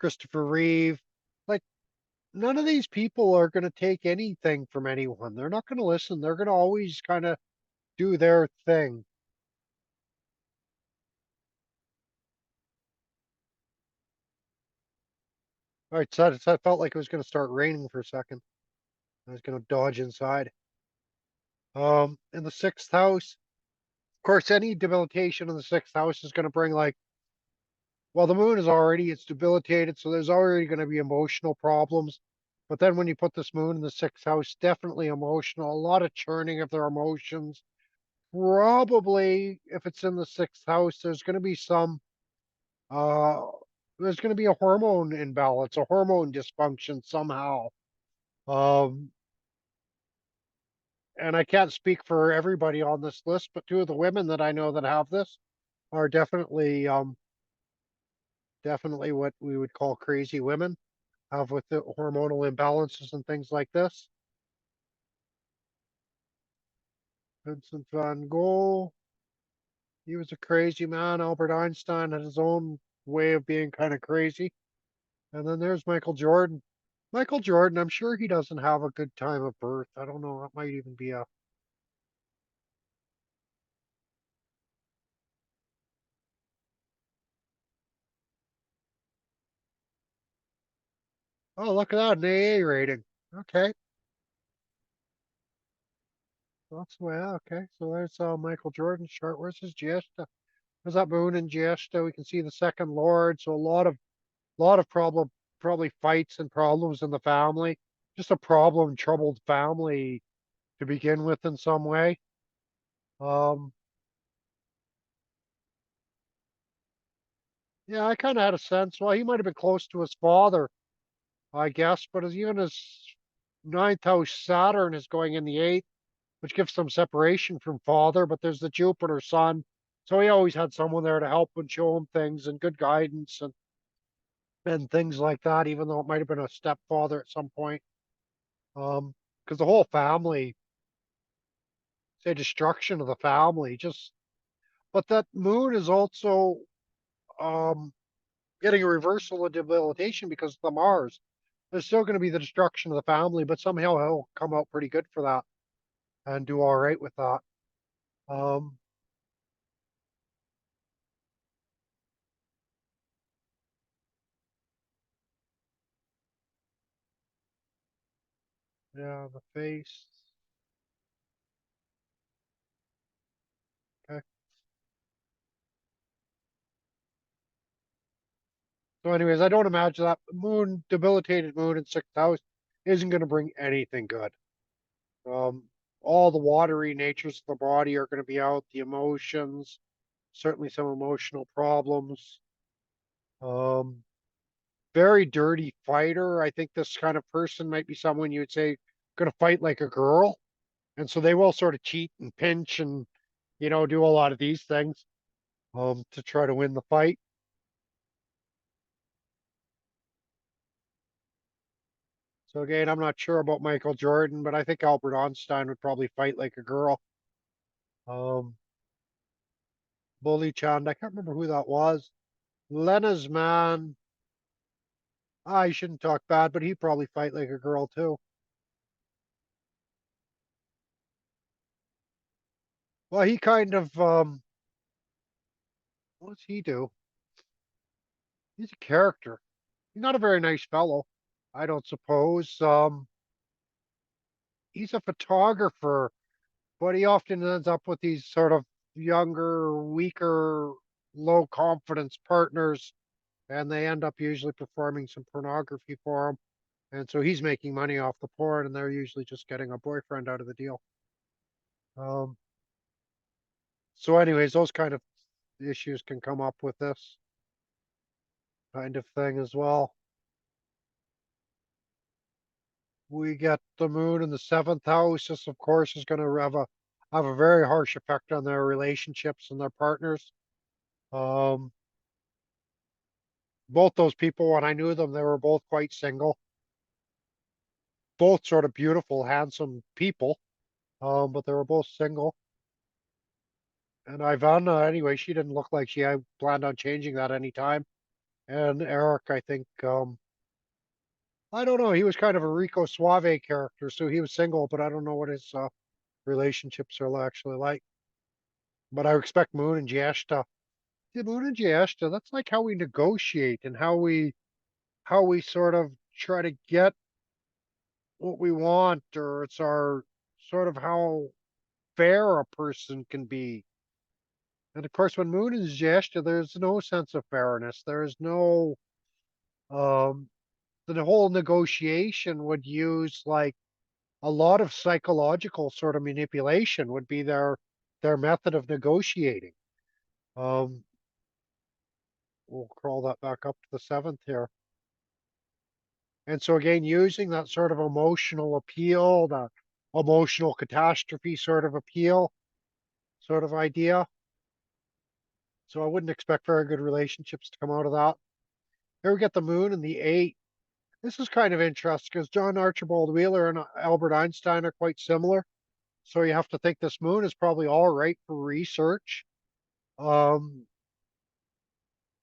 Christopher Reeve. Like, none of these people are going to take anything from anyone. They're not going to listen. They're going to always kind of do their thing. All right, so I felt like it was going to start raining for a second. I was going to dodge inside. In the sixth house, of course, any debilitation in the sixth house is going to bring like, well, the moon is already, it's debilitated, so there's already going to be emotional problems. But then when you put this moon in the sixth house, definitely emotional, a lot of churning of their emotions. Probably, if it's in the sixth house, uh, there's going to be a hormone imbalance, a hormone dysfunction somehow. Um, and I can't speak for everybody on this list, but two of the women that I know that have this are definitely what we would call crazy women, have with the hormonal imbalances and things like this. Vincent van Gogh, he was a crazy man. Albert Einstein had his own way of being kind of crazy. And then there's Michael Jordan. Michael Jordan, I'm sure he doesn't have a good time of birth. I don't know. That might even be a. Oh, look at that, an AA rating. Okay. That's well, okay. So there's Michael Jordan's chart. Where's his Jyeshta? There's that moon in Jyeshta. We can see the second lord. So a lot of probably fights and problems in the family. Just a problem, troubled family to begin with in some way. Um, yeah, I kind of had a sense. Well, he might have been close to his father, I guess, but as even his ninth house Saturn is going in the eighth, which gives some separation from father, but there's the Jupiter sun. So he always had someone there to help and show him things and good guidance and things like that, even though it might have been a stepfather at some point. Because the whole family, say destruction of the family, just but that moon is also um getting a reversal of debilitation because of the Mars. There's still going to be the destruction of the family, but somehow he'll come out pretty good for that and do all right with that. Um, yeah, the face. Okay. So anyways, I don't imagine that moon, debilitated moon in sixth house isn't going to bring anything good. Um, all the watery natures of the body are going to be out, the emotions, certainly some emotional problems. Um, very dirty fighter. I think this kind of person might be someone you would say going to fight like a girl. And so they will sort of cheat and pinch and, do a lot of these things to try to win the fight. So again, I'm not sure about Michael Jordan, but I think Albert Einstein would probably fight like a girl. Um, Bully Chand, I can't remember who that was. Lena's man, I shouldn't talk bad, but he'd probably fight like a girl too. Well, he kind of, what's he do? He's a character. He's not a very nice fellow, I don't suppose. He's a photographer, but he often ends up with these sort of younger, weaker, low confidence partners, and they end up usually performing some pornography for him. And so he's making money off the porn, and they're usually just getting a boyfriend out of the deal. Um, so, anyways, those kind of issues can come up with this kind of thing as well. We get the moon in the seventh house. This, of course, is going to have a very harsh effect on their relationships and their partners. Um, both those people, when I knew them, they were both quite single, both sort of beautiful, handsome people, but they were both single. And Ivana, anyway, she didn't look like she had planned on changing that anytime. And Eric, I think, I don't know, he was kind of a Rico Suave character, so he was single, but I don't know what his relationships are actually like. But I expect Moon and Jyeshta. Yeah, Moon and Jyeshta, that's like how we negotiate and how we sort of try to get what we want, or it's our sort of how fair a person can be. And of course, when Moon is Jyeshta, there's no sense of fairness. There's no um the whole negotiation would use like a lot of psychological sort of manipulation would be their method of negotiating. Um, we'll crawl that back up to the seventh here. And so again, using that sort of emotional appeal, the emotional catastrophe sort of appeal, sort of idea. So I wouldn't expect very good relationships to come out of that. Here we get the moon and the eight. This is kind of interesting because John Archibald Wheeler and Albert Einstein are quite similar. So you have to think this moon is probably all right for research. Um,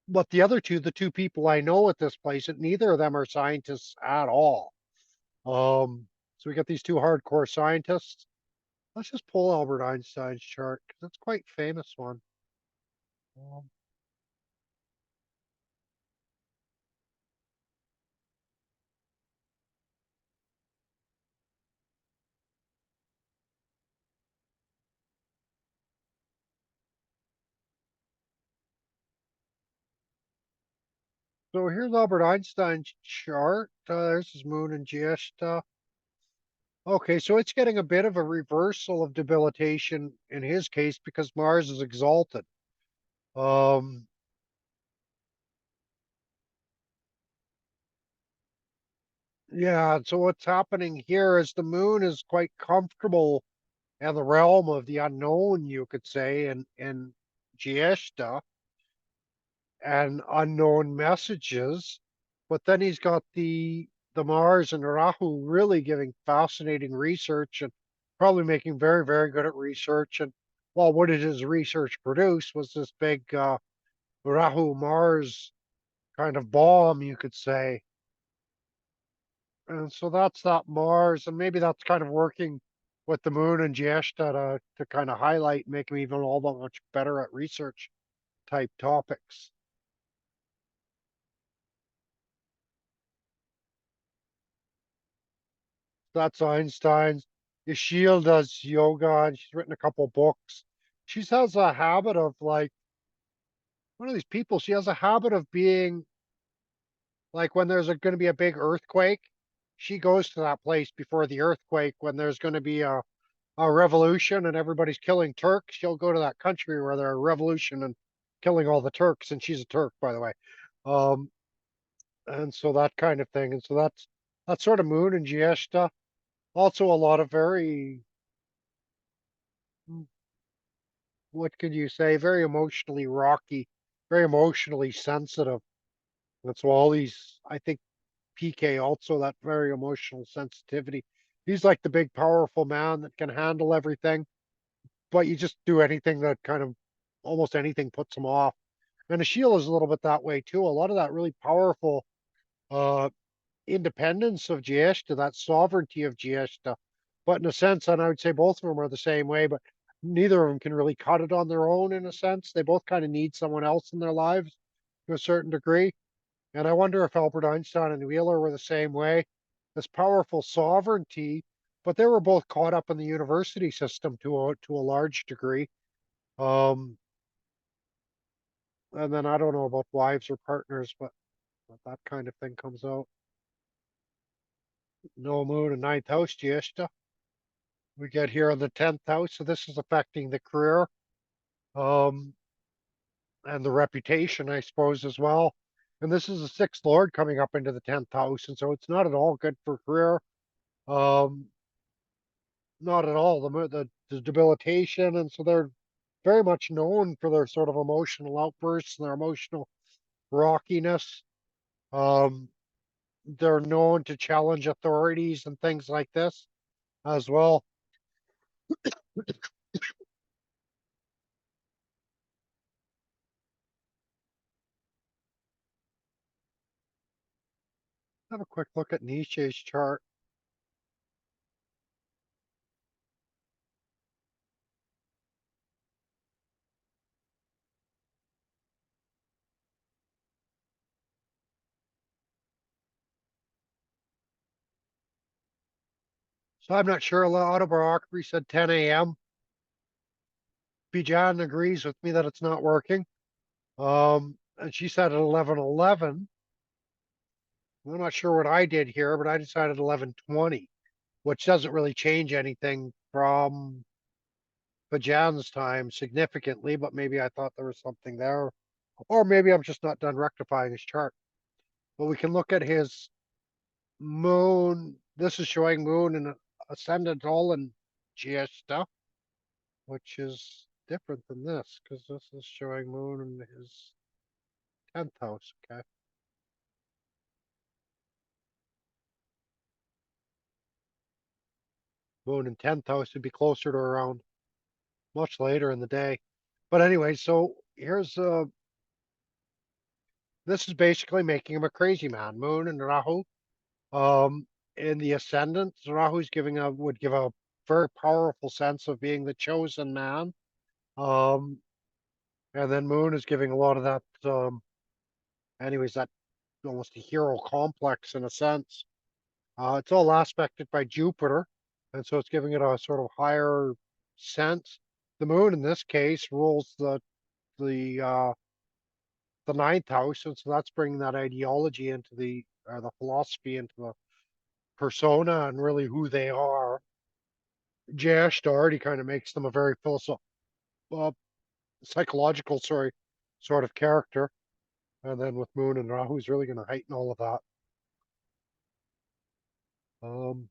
but the other two, the two people I know at this place, and neither of them are scientists at all. So we got these two hardcore scientists. Let's just pull Albert Einstein's chart because it's quite famous one. Um, so here's Albert Einstein's chart. There's his moon and Jyeshta. Okay, so it's getting a bit of a reversal of debilitation in his case because Mars is exalted. Um, yeah, so what's happening here is the moon is quite comfortable in the realm of the unknown, you could say, in Jyeshta and unknown messages. But then he's got the Mars and Rahu really giving fascinating research and probably making very, very good at research. And well, what did his research produce was this big Rahu Mars kind of bomb, you could say. And so that's that Mars, and maybe that's kind of working with the moon and Jyeshta to kind of highlight, make him even all that much better at research type topics. That's Einstein's. Yashil does yoga and she's written a couple books. She has a habit of like one of these people, she has a habit of being Like when there's going to be a big earthquake, she goes to that place before the earthquake. When there's going to be a revolution and everybody's killing Turks, she'll go to that country where there's a revolution and killing all the Turks. And she's a Turk, by the way. Um, and so that kind of thing. And so that's sort of Moon and Jyeshta. Also, a lot of very, what could you say, very emotionally rocky, very emotionally sensitive. And so all these, I think PK also that very emotional sensitivity. He's like the big powerful man that can handle everything, but you just do anything that kind of almost anything puts him off. And Ashila is a little bit that way too. A lot of that really powerful uh independence of Jyeshta, that sovereignty of Jyeshta. But in a sense, and I would say both of them are the same way, but neither of them can really cut it on their own in a sense. They both kind of need someone else in their lives to a certain degree. And I wonder if Albert Einstein and Wheeler were the same way. This powerful sovereignty, but they were both caught up in the university system to a large degree. Um, and then I don't know about wives or partners, but that kind of thing comes out. No moon in ninth house, Jyeshta. We get here in the 10th house, so this is affecting the career, um, and the reputation, I suppose, as well. And this is the sixth lord coming up into the 10th house, and so it's not at all good for career. Um, Not at all. The debilitation, and so they're very much known for their sort of emotional outbursts and their emotional rockiness. Um, they're known to challenge authorities and things like this as well. Have a quick look at Nietzsche's chart. So I'm not sure. A lot of autobiography said 10 a.m. Bijan agrees with me that it's not working. And she said at 11:11. I'm not sure what I did here, but I decided 11:20, which doesn't really change anything from Bajan's time significantly, but maybe I thought there was something there. Or maybe I'm just not done rectifying his chart. But we can look at his moon. This is showing moon and ascendant all in Jyeshta, which is different than this because this is showing moon in his 10th house. Okay. Moon in 10th house would be closer to around much later in the day. But anyway, so here's this is basically making him a crazy man. Moon and Rahu. Um, in the ascendant, Rahu's giving a would give a very powerful sense of being the chosen man. Um, and then Moon is giving a lot of that. Anyways, that almost a hero complex in a sense. It's all aspected by Jupiter, and so it's giving it a sort of higher sense. The Moon, in this case, rules the ninth house, and so that's bringing that ideology into the philosophy into the persona and really who they are. Jash already kind of makes them a very philosophical, uh, psychological, sorry, sort of character. And then with Moon and Rahu, who's really going to heighten all of that. Um,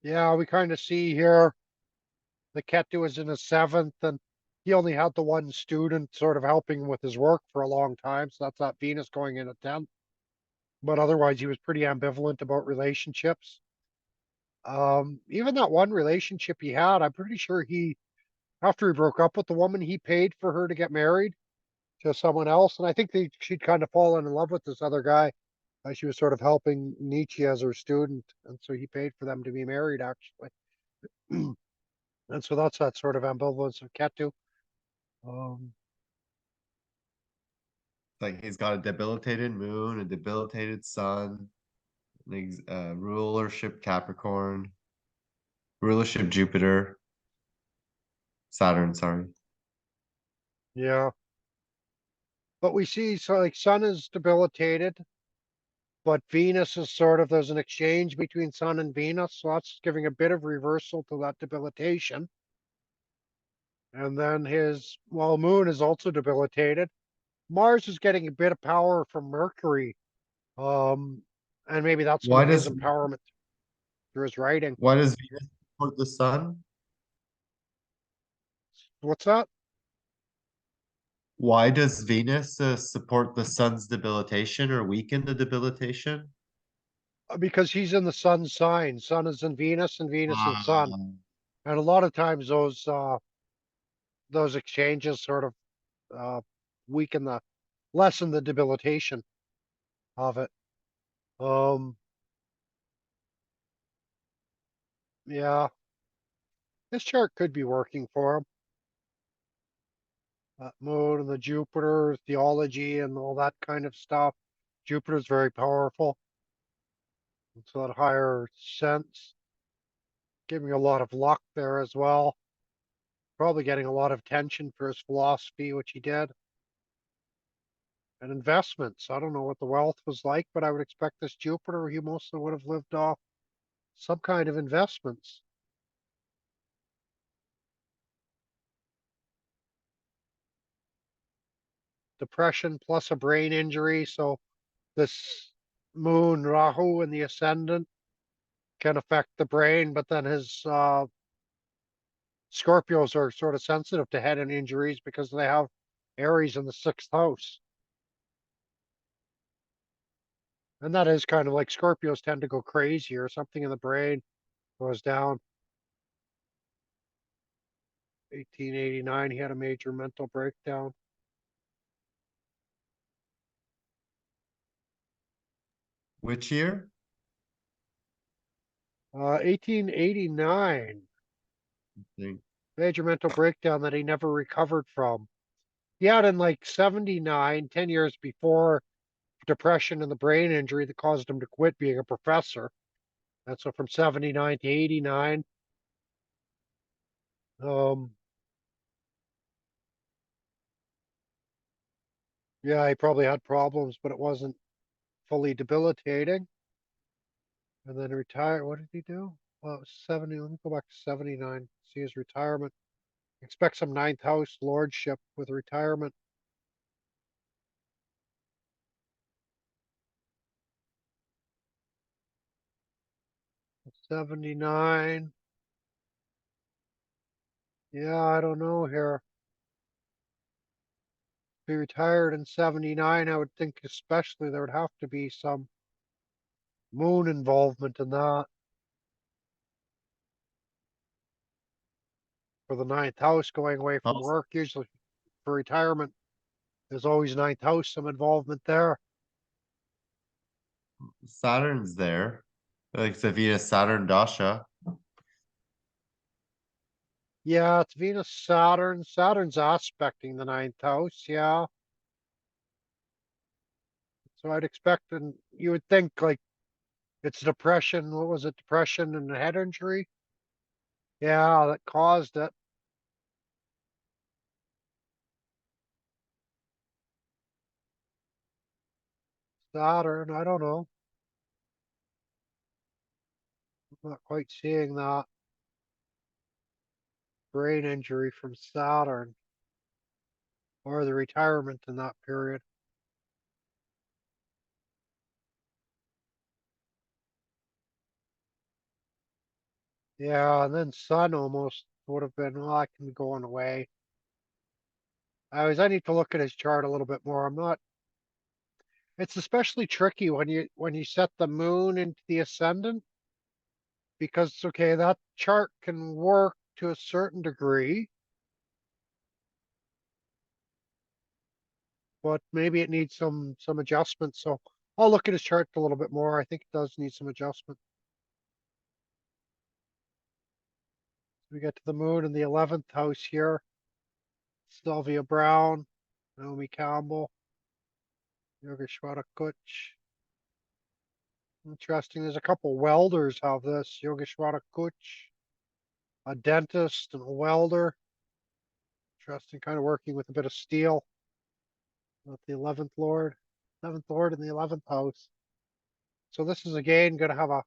yeah, we kind of see here the Ketu is in his seventh, and he only had the one student sort of helping with his work for a long time. So that's that Venus going in at 10th. But otherwise, he was pretty ambivalent about relationships. Even that one relationship he had, I'm pretty sure after he broke up with the woman, he paid for her to get married to someone else. And I think she'd kind of fallen in love with this other guy. She was sort of helping Nietzsche as her student. And so he paid for them to be married, actually. And so that's that sort of ambivalence of Ketu. Um, Like he's got a debilitated moon, a debilitated sun, rulership Capricorn, rulership Jupiter. Saturn, sorry. Yeah. But we see, so like Sun is debilitated, but Venus is sort of, there's an exchange between Sun and Venus, so that's giving a bit of reversal to that debilitation. And then Moon is also debilitated. Mars is getting a bit of power from Mercury. Um, and maybe that's going Why to be his does empowerment through his writing. why does Venus support the sun? What's that? Why does Venus support the sun's debilitation or weaken the debilitation? Because he's in the Sun sign. Sun is in Venus and Venus in Sun. Ah, And a lot of times those exchanges sort of uh, weaken lessen the debilitation of it. Um, yeah, this chart could be working for him. Moon and the Jupiter, theology, and all that kind of stuff. Jupiter's very powerful. So that higher sense, giving a lot of luck there as well. Probably getting a lot of attention for his philosophy, which he did. And investments. I don't know what the wealth was like, but I would expect this Jupiter, he mostly would have lived off some kind of investments. Depression plus a brain injury. So this Moon, Rahu, and the Ascendant can affect the brain, but then his Scorpios are sort of sensitive to head and injuries because they have Aries in the sixth house. And that is kind of like Scorpios tend to go crazy or something in the brain goes down. 1889, he had a major mental breakdown. which year? 1889, I think. major mental breakdown that he never recovered from. He had in like 79, 10 years before, depression and the brain injury that caused him to quit being a professor. And so from 79 to 89, um, yeah, he probably had problems, but it wasn't fully debilitating. And then retired. What did he do? Well, it was 70. Let me go back to 79, see his retirement. Expect some ninth house lordship with retirement. 79. Yeah, I don't know here. If he retired in 79, I would think especially there would have to be some moon involvement in that for the ninth house going away Oh, from work. Usually for retirement, there's always ninth house, some involvement there. Saturn's there. Like it's a Venus Saturn dasha. Yeah, it's Venus, Saturn. Saturn's aspecting the ninth house. Yeah. So I'd expect, and you would think like it's depression. What was it? Depression and a head injury? Yeah, that caused it. Saturn, I don't know. I'm not quite seeing that brain injury from Saturn or the retirement in that period. Yeah, and then Sun almost would have been, well, I can be going away. I need to look at his chart a little bit more. I'm not, it's especially tricky when you set the moon into the ascendant because okay, that chart can work to a certain degree, but maybe it needs some adjustment. So I'll look at his chart a little bit more. I think it does need some adjustment. We get to the moon in the 11th house here. Sylvia Brown, Naomi Campbell, Yogeshwara Kuch. Interesting. There's a couple welders have this. Yogeshwara Kuch, a dentist and a welder. Interesting, kind of working with a bit of steel with the 11th Lord, 7th Lord in the 11th house. So this is again going to have a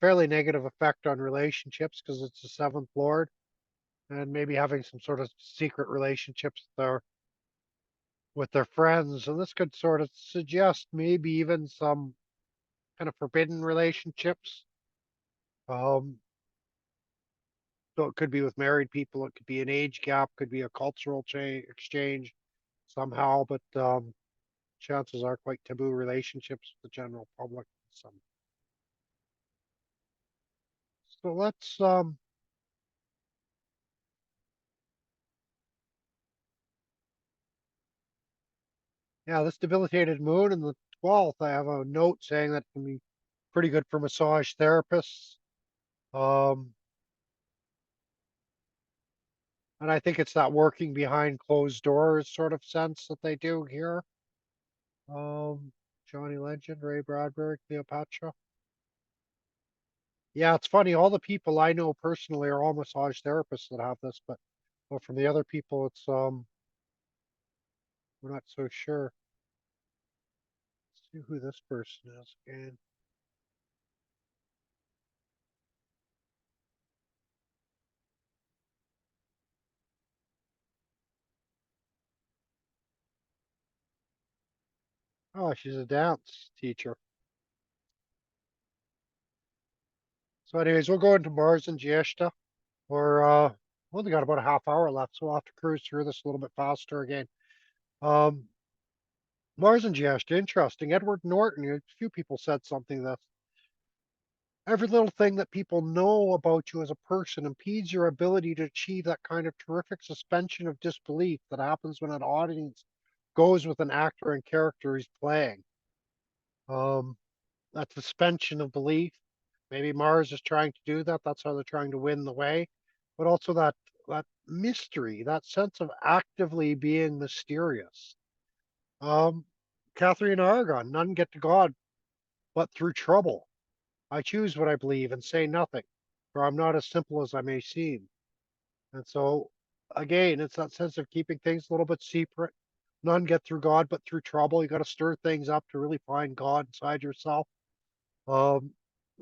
fairly negative effect on relationships because it's the 7th Lord and maybe having some sort of secret relationships there with their friends. And this could sort of suggest maybe even some kind of forbidden relationships. Um, so it could be with married people, it could be an age gap, could be a cultural exchange somehow, but chances are quite taboo relationships with the general public. So let's yeah, this debilitated moon in the 12th, I have a note saying that can be pretty good for massage therapists. Um, and I think it's that working behind closed doors sort of sense that they do here. Um, Johnny Legend, Ray Bradbury, Cleopatra. Yeah, it's funny. All the people I know personally are all massage therapists that have this, but from the other people, it's we're not so sure. Let's see who this person is again. Oh, she's a dance teacher. So, anyways, we'll go into Mars and Jyeshta. We're only got about a half hour left, so we'll have to cruise through this a little bit faster again. Um, Mars and Jyeshta, interesting. Edward Norton, a few people said something that every little thing that people know about you as a person impedes your ability to achieve that kind of terrific suspension of disbelief that happens when an audience goes with an actor and character he's playing. Um, that suspension of belief. Maybe Mars is trying to do that. That's how they're trying to win the way. But also that mystery, that sense of actively being mysterious. Um, Catherine Aragon, none get to God but through trouble. I choose what I believe and say nothing, for I'm not as simple as I may seem. And so, again, it's that sense of keeping things a little bit secret. None get through God but through trouble. You got to stir things up to really find God inside yourself. Um,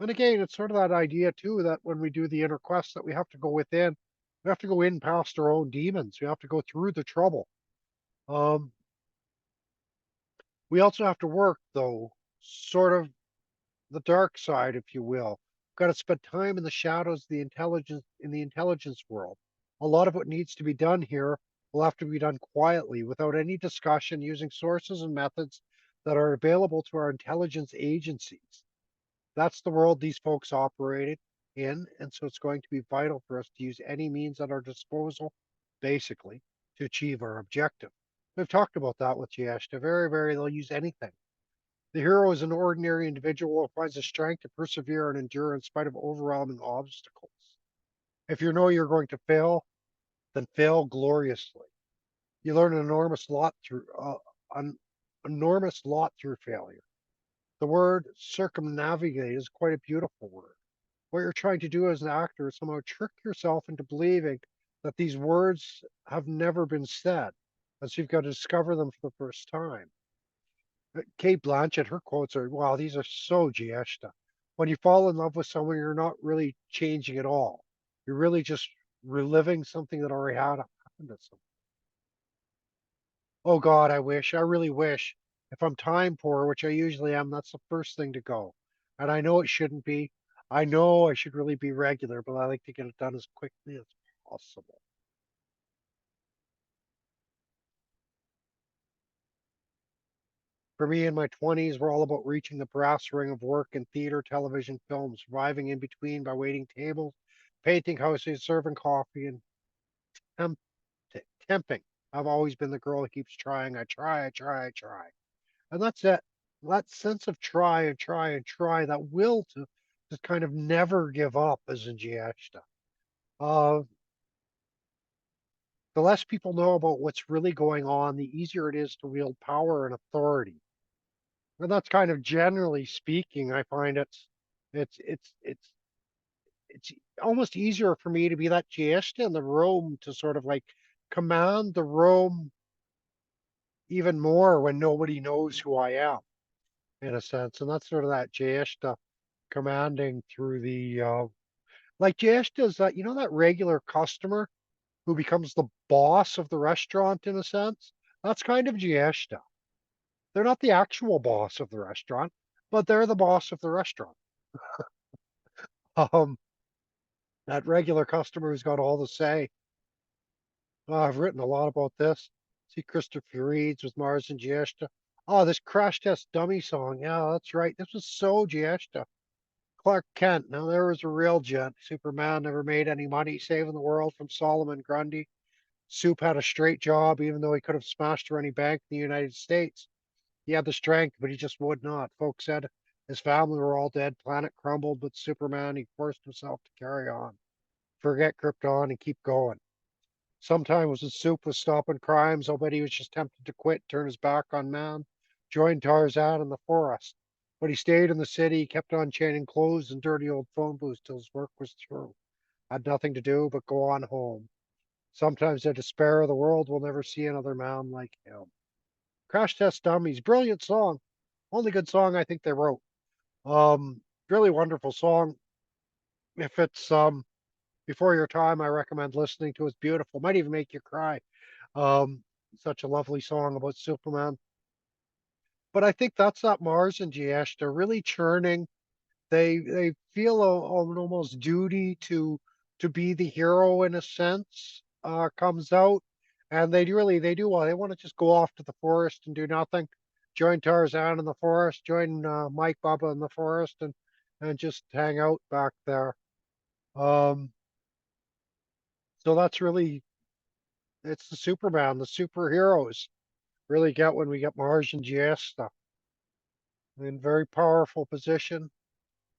and again, it's sort of that idea too that when we do the inner quest, that we have to go within, we have to go in past our own demons. We have to go through the trouble. Um, we also have to work though, sort of the dark side, if you will. Got to spend time in the shadows, the intelligence in the intelligence world. A lot of what needs to be done here will have to be done quietly, without any discussion, using sources and methods that are available to our intelligence agencies. That's the world these folks operated in, and so it's going to be vital for us to use any means at our disposal, basically, to achieve our objective. We've talked about that with Jyeshta. They'll use anything. The hero is an ordinary individual who finds the strength to persevere and endure in spite of overwhelming obstacles. If you know you're going to fail, then fail gloriously. You learn an enormous lot through failure. The word circumnavigate is quite a beautiful word. What you're trying to do as an actor is somehow trick yourself into believing that these words have never been said. And so you've got to discover them for the first time. Kate Blanchett, her quotes are, wow, these are so Jyeshta. When you fall in love with someone, you're not really changing at all. You're really just reliving something that already had happened to someone. Oh God, I really wish. If I'm time poor, which I usually am, that's the first thing to go. And I know it shouldn't be. I know I should really be regular, but I like to get it done as quickly as possible. For me in my 20s, we're all about reaching the brass ring of work in theater, television, film, surviving in between by waiting tables, painting houses, serving coffee, and temp- temping. I've always been the girl who keeps trying. I try. And that's it. That sense of try and try and try, that will to just kind of never give up as in Jyeshta. Uh, the less people know about what's really going on, the easier it is to wield power and authority. And that's kind of generally speaking, I find it's it's it's it's almost easier for me to be that Jyeshta in the room to sort of like command the room even more when nobody knows who I am, in a sense. And that's sort of that Jyeshta commanding through the like Jyeshta is that, that regular customer who becomes the boss of the restaurant in a sense. That's kind of Jyeshta. They're not the actual boss of the restaurant, but they're the boss of the restaurant. Um, that regular customer who's got all the say. I've written a lot about this. See Christopher Reeves with Mars and Jyeshta. Oh, this crash test dummy song. Yeah, that's right. This was so Jyeshta. Clark Kent. Now there was a real gent. Superman never made any money saving the world from Solomon Grundy. Soup had a straight job, even though he could have smashed for any bank in the United States. He had the strength, but he just would not. Folks said his family were all dead, planet crumbled, but Superman, he forced himself to carry on, forget Krypton, and keep going. Sometimes his soup was stopping crimes. I'll bet he was just tempted to quit, turn his back on man, join Tarzan in the forest. But he stayed in the city, kept on chaining clothes and dirty old phone booths till his work was through. Had nothing to do but go on home. Sometimes I despair the world will never see another man like him. Crash Test Dummies, brilliant song. Only good song I think they wrote. Really wonderful song. If it's before your time, I recommend listening to. It's beautiful. Might even make you cry. Um, Such a lovely song about Superman. But I think that's not Mars and Jiesh. They're really churning. They feel an almost duty to be the hero in a sense. Comes out, and they do well. They want to just go off to the forest and do nothing. Join Tarzan in the forest. Join Mike Bubba in the forest, and just hang out back there. Um, so that's really it's the Superman, the superheroes really get when we get Mars and Giesta in very powerful position.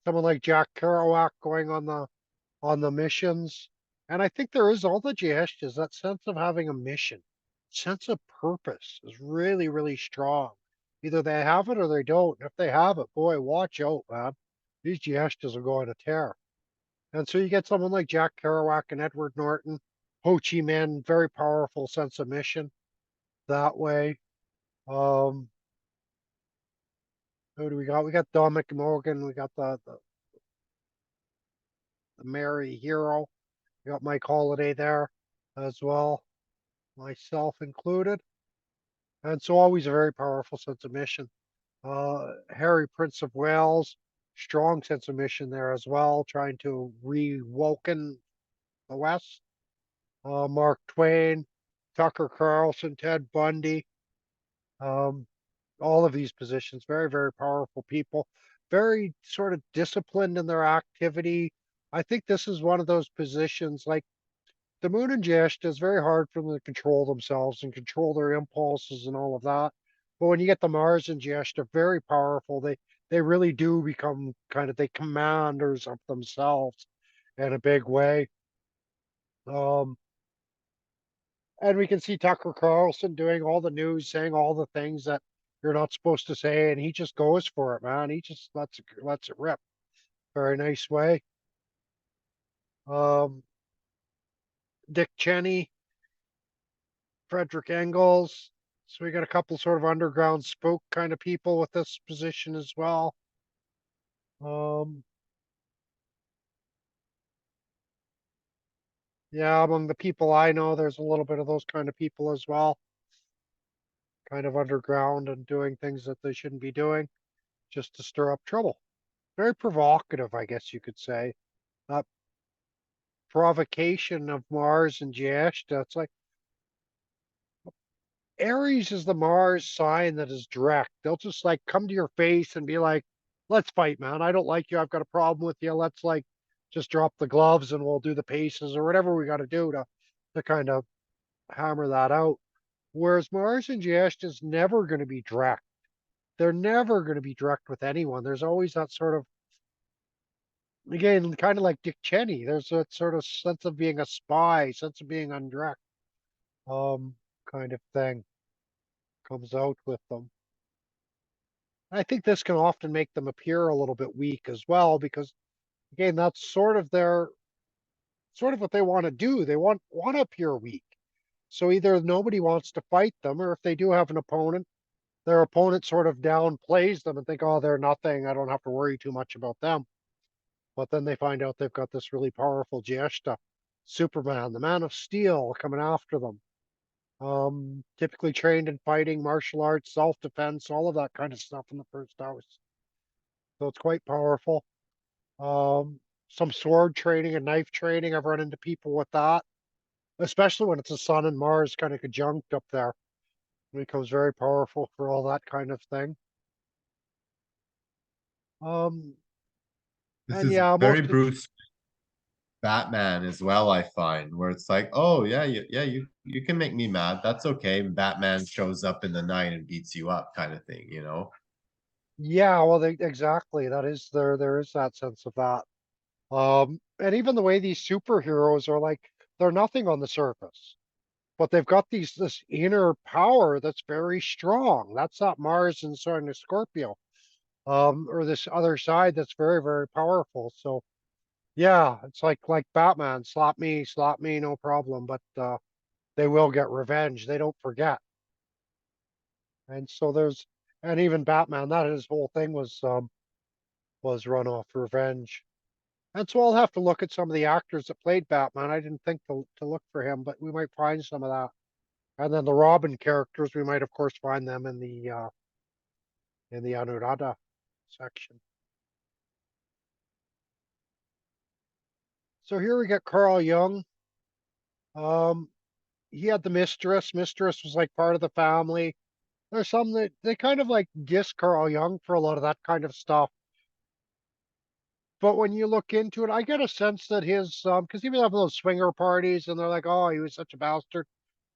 Someone like Jack Kerouac going on the missions. And I think there is all the Giestas, that sense of having a mission, sense of purpose is really, really strong. Either they have it or they don't. If they have it, boy, watch out, man. These Giestas are going to tear. And so you get someone like Jack Kerouac and Edward Norton, Ho Chi Minh, very powerful sense of mission that way. Um, who do we got? We got Dominic Morgan. We got the Merry Hero. We got Mike Holiday there as well, myself included. And so always a very powerful sense of mission. Harry Prince of Wales, strong sense of mission there as well, trying to rewoken the West. Mark Twain, Tucker Carlson, Ted Bundy, um, all of these positions, very, very powerful people, very sort of disciplined in their activity. I think this is one of those positions like the Moon and Jeshta is very hard for them to control themselves and control their impulses and all of that. But when you get the Mars and Jeshta, very powerful. They really do become kind of they commanders of themselves in a big way. Um, and we can see Tucker Carlson doing all the news, saying all the things that you're not supposed to say, and he just goes for it, man. He just lets it rip. Very nice way. Um, Dick Cheney, Frederick Engels. So we got a couple sort of underground spook kind of people with this position as well. Um, yeah, among the people I know, there's a little bit of those kind of people as well, kind of underground and doing things that they shouldn't be doing just to stir up trouble. Very provocative, I guess you could say. That provocation of Mars and Jyeshta. It's like Aries is the Mars sign that is direct. They'll just like come to your face and be like, let's fight, man. I don't like you. I've got a problem with you. Let's like just drop the gloves and we'll do the paces or whatever we got to do to kind of hammer that out. Whereas Mars and Jyeshta is never going to be direct. They're never going to be direct with anyone. There's always that sort of, again, kind of like Dick Cheney. There's that sort of sense of being a spy, sense of being undirect, um, kind of thing comes out with them. I think this can often make them appear a little bit weak as well, because again, that's sort of what they want to do. They want to appear weak. So either nobody wants to fight them, or if they do have an opponent, their opponent sort of downplays them and think, oh, they're nothing. I don't have to worry too much about them. But then they find out they've got this really powerful Jyeshta, Superman, the Man of Steel, coming after them. Typically trained in fighting, martial arts, self-defense, all of that kind of stuff in the first house. So it's quite powerful. Um, some sword training and knife training. I've run into people with that, especially when it's a Sun and Mars kind of conjunct up there. It becomes very powerful for all that kind of thing. Um, This and is yeah, very most of Bruce Batman as well, I find, where it's like, oh yeah, you can make me mad. That's okay. Batman shows up in the night and beats you up, kind of thing, you know? yeah, well, exactly. That is there. There is that sense of that. And even the way these superheroes are like, they're nothing on the surface, but they've got this inner power that's very strong. That's that Mars and Sun and Scorpio, or this other side that's very, very powerful. So yeah, it's like Batman, slap me, no problem. But they will get revenge. They don't forget. And so and even Batman, that his whole thing was run off revenge. And so I'll have to look at some of the actors that played Batman. I didn't think to look for him, but we might find some of that. And then the Robin characters, we might of course find them in the Anuradha section. So here we get Carl Jung. Um, he had the mistress. Mistress was like part of the family. There's some that they kind of like diss Carl Jung for a lot of that kind of stuff. But when you look into it, I get a sense that his because he was having those swinger parties, and they're like, oh, he was such a bastard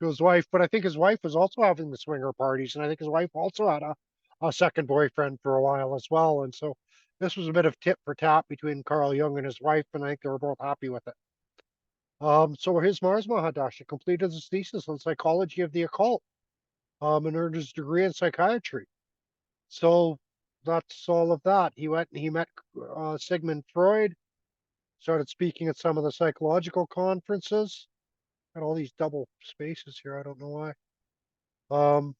to his wife. But I think his wife was also having the swinger parties, and I think his wife also had a second boyfriend for a while as well. And so this was a bit of tit for tat between Carl Jung and his wife, and I think they were both happy with it. So his Mars Mahadasha completed his thesis on psychology of the occult, and earned his degree in psychiatry. So that's all of that. He went and he met Sigmund Freud, started speaking at some of the psychological conferences. Got all these double spaces here. I don't know why. Um,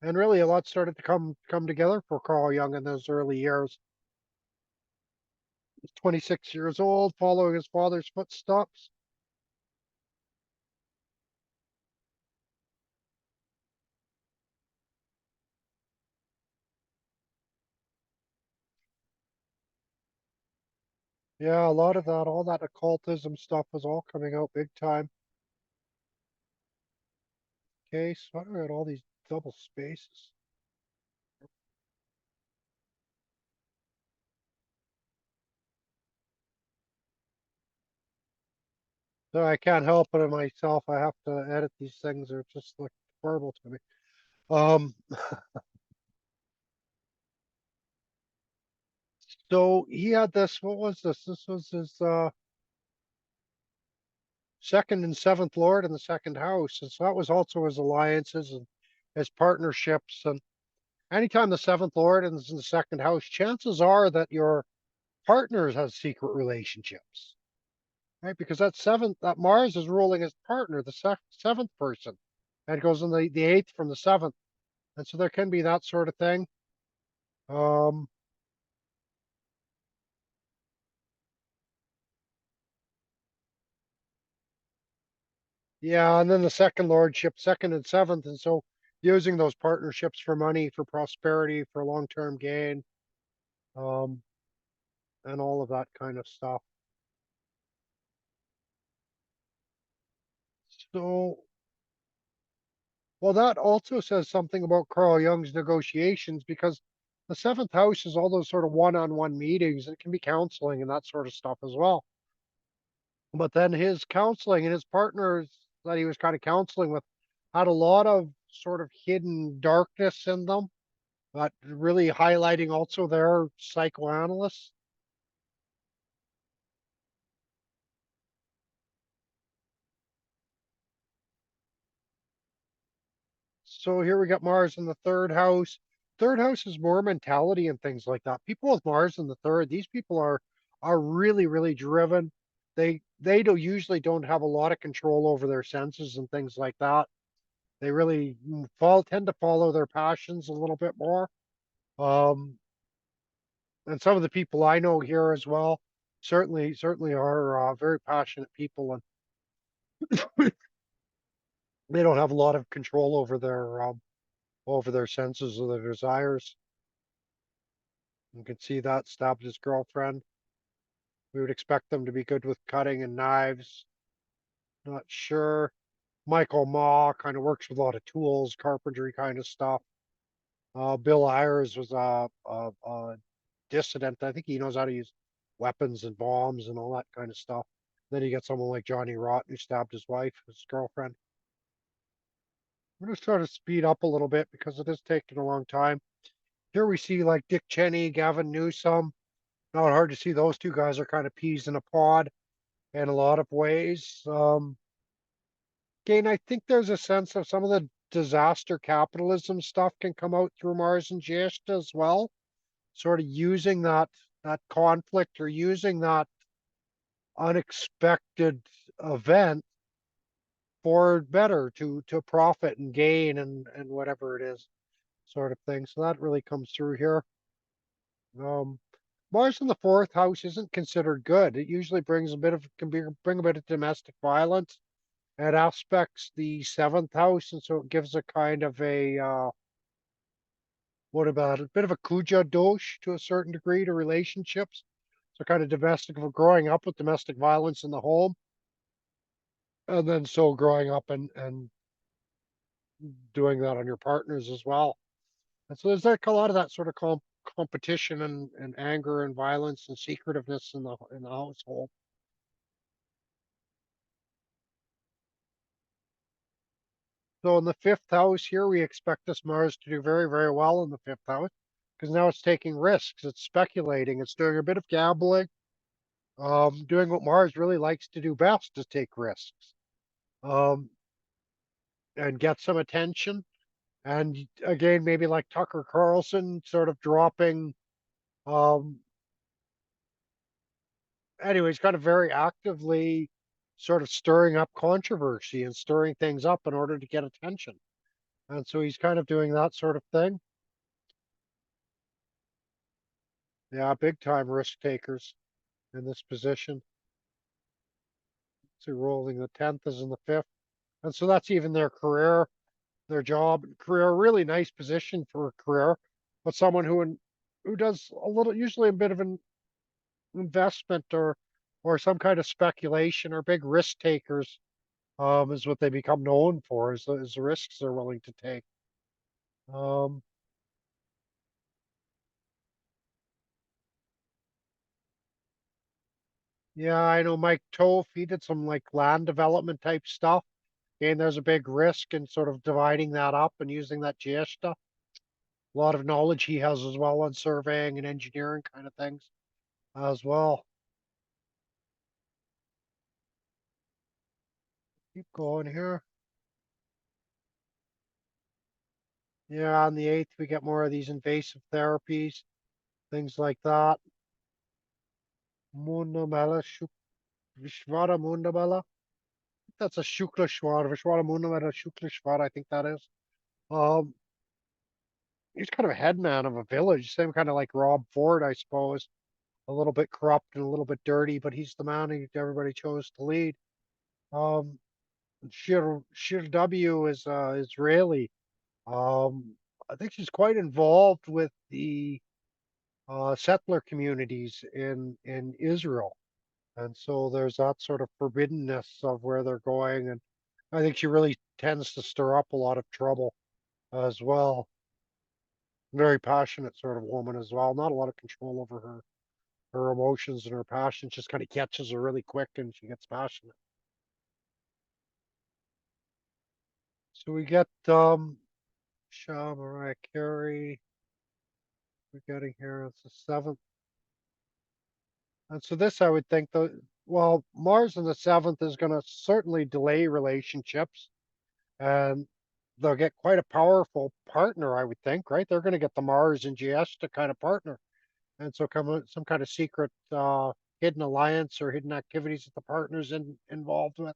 and really, a lot started to come together for Carl Jung in those early years. He's 26 years old, following his father's footsteps. Yeah, a lot of that, all that occultism stuff was all coming out big time. Okay, so I got all these double spaces. So I can't help it in myself. I have to edit these things. They're just like horrible to me. Um, so he had this, what was this? This was his second and seventh lord in the second house. And so that was also his alliances and his partnerships. And anytime the seventh lord is in the second house, chances are that your partners have secret relationships, right? Because that Mars is ruling his partner, the seventh person, and it goes in the eighth from the seventh. And so there can be that sort of thing. Um, yeah, and then the second lordship, second and seventh. And so using those partnerships for money, for prosperity, for long-term gain, um, and all of that kind of stuff. So, well, that also says something about Carl Jung's negotiations because the seventh house is all those sort of one-on-one meetings. It can be counseling and that sort of stuff as well. But then his counseling and his partners that he was kind of counseling with had a lot of sort of hidden darkness in them, but really highlighting also their psychoanalysts. So here we got Mars in the third house. Third house is more mentality and things like that. People with Mars in the third, these people are really, really driven. they do usually don't have a lot of control over their senses and things like that. They really tend to follow their passions a little bit more. Um, and some of the people I know here as well certainly are very passionate people, and they don't have a lot of control over their senses or their desires. You can see that stabbed his girlfriend. We would expect them to be good with cutting and knives. Not sure. Michael Ma kind of works with a lot of tools, carpentry kind of stuff. Bill Ayers was a dissident. I think he knows how to use weapons and bombs and all that kind of stuff. Then you get someone like Johnny Rotten who stabbed his wife, his girlfriend. I'm going to try to speed up a little bit because it is taking a long time. Here we see like Dick Cheney, Gavin Newsom. Not hard to see those two guys are kind of peas in a pod in a lot of ways. Again, I think there's a sense of some of the disaster capitalism stuff can come out through Mars and Jyeshta as well. Sort of using that conflict or using that unexpected event for better to profit and gain and whatever it is, sort of thing. So that really comes through here. Um, Mars in the fourth house isn't considered good. It usually brings a bit of bring a bit of domestic violence. It aspects the seventh house, and so it gives a kind of a what about it? A bit of a Kuja dosh to a certain degree to relationships. So kind of domestic of growing up with domestic violence in the home, and then so growing up and doing that on your partners as well. And so there's like a lot of that sort of competition and anger and violence and secretiveness in the household. So in the fifth house here, we expect this Mars to do very, very well in the fifth house because now it's taking risks. It's speculating. It's doing a bit of gambling. Doing what Mars really likes to do best is take risks um, and get some attention. And again, maybe like Tucker Carlson, sort of dropping. Um, Anyways, kind of very actively sort of stirring up controversy and stirring things up in order to get attention. And so he's kind of doing that sort of thing. Yeah, big time risk takers in this position. So rolling the 10th is in the fifth. And so that's even their career, their job, career, really nice position for a career. But someone who does a little, usually a bit of an investment or some kind of speculation or big risk takers is what they become known for, is the risks they're willing to take. Um, yeah, I know Mike Toph, he did some like land development type stuff. And there's a big risk in sort of dividing that up and using that Jyeshta. A lot of knowledge he has as well on surveying and engineering kind of things as well. Keep going here. Yeah, on the 8th, we get more of these invasive therapies, things like that. Mundamela, Vishvara Mundamela. That's a Shukla Shwar, Vishwara Mundamela Shukla Shwar, I think that is. Um, he's kind of a headman of a village, same kind of like Rob Ford, I suppose. A little bit corrupt and a little bit dirty, but he's the man who everybody chose to lead. Um, Shir W is Israeli. I think she's quite involved with the settler communities in Israel, and so there's that sort of forbiddenness of where they're going, and I think she really tends to stir up a lot of trouble as well. Very passionate sort of woman as well. Not a lot of control over her emotions and her passions. Just kind of catches her really quick, and she gets passionate. So we get Shah Mariah Carey. We're getting here. It's the seventh. And so this, I would think, well, Mars in the seventh is going to certainly delay relationships, and they'll get quite a powerful partner, I would think, right? They're going to get the Mars and GS to kind of partner, and so come some kind of secret. hidden alliance or hidden activities that the partner's involved with.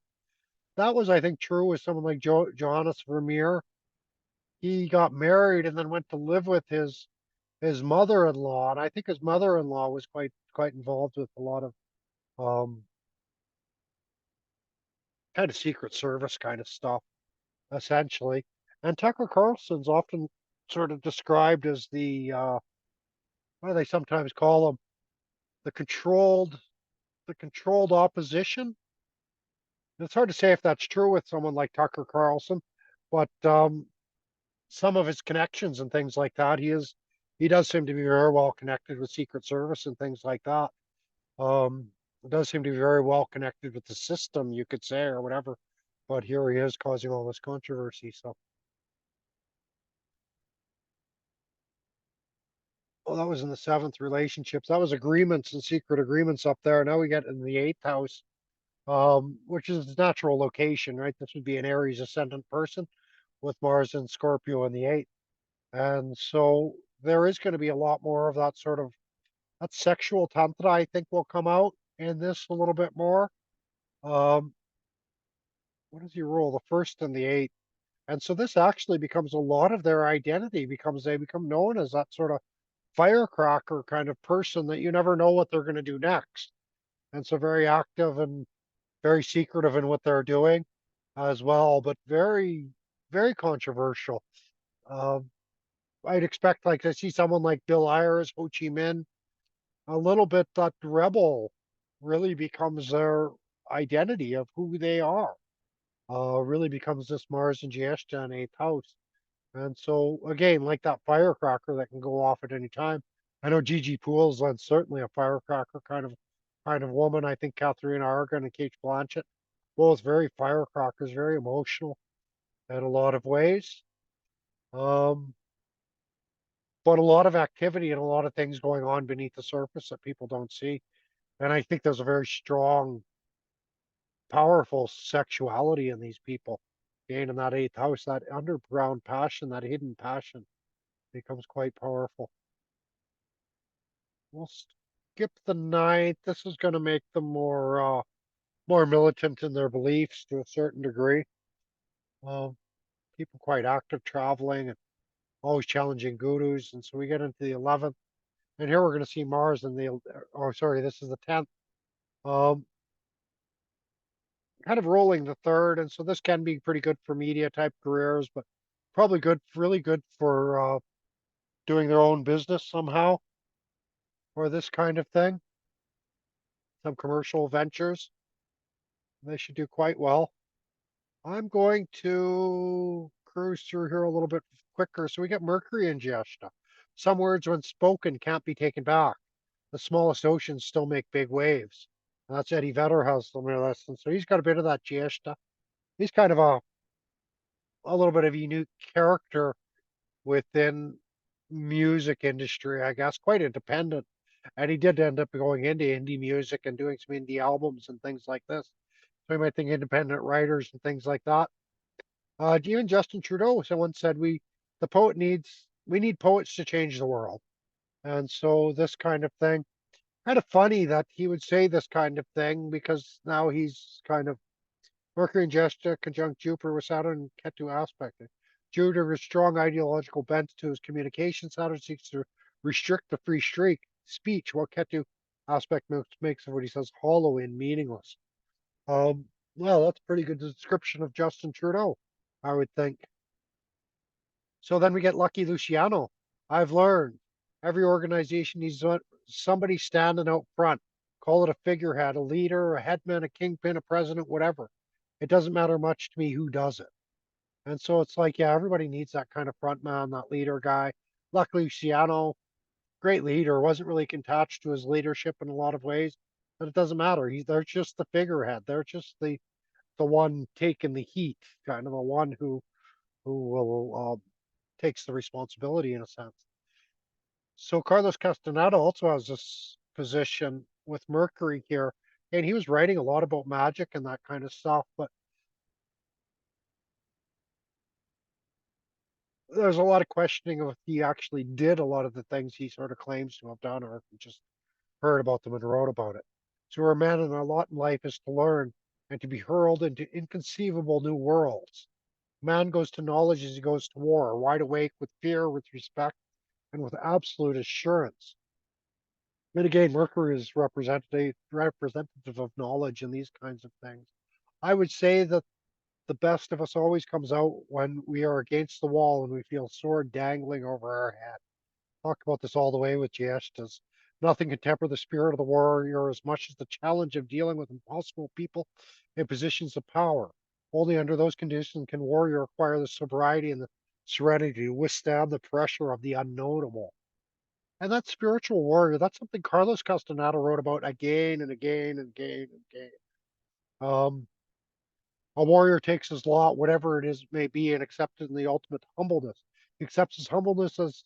That was, I think, true with someone like Johannes Vermeer. He got married and then went to live with his mother-in-law, and I think his mother-in-law was quite involved with a lot of um, kind of Secret Service kind of stuff, essentially. And Tucker Carlson's often sort of described as what do they sometimes call him? The controlled opposition. It's hard to say if that's true with someone like Tucker Carlson, but some of his connections and things like that, he does seem to be very well connected with Secret Service and things like that. Um, does seem to be very well connected with the system, you could say, or whatever. But here he is causing all this controversy. So, well, that was in the seventh relationships. That was agreements and secret agreements up there. Now we get in the eighth house, which is its natural location, right? This would be an Aries ascendant person with Mars and Scorpio in the eighth. And so there is going to be a lot more of that sort of that sexual tantra, I think, will come out in this a little bit more. Um, what does he rule? The first and the eighth. And so this actually becomes a lot of their identity because they become known as that sort of firecracker kind of person that you never know what they're going to do next. And so very active and very secretive in what they're doing as well, but very controversial. Um, I'd expect, like, I see someone like Bill Ayers, Ho Chi Minh, a little bit that rebel really becomes their identity of who they are. Really becomes this Mars and Jyeshta in eighth house. And so again, like that firecracker that can go off at any time. I know Gigi Poole's certainly a firecracker kind of woman. I think Katharina Argan and Kate Blanchett, both very firecrackers, very emotional in a lot of ways. Um, but a lot of activity and a lot of things going on beneath the surface that people don't see. And I think there's a very strong, powerful sexuality in these people. Again, in that eighth house, that underground passion, that hidden passion becomes quite powerful. We'll skip the ninth. This is going to make them more militant in their beliefs to a certain degree. Um, People quite active traveling and always challenging gurus. And so we get into the 11th. And here we're going to see Mars in the, oh, sorry, this is the 10th. Um, Kind of rolling the third. And so this can be pretty good for media type careers, but probably good, really good for doing their own business somehow or this kind of thing. Some commercial ventures. They should do quite well. I'm going to cruise through here a little bit quicker. So we get Mercury and Jyeshta. Some words, when spoken, can't be taken back. The smallest oceans still make big waves. And that's Eddie Vedder has some of this. And so he's got a bit of that Jyeshta. He's kind of a little bit of a unique character within music industry, I guess, quite independent. And he did end up going into indie music and doing some indie albums and things like this. So you might think independent writers and things like that. Even Justin Trudeau, someone said we need poets to change the world. And so this kind of thing, kind of funny that he would say this kind of thing because now he's kind of Mercury and Jyeshta conjunct Jupiter with Saturn and Ketu aspect. Jupiter has strong ideological bent to his communication. Saturn seeks to restrict the free streak speech, while Ketu aspect makes of what he says hollow and meaningless. Um, well, that's a pretty good description of Justin Trudeau, I would think. So then we get Lucky Luciano. I've learned every organization needs somebody standing out front. Call it a figurehead, a leader, a headman, a kingpin, a president, whatever. It doesn't matter much to me who does it. And so it's like, yeah, everybody needs that kind of front man, that leader guy. Lucky Luciano, great leader, wasn't really attached to his leadership in a lot of ways, but it doesn't matter. They're just the figurehead. They're just the one taking the heat, kind of the one who will takes the responsibility in a sense. So Carlos Castaneda also has this position with Mercury here, and he was writing a lot about magic and that kind of stuff. But there's a lot of questioning of if he actually did a lot of the things he sort of claims to have done, or if he just heard about them and wrote about it. So our man and our lot in life is to learn and to be hurled into inconceivable new worlds. Man goes to knowledge as he goes to war, wide awake with fear, with respect, and with absolute assurance. And again, Mercury is representative of knowledge and these kinds of things. I would say that the best of us always comes out when we are against the wall and we feel sword dangling over our head. Talked about this all the way with Jyeshtas. Nothing can temper the spirit of the warrior as much as the challenge of dealing with impossible people in positions of power. Only under those conditions can warrior acquire the sobriety and the serenity to withstand the pressure of the unknowable. And that spiritual warrior, that's something Carlos Castaneda wrote about again and again and again and again. Um, a warrior takes his lot, whatever it is may be, and accepts it in the ultimate humbleness. He accepts his humbleness as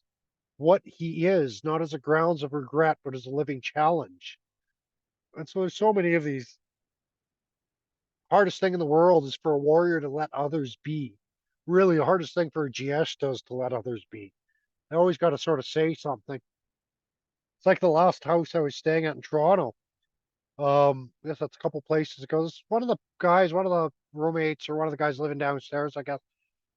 what he is, not as a grounds of regret, but as a living challenge. And so there's so many of these. Hardest thing in the world is for a warrior to let others be. Really, the hardest thing for a GS does to let others be. They always got to sort of say something. It's like the last house I was staying at in Toronto. I guess that's a couple places ago. This one of the guys, one of the roommates, or one of the guys living downstairs, I guess,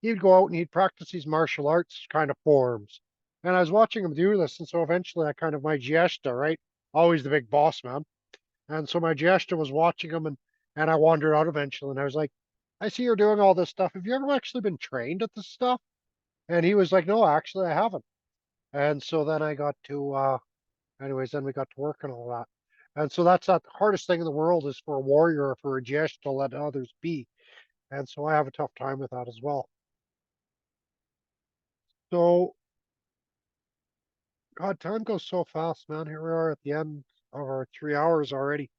he'd go out and he'd practice these martial arts kind of forms. And I was watching him do this, and so eventually I kind of my Jyeshta, right? Always the big boss man. And so my Jyeshta was watching him and I wandered out eventually and I was like, I see you're doing all this stuff. Have you ever actually been trained at this stuff? And he was like, no, actually I haven't. And so then I got to anyways, then we got to work and all that. And so that's not the hardest thing in the world is for a warrior or for a Jesh to let others be. And so I have a tough time with that as well. So God, time goes so fast, man. Here we are at the end of our 3 hours already.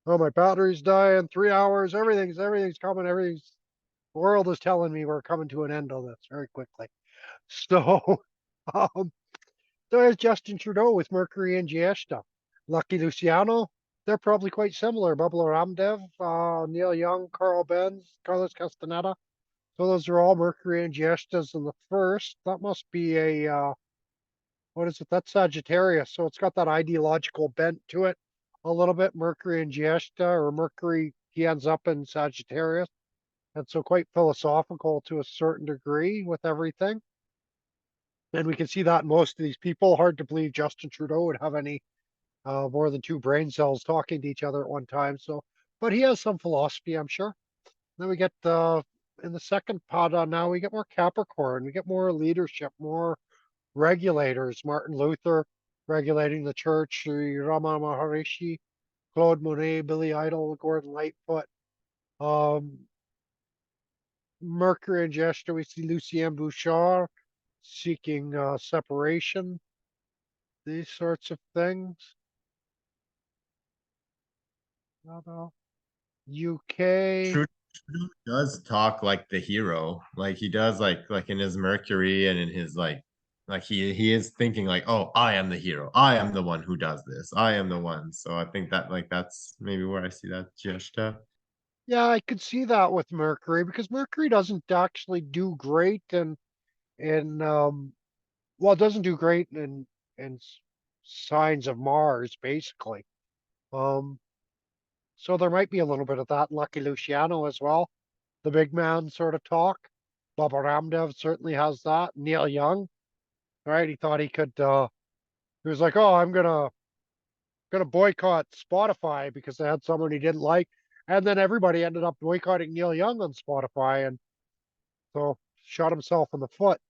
Oh, my battery's dying. 3 hours. Everything's coming. The world is telling me we're coming to an end on this very quickly. So, um, so there's Justin Trudeau with Mercury and Jyeshta. Lucky Luciano, they're probably quite similar. Bubba Ramdev, Neil Young, Carl Benz, Carlos Castaneda. So those are all Mercury and Jyeshtas in the first. That must be what is it? That's Sagittarius. So it's got that ideological bent to it a little bit. Mercury and Jyeshta, or Mercury, he ends up in Sagittarius. And so quite philosophical to a certain degree with everything. And we can see that in most of these people. Hard to believe Justin Trudeau would have any more than two brain cells talking to each other at one time. So, but he has some philosophy, I'm sure. Then we get in the second pod on now, we get more Capricorn, we get more leadership, more regulators. Martin Luther regulating the church, Sri Rama Maharishi, Claude Monet, Billy Idol, Gordon Lightfoot. Um, Mercury and Jester, we see Lucien Bouchard seeking separation, these sorts of things. UK. Trudeau does talk like the hero. Like he does like in his Mercury and in his like he is thinking like, oh, I am the hero. I am the one who does this. I am the one. So I think that like that's maybe where I see that Jyeshta. Yeah, I could see that with Mercury because Mercury doesn't actually do great in well, it doesn't do great in signs of Mars, basically. Um, so there might be a little bit of that. Lucky Luciano as well, the big man sort of talk. Baba Ramdev certainly has that. Neil Young, right? He thought he could. He was like, "Oh, I'm gonna boycott Spotify because they had someone he didn't like," and then everybody ended up boycotting Neil Young on Spotify, and so shot himself in the foot.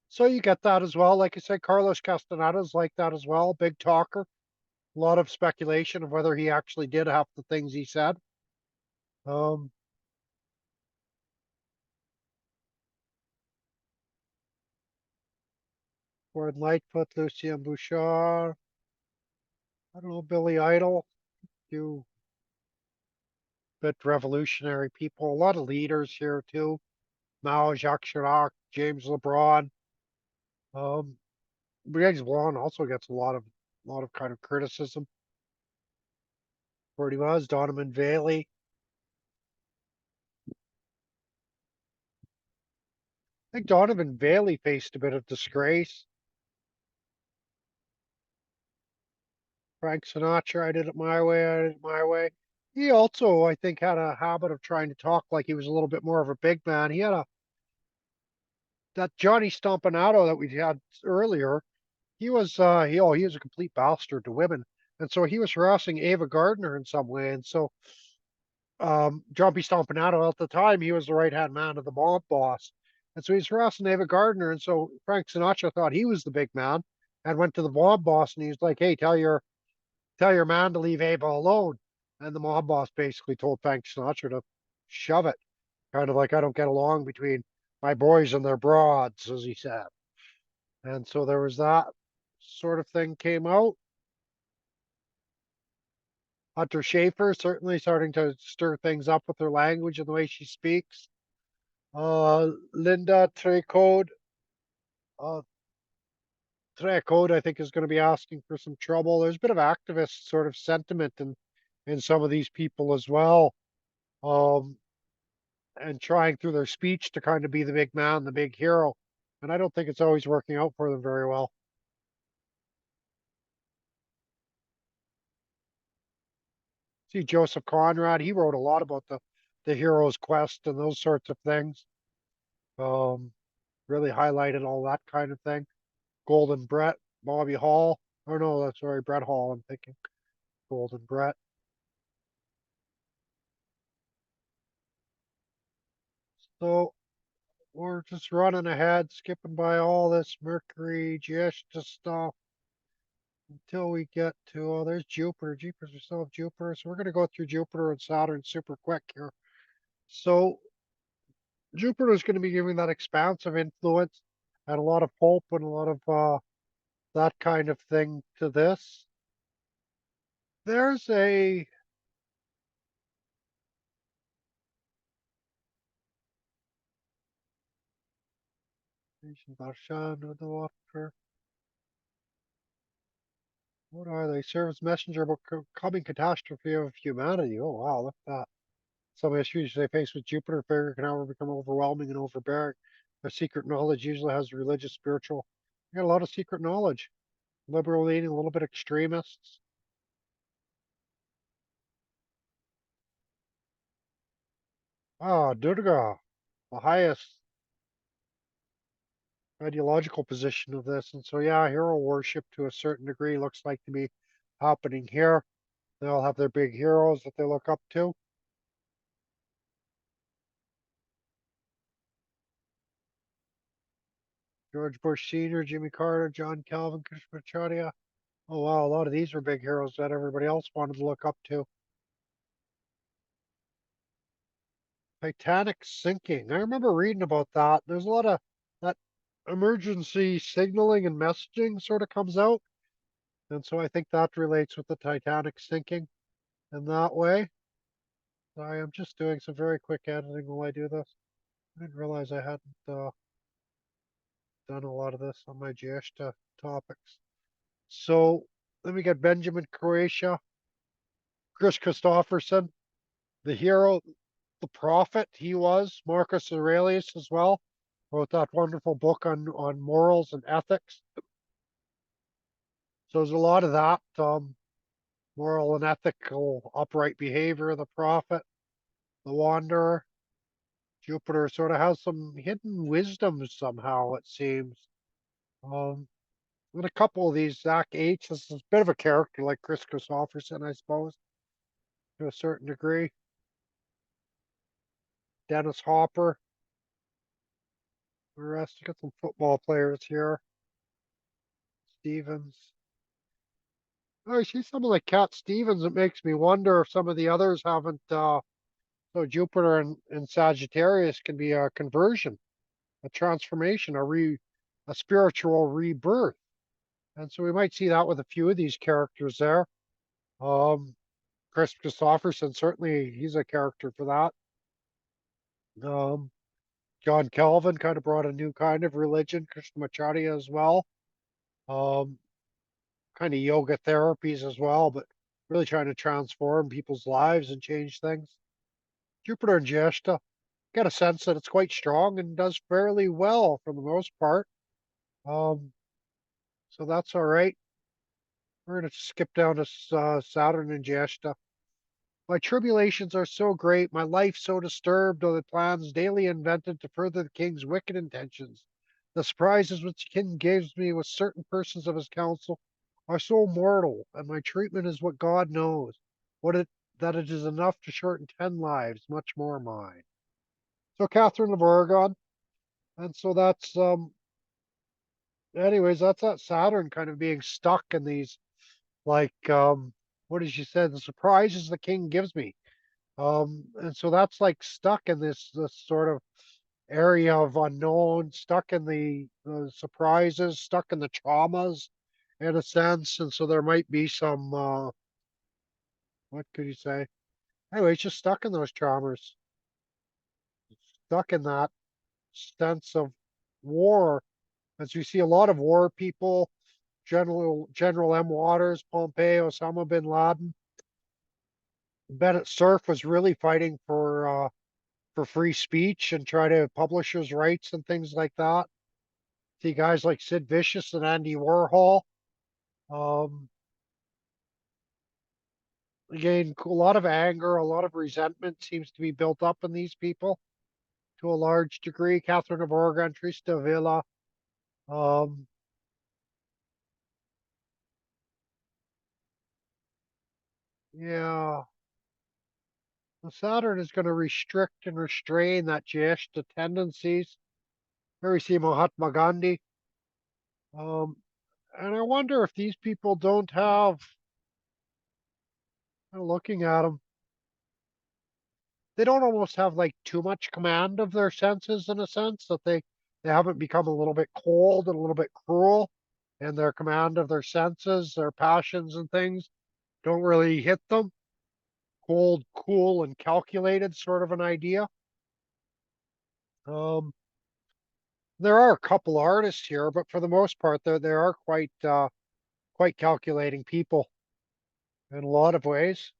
So you get that as well. Like I said, Carlos Castaneda's like that as well. Big talker. A lot of speculation of whether he actually did half the things he said. Um, Gordon Lightfoot, Lucien Bouchard. I don't know, Billy Idol. You bit revolutionary people. A lot of leaders here too. Mao, Jacques Chirac, James LeBron. Um, James LeBron also gets a lot of kind of criticism for what he was. Donovan Bailey. I think Donovan Bailey faced a bit of disgrace. Frank Sinatra, I did it my way, I did it my way. He also, I think, had a habit of trying to talk like he was a little bit more of a big man. He had that Johnny Stompanato that we had earlier. He was a complete bastard to women. And so he was harassing Ava Gardner in some way. And so John B. Stompanato at the time, he was the right hand man of the mob boss. And so he's harassing Ava Gardner. And so Frank Sinatra thought he was the big man and went to the mob boss and he's like, hey, tell your man to leave Ava alone. And the mob boss basically told Frank Sinatra to shove it. Kind of like I don't get along between my boys and their broads, as he said. And so there was that sort of thing came out. Hunter Schafer certainly starting to stir things up with her language and the way she speaks. Linda uh, Trecode, I think, is going to be asking for some trouble. There's a bit of activist sort of sentiment in some of these people as well, um, and trying through their speech to kind of be the big man, the big hero. And I don't think it's always working out for them very well. See Joseph Conrad, he wrote a lot about the hero's quest and those sorts of things. Um, really highlighted all that kind of thing. Golden Brett, Bobby Hall. Oh no, that's sorry, Brett Hall. I'm thinking Golden Brett. So we're just running ahead, skipping by all this Mercury, Jyeshta stuff until we get to, oh, there's Jupiter. Jeepers, we still have Jupiter. So we're going to go through Jupiter and Saturn super quick here. So Jupiter is going to be giving that expansive influence and a lot of hope and a lot of that kind of thing to this. There's a Darshan with the water. What are they? Serve as messenger about coming catastrophe of humanity. Oh wow, look at that. Some issues they face with Jupiter figure can however become overwhelming and overbearing. Their secret knowledge usually has religious, spiritual. You got a lot of secret knowledge. Liberal leaning, a little bit extremists. Ah, Durga, the highest ideological position of this. And so, yeah, hero worship to a certain degree looks like to be happening here. They all have their big heroes that they look up to. George Bush Sr., Jimmy Carter, John Calvin, Krishnamacharya. Oh, wow, a lot of these were big heroes that everybody else wanted to look up to. Titanic sinking. I remember reading about that. There's a lot of that emergency signaling and messaging sort of comes out. And so I think that relates with the Titanic sinking in that way. I am just doing some very quick editing while I do this. I didn't realize I hadn't done a lot of this on my Jyeshta topics. So let me get Benjamin Croatia, Chris Christopherson, the hero, the prophet he was, Marcus Aurelius as well, wrote that wonderful book on morals and ethics. So there's a lot of that moral and ethical upright behavior of the prophet, the wanderer. Jupiter sort of has some hidden wisdom somehow, it seems. Um, and a couple of these, Zach H. This is a bit of a character like Chris Christopherson, I suppose, to a certain degree. Dennis Hopper. The rest, you got some football players here. Stevens. Oh, I see someone like Cat Stevens. It makes me wonder if some of the others haven't. So Jupiter and Sagittarius can be a conversion, a transformation, a spiritual rebirth. And so we might see that with a few of these characters there. Um, Chris Christopherson, certainly he's a character for that. John Calvin kind of brought a new kind of religion, Krishnamacharya as well. Um, kind of yoga therapies as well, but really trying to transform people's lives and change things. Jupiter and Jyeshta get a sense that it's quite strong and does fairly well for the most part. Um, so that's all right. We're going to skip down to Saturn and Jyeshta. My tribulations are so great, my life so disturbed, are the plans daily invented to further the king's wicked intentions. The surprises which the king gives me with certain persons of his council are so mortal, and my treatment is what God knows, what it that it is enough to shorten 10 lives, much more mine. So Catherine of Aragon, and so that's anyways, that's that Saturn kind of being stuck in these like what did she say? The surprises the king gives me. And so that's like stuck in this sort of area of unknown, stuck in the surprises, stuck in the traumas in a sense. And so there might be some what could you say? Anyway, it's just stuck in those traumas, stuck in that sense of war. As you see a lot of war people, General M. Waters, Pompey, Osama bin Laden. Bennett Cerf was really fighting for free speech and try to publishers' rights and things like that. See guys like Sid Vicious and Andy Warhol. Um, Again, a lot of anger, a lot of resentment seems to be built up in these people to a large degree. Catherine of Aragon, Trista Villa. Um, yeah, the Saturn is going to restrict and restrain that Jyeshta tendencies. Here we see Mahatma Gandhi. Um, and I wonder if these people don't have, looking at them, they don't almost have like too much command of their senses in a sense that they haven't become a little bit cold and a little bit cruel in their command of their senses, their passions and things don't really hit them. Cold, cool, and calculated sort of an idea. Um, there are a couple artists here, but for the most part, they are quite calculating people in a lot of ways.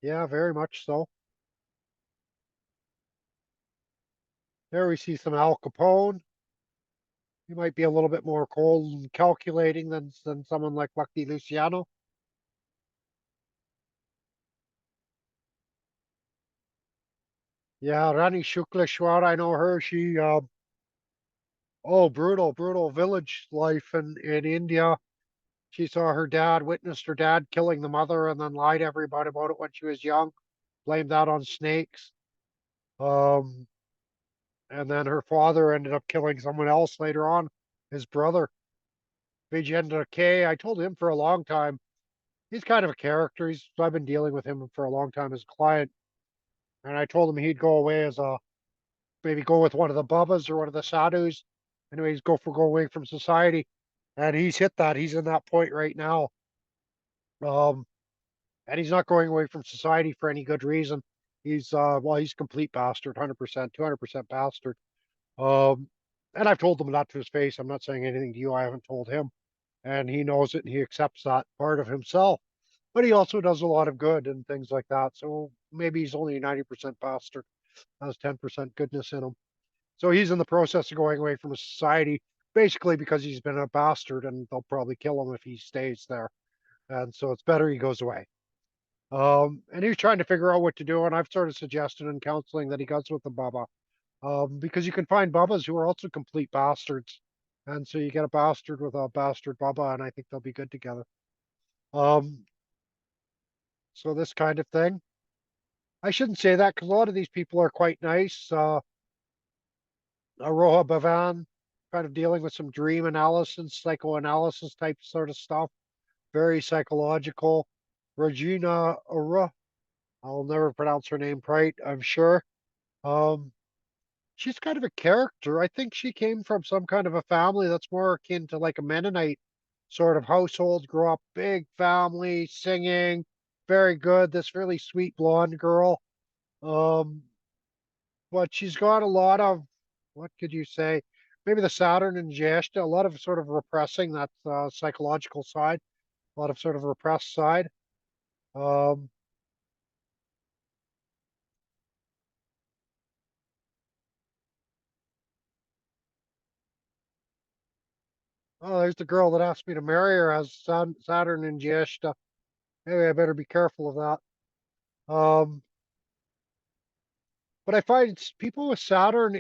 Yeah, very much so. There we see some Al Capone. He might be a little bit more cold and calculating than someone like Lucky Luciano. Yeah, Rani Shukleshwar, I know her. She oh, brutal village life in India. She saw her dad, witnessed her dad killing the mother, and then lied to everybody about it when she was young. Blamed that on snakes. Um, and then her father ended up killing someone else later on, his brother, Vijender K. I told him for a long time. He's kind of a character. I've been dealing with him for a long time as a client, and I told him he'd go away as a maybe go with one of the Bubbas or one of the Sadhus. Anyways, go away from society, and he's hit that. He's in that point right now. Um, and he's not going away from society for any good reason. He's he's complete bastard, 100%, 200% bastard. Um, and I've told him that to his face. I'm not saying anything to you. I haven't told him, and he knows it, and he accepts that part of himself. But he also does a lot of good and things like that. So maybe he's only 90% bastard, has 10% goodness in him. So he's in the process of going away from society, basically because he's been a bastard, and they'll probably kill him if he stays there. And so it's better he goes away. And he's trying to figure out what to do. And I've sort of suggested in counseling that he goes with the Baba, because you can find Babas who are also complete bastards. And so you get a bastard with a bastard Baba, and I think they'll be good together. Um, so this kind of thing. I shouldn't say that because a lot of these people are quite nice. Aroha Bhavan, kind of dealing with some dream analysis, psychoanalysis type sort of stuff, very psychological. Regina Ura, I'll never pronounce her name right, I'm sure. Um, she's kind of a character. I think she came from some kind of a family that's more akin to like a Mennonite sort of household, grew up big family, singing, very good. This really sweet blonde girl. Um, but she's got a lot of, what could you say? Maybe the Saturn and Jyeshta, a lot of sort of repressing that psychological side, a lot of sort of repressed side. Um, Oh, there's the girl that asked me to marry her as Saturn and Jyeshta. Maybe I better be careful of that. But I find people with Saturn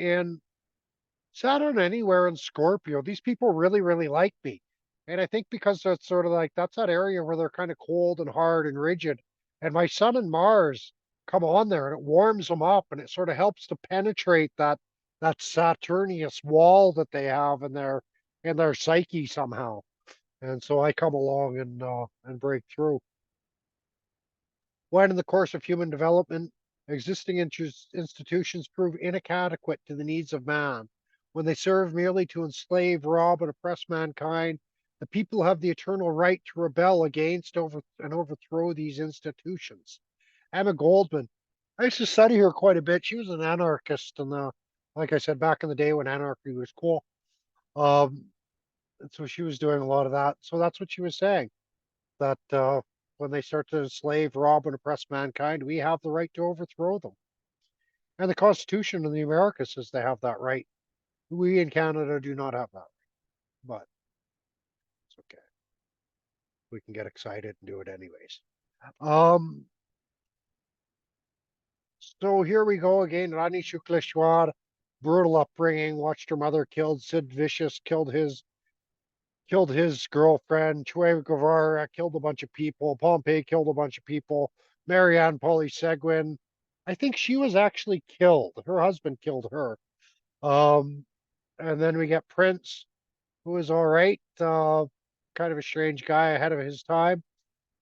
anywhere in Scorpio, these people really, really like me. And I think because that's sort of like that's that area where they're kind of cold and hard and rigid. And my Sun and Mars come on there and it warms them up and it sort of helps to penetrate that Saturnius wall that they have in their psyche somehow. And so I come along and break through. When in the course of human development, existing institutions prove inadequate to the needs of man, when they serve merely to enslave, rob, and oppress mankind, the people have the eternal right to rebel against and overthrow these institutions. Emma Goldman, I used to study her quite a bit. She was an anarchist, and like I said, back in the day when anarchy was cool. Um, and so she was doing a lot of that. So that's what she was saying, that when they start to enslave, rob, and oppress mankind, we have the right to overthrow them. And the Constitution of the Americas says they have that right. We in Canada do not have that right, but it's okay. We can get excited and do it anyways. Um, so here we go again. Rani Shukleshwar, brutal upbringing, watched her mother killed. Sid Vicious killed his girlfriend. Che Guevara killed a bunch of people. Pompey killed a bunch of people. Marianne Polyseguin, I think she was actually killed. Her husband killed her. Um, and then we get Prince, who is all right. Kind of a strange guy ahead of his time.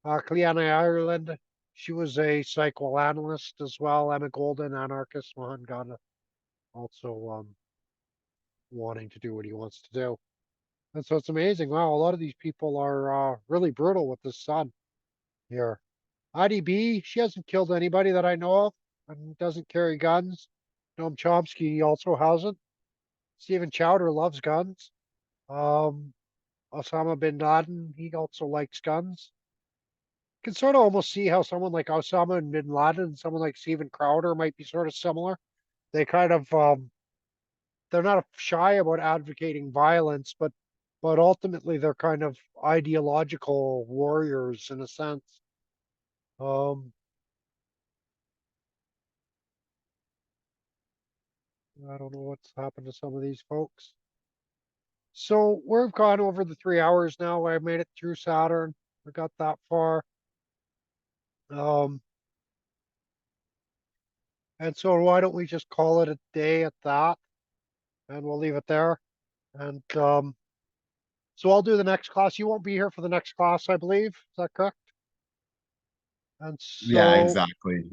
Cleana Ireland, she was a psychoanalyst as well. Emma Golden, anarchist. Mohan Gandhi, also wanting to do what he wants to do. And so it's amazing. Wow, a lot of these people are really brutal with the sun here. IDB, she hasn't killed anybody that I know of and doesn't carry guns. Noam Chomsky also hasn't. Stephen Chowder loves guns. Um, Osama bin Laden, he also likes guns. You can sort of almost see how someone like Osama and bin Laden and someone like Steven Crowder might be sort of similar. They kind of they're not shy about advocating violence, but ultimately they're kind of ideological warriors in a sense. Um, I don't know what's happened to some of these folks. So we've gone over the 3 hours now. I made it through Saturn. We got that far. Um, and so why don't we just call it a day at that, and we'll leave it there. And so I'll do the next class. You won't be here for the next class, I believe. Is that correct? And Yeah, so exactly.